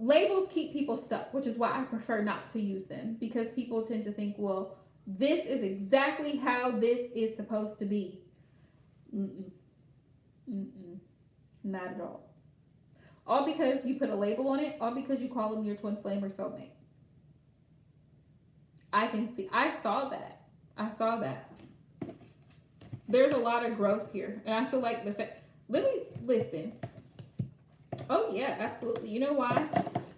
Labels keep people stuck, which is why I prefer not to use them. Because people tend to think, well, this is exactly how this is supposed to be. Not at all. All because you put a label on it. All because you call them your twin flame or soulmate. I saw that. There's a lot of growth here, and I feel like let me listen. Oh yeah, absolutely. You know why?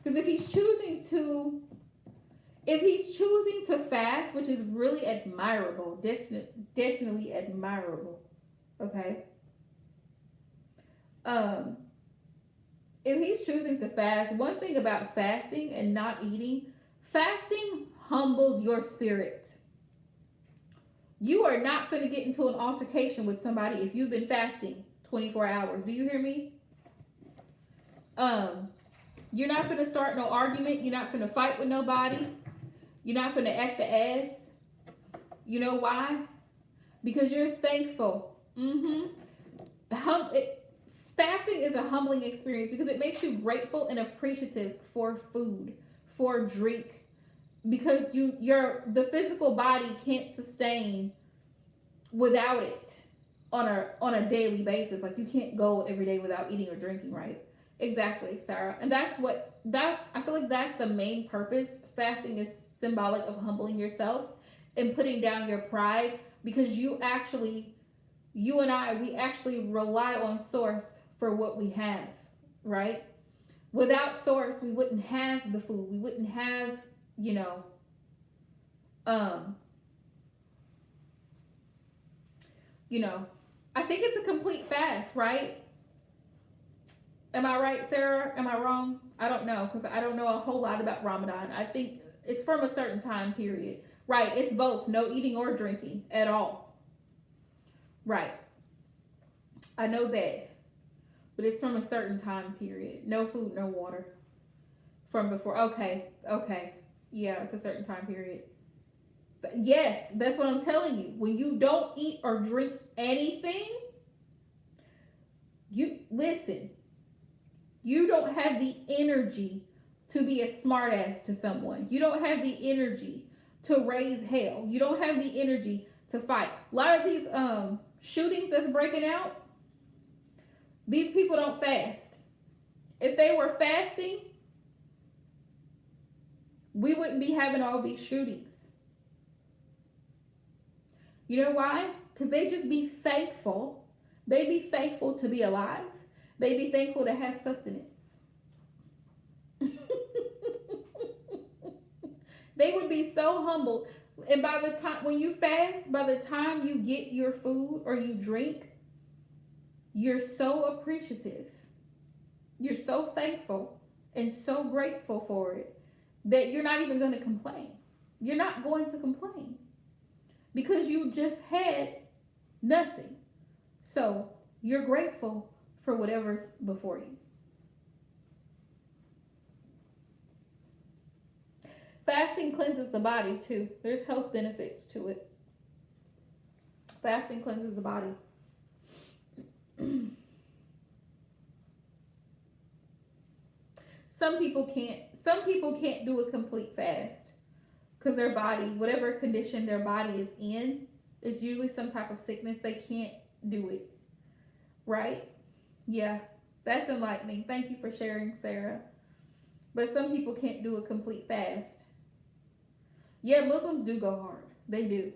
Because if he's choosing to fast, which is really admirable, definitely admirable. Okay. If he's choosing to fast, one thing about fasting and not eating, fasting humbles your spirit. You are not going to get into an altercation with somebody if you've been fasting 24 hours. Do you hear me? You're not going to start no argument. You're not going to fight with nobody. You're not going to act the ass. You know why? Because you're thankful. Fasting is a humbling experience because it makes you grateful and appreciative for food, for drink, because the physical body can't sustain without it on a daily basis. Like you can't go every day without eating or drinking, right? Exactly, Sarah. And I feel like that's the main purpose. Fasting is symbolic of humbling yourself and putting down your pride, because you and I, we actually rely on source for what we have, right? Without source, we wouldn't have the food. We wouldn't have, I think it's a complete fast, right? Am I right, Sarah? Am I wrong? I don't know, because I don't know a whole lot about Ramadan. I think it's from a certain time period. Right, it's both. No eating or drinking at all. Right. I know that. But it's from a certain time period. No food, no water. From before. Okay. Yeah, it's a certain time period. But yes, that's what I'm telling you. When you don't eat or drink anything, listen. You don't have the energy to be a smartass to someone. You don't have the energy to raise hell. You don't have the energy to fight. A lot of these shootings that's breaking out, these people don't fast. If they were fasting, we wouldn't be having all these shootings. You know why? Because they just be thankful. They be thankful to be alive. They be thankful to have sustenance. They would be so humble. And by the time, when you fast, by the time you get your food or you drink, you're so appreciative. You're so thankful and so grateful for it that you're not even going to complain. You're not going to complain because you just had nothing. So you're grateful for whatever's before you. Fasting cleanses the body too. There's health benefits to it. Fasting cleanses the body. Some people can't do a complete fast because their body, whatever condition their body is in, is usually some type of sickness. They can't do it. Right? Yeah. That's enlightening. Thank you for sharing, Sarah. But some people can't do a complete fast. Yeah, Muslims do go hard. They do.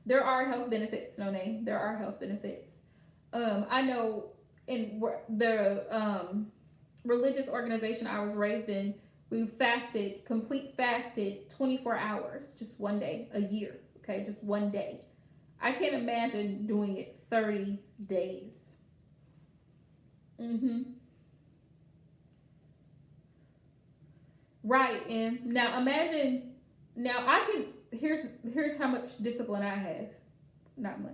There are health benefits, no name. There are health benefits. I know in the religious organization I was raised in, we fasted 24 hours, just one day, a year. Okay, just one day. I can't imagine doing it 30 days. Right, and now imagine. Now here's how much discipline I have. Not much.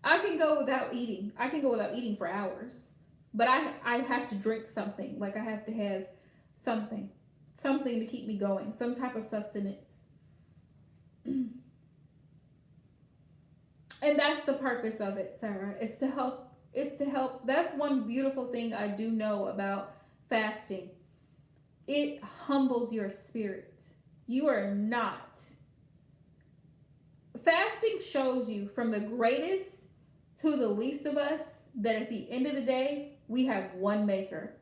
I can go without eating. I can go without eating for hours. But I have to drink something. Like I have to have something to keep me going. Some type of sustenance. And that's the purpose of it, Sarah. It's to help. That's one beautiful thing I do know about fasting. It humbles your spirit. You are not. Fasting shows you from the greatest to the least of us that at the end of the day, we have one maker.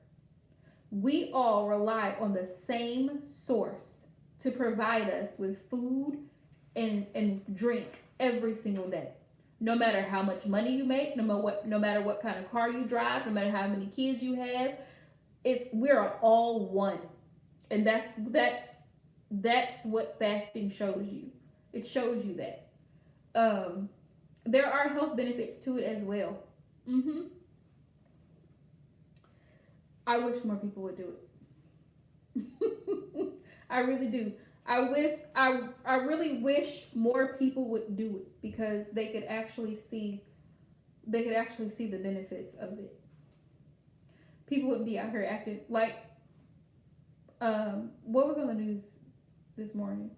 We all rely on the same source to provide us with food and drink every single day. No matter how much money you make, no matter what kind of car you drive, no matter how many kids you have, we're all one. And that's what fasting shows you. It shows you that. There are health benefits to it as well. I wish more people would do it. I really do. I really wish more people would do it because they could actually see the benefits of it. People wouldn't be out here acting like what was on the news this morning?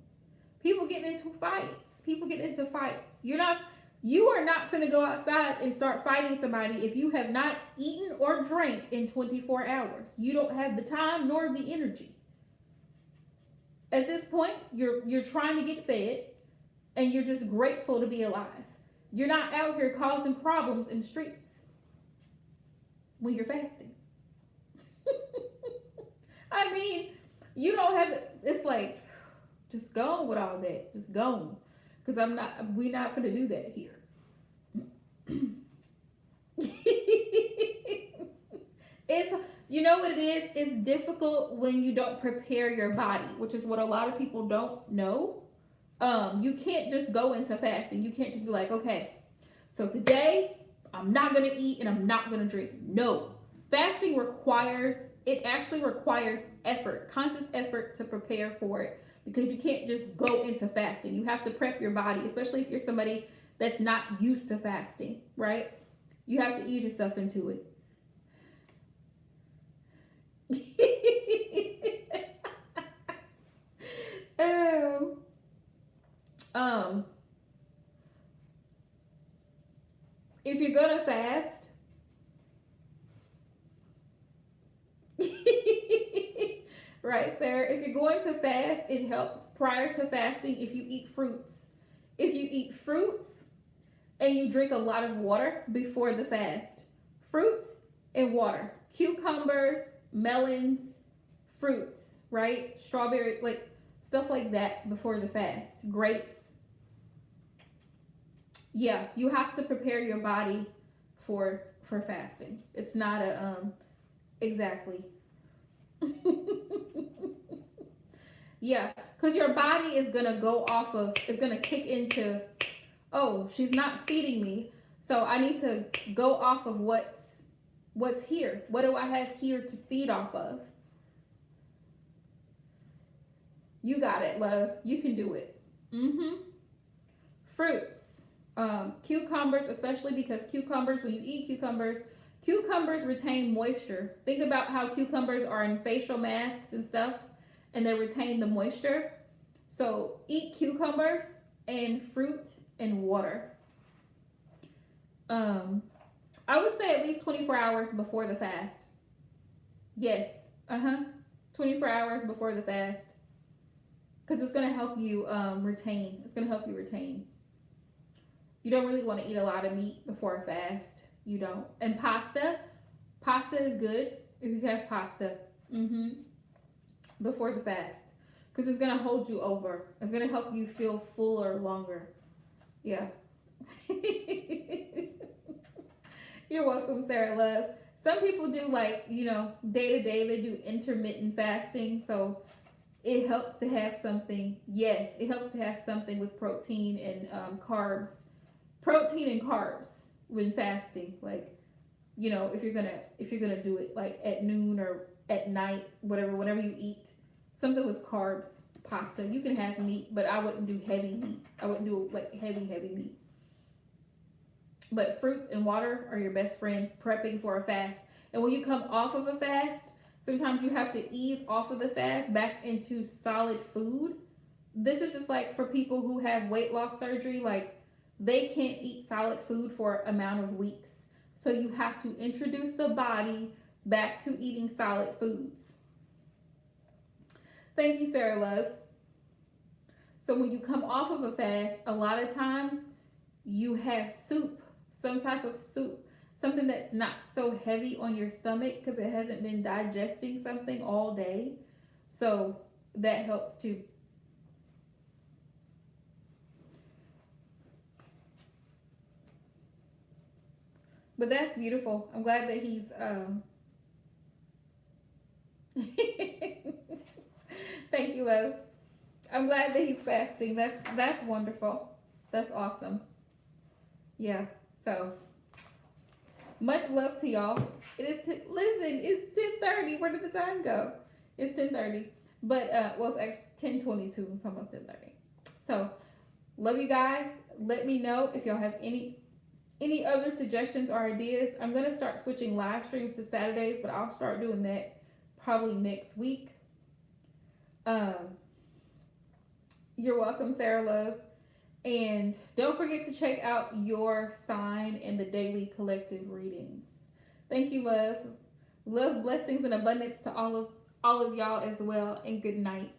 People getting into fights. You are not going to go outside and start fighting somebody if you have not eaten or drank in 24 hours. You don't have the time nor the energy. At this point, you're trying to get fed and you're just grateful to be alive. You're not out here causing problems in streets when you're fasting. I mean, you don't have it's like just go on with all that. Just go on. Because we're not going to do that here. You know what it is? It's difficult when you don't prepare your body, which is what a lot of people don't know. You can't just go into fasting. You can't just be like, okay, so today I'm not going to eat and I'm not going to drink. No. Fasting actually requires effort, conscious effort to prepare for it. Because you can't just go into fasting. You have to prep your body, especially if you're somebody that's not used to fasting, right? You have to ease yourself into it. If you're gonna fast, right, Sarah? If you're going to fast, it helps prior to fasting if you eat fruits. If you eat fruits and you drink a lot of water before the fast. Fruits and water. Cucumbers, melons, fruits, right? Strawberries, like stuff like that before the fast. Grapes. Yeah, you have to prepare your body for fasting. It's not exactly. Yeah, because your body is going to kick into, oh, she's not feeding me. So I need to go off of what's What's here? What do I have here to feed off of? You got it, love. You can do it. Mm-hmm. Fruits. Cucumbers, especially because cucumbers, when you eat cucumbers, cucumbers retain moisture. Think about how cucumbers are in facial masks and stuff, and they retain the moisture. So eat cucumbers and fruit and water. I would say at least 24 hours before the fast. Yes. Uh-huh. 24 hours before the fast. Because it's going to help you retain. It's going to help you retain. You don't really want to eat a lot of meat before a fast. You don't. And pasta. Pasta is good if you have pasta. Mm-hmm. Before the fast. Because it's going to hold you over. It's going to help you feel fuller longer. Yeah. You're welcome, Sarah Love. Some people do like, day to day, they do intermittent fasting. So it helps to have something. Yes, it helps to have something with protein and carbs. Protein and carbs when fasting. Like, if you're gonna do it like at noon or at night, whatever you eat, something with carbs, pasta. You can have meat, but I wouldn't do heavy meat. I wouldn't do like heavy meat. But fruits and water are your best friend prepping for a fast. And when you come off of a fast, sometimes you have to ease off of the fast back into solid food. This is just like for people who have weight loss surgery, like they can't eat solid food for an amount of weeks. So you have to introduce the body back to eating solid foods. Thank you, Sarah Love. So when you come off of a fast, a lot of times you have soup, some type of soup, something that's not so heavy on your stomach because it hasn't been digesting something all day. So that helps too. But that's beautiful. I'm glad that he's Thank you, love. I'm glad that he's fasting. That's wonderful. That's awesome. Yeah. So much love to y'all. It is listen, it's 10:30. Where did the time go? It's 10:30. But well, it's actually 10:22. It's almost 10:30. So love you guys. Let me know if y'all have any other suggestions or ideas. I'm gonna start switching live streams to Saturdays, but I'll start doing that probably next week. You're welcome, Sarah Love. And don't forget to check out your sign and the daily collective readings. Thank you, love. Love, blessings, and abundance to all of y'all as well. And good night.